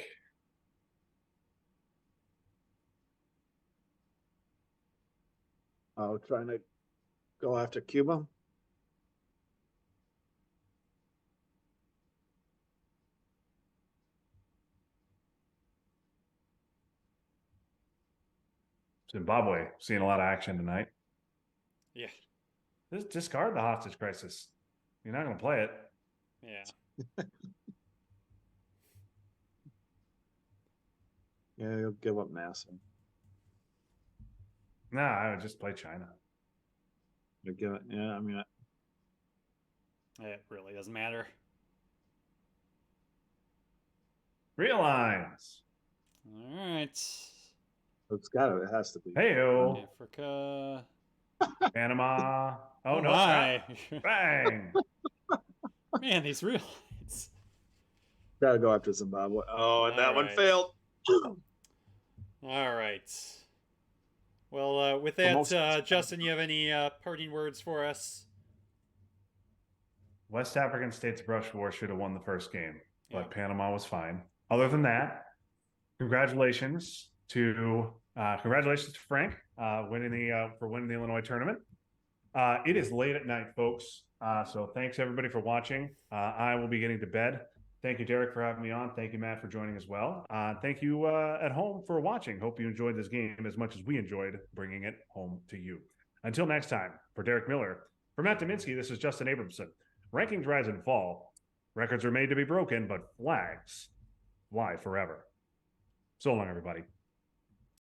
Oh, trying to go after Cuba. Zimbabwe seeing a lot of action tonight. Yeah. Just discard the hostage crisis. You're not going to play it. Yeah. Yeah, he'll give up NASA. Nah, I would just play China. He'll give it. Yeah, I mean, It really doesn't matter. Realigns. All right. it's got to. It has to be. Hey-o. Africa. Panama. Oh, no. my. Bang. Man, these real lights. Got to go after Zimbabwe. Oh, and that All one right. failed. All right. Well, with that, most- Justin, you have any parting words for us? West African States Brush War should have won the first game, but Yeah. Panama was fine. Other than that, congratulations to Frank winning the Illinois tournament. It is late at night, folks. So thanks everybody for watching. I will be getting to bed. Thank you, Derek, for having me on. Thank you, Matt, for joining as well. Thank you at home for watching. Hope you enjoyed this game as much as we enjoyed bringing it home to you. Until next time, for Derek Miller, for Matt Dominski, this is Justin Abramson. Rankings rise and fall. Records are made to be broken, but flags fly forever. So long, everybody.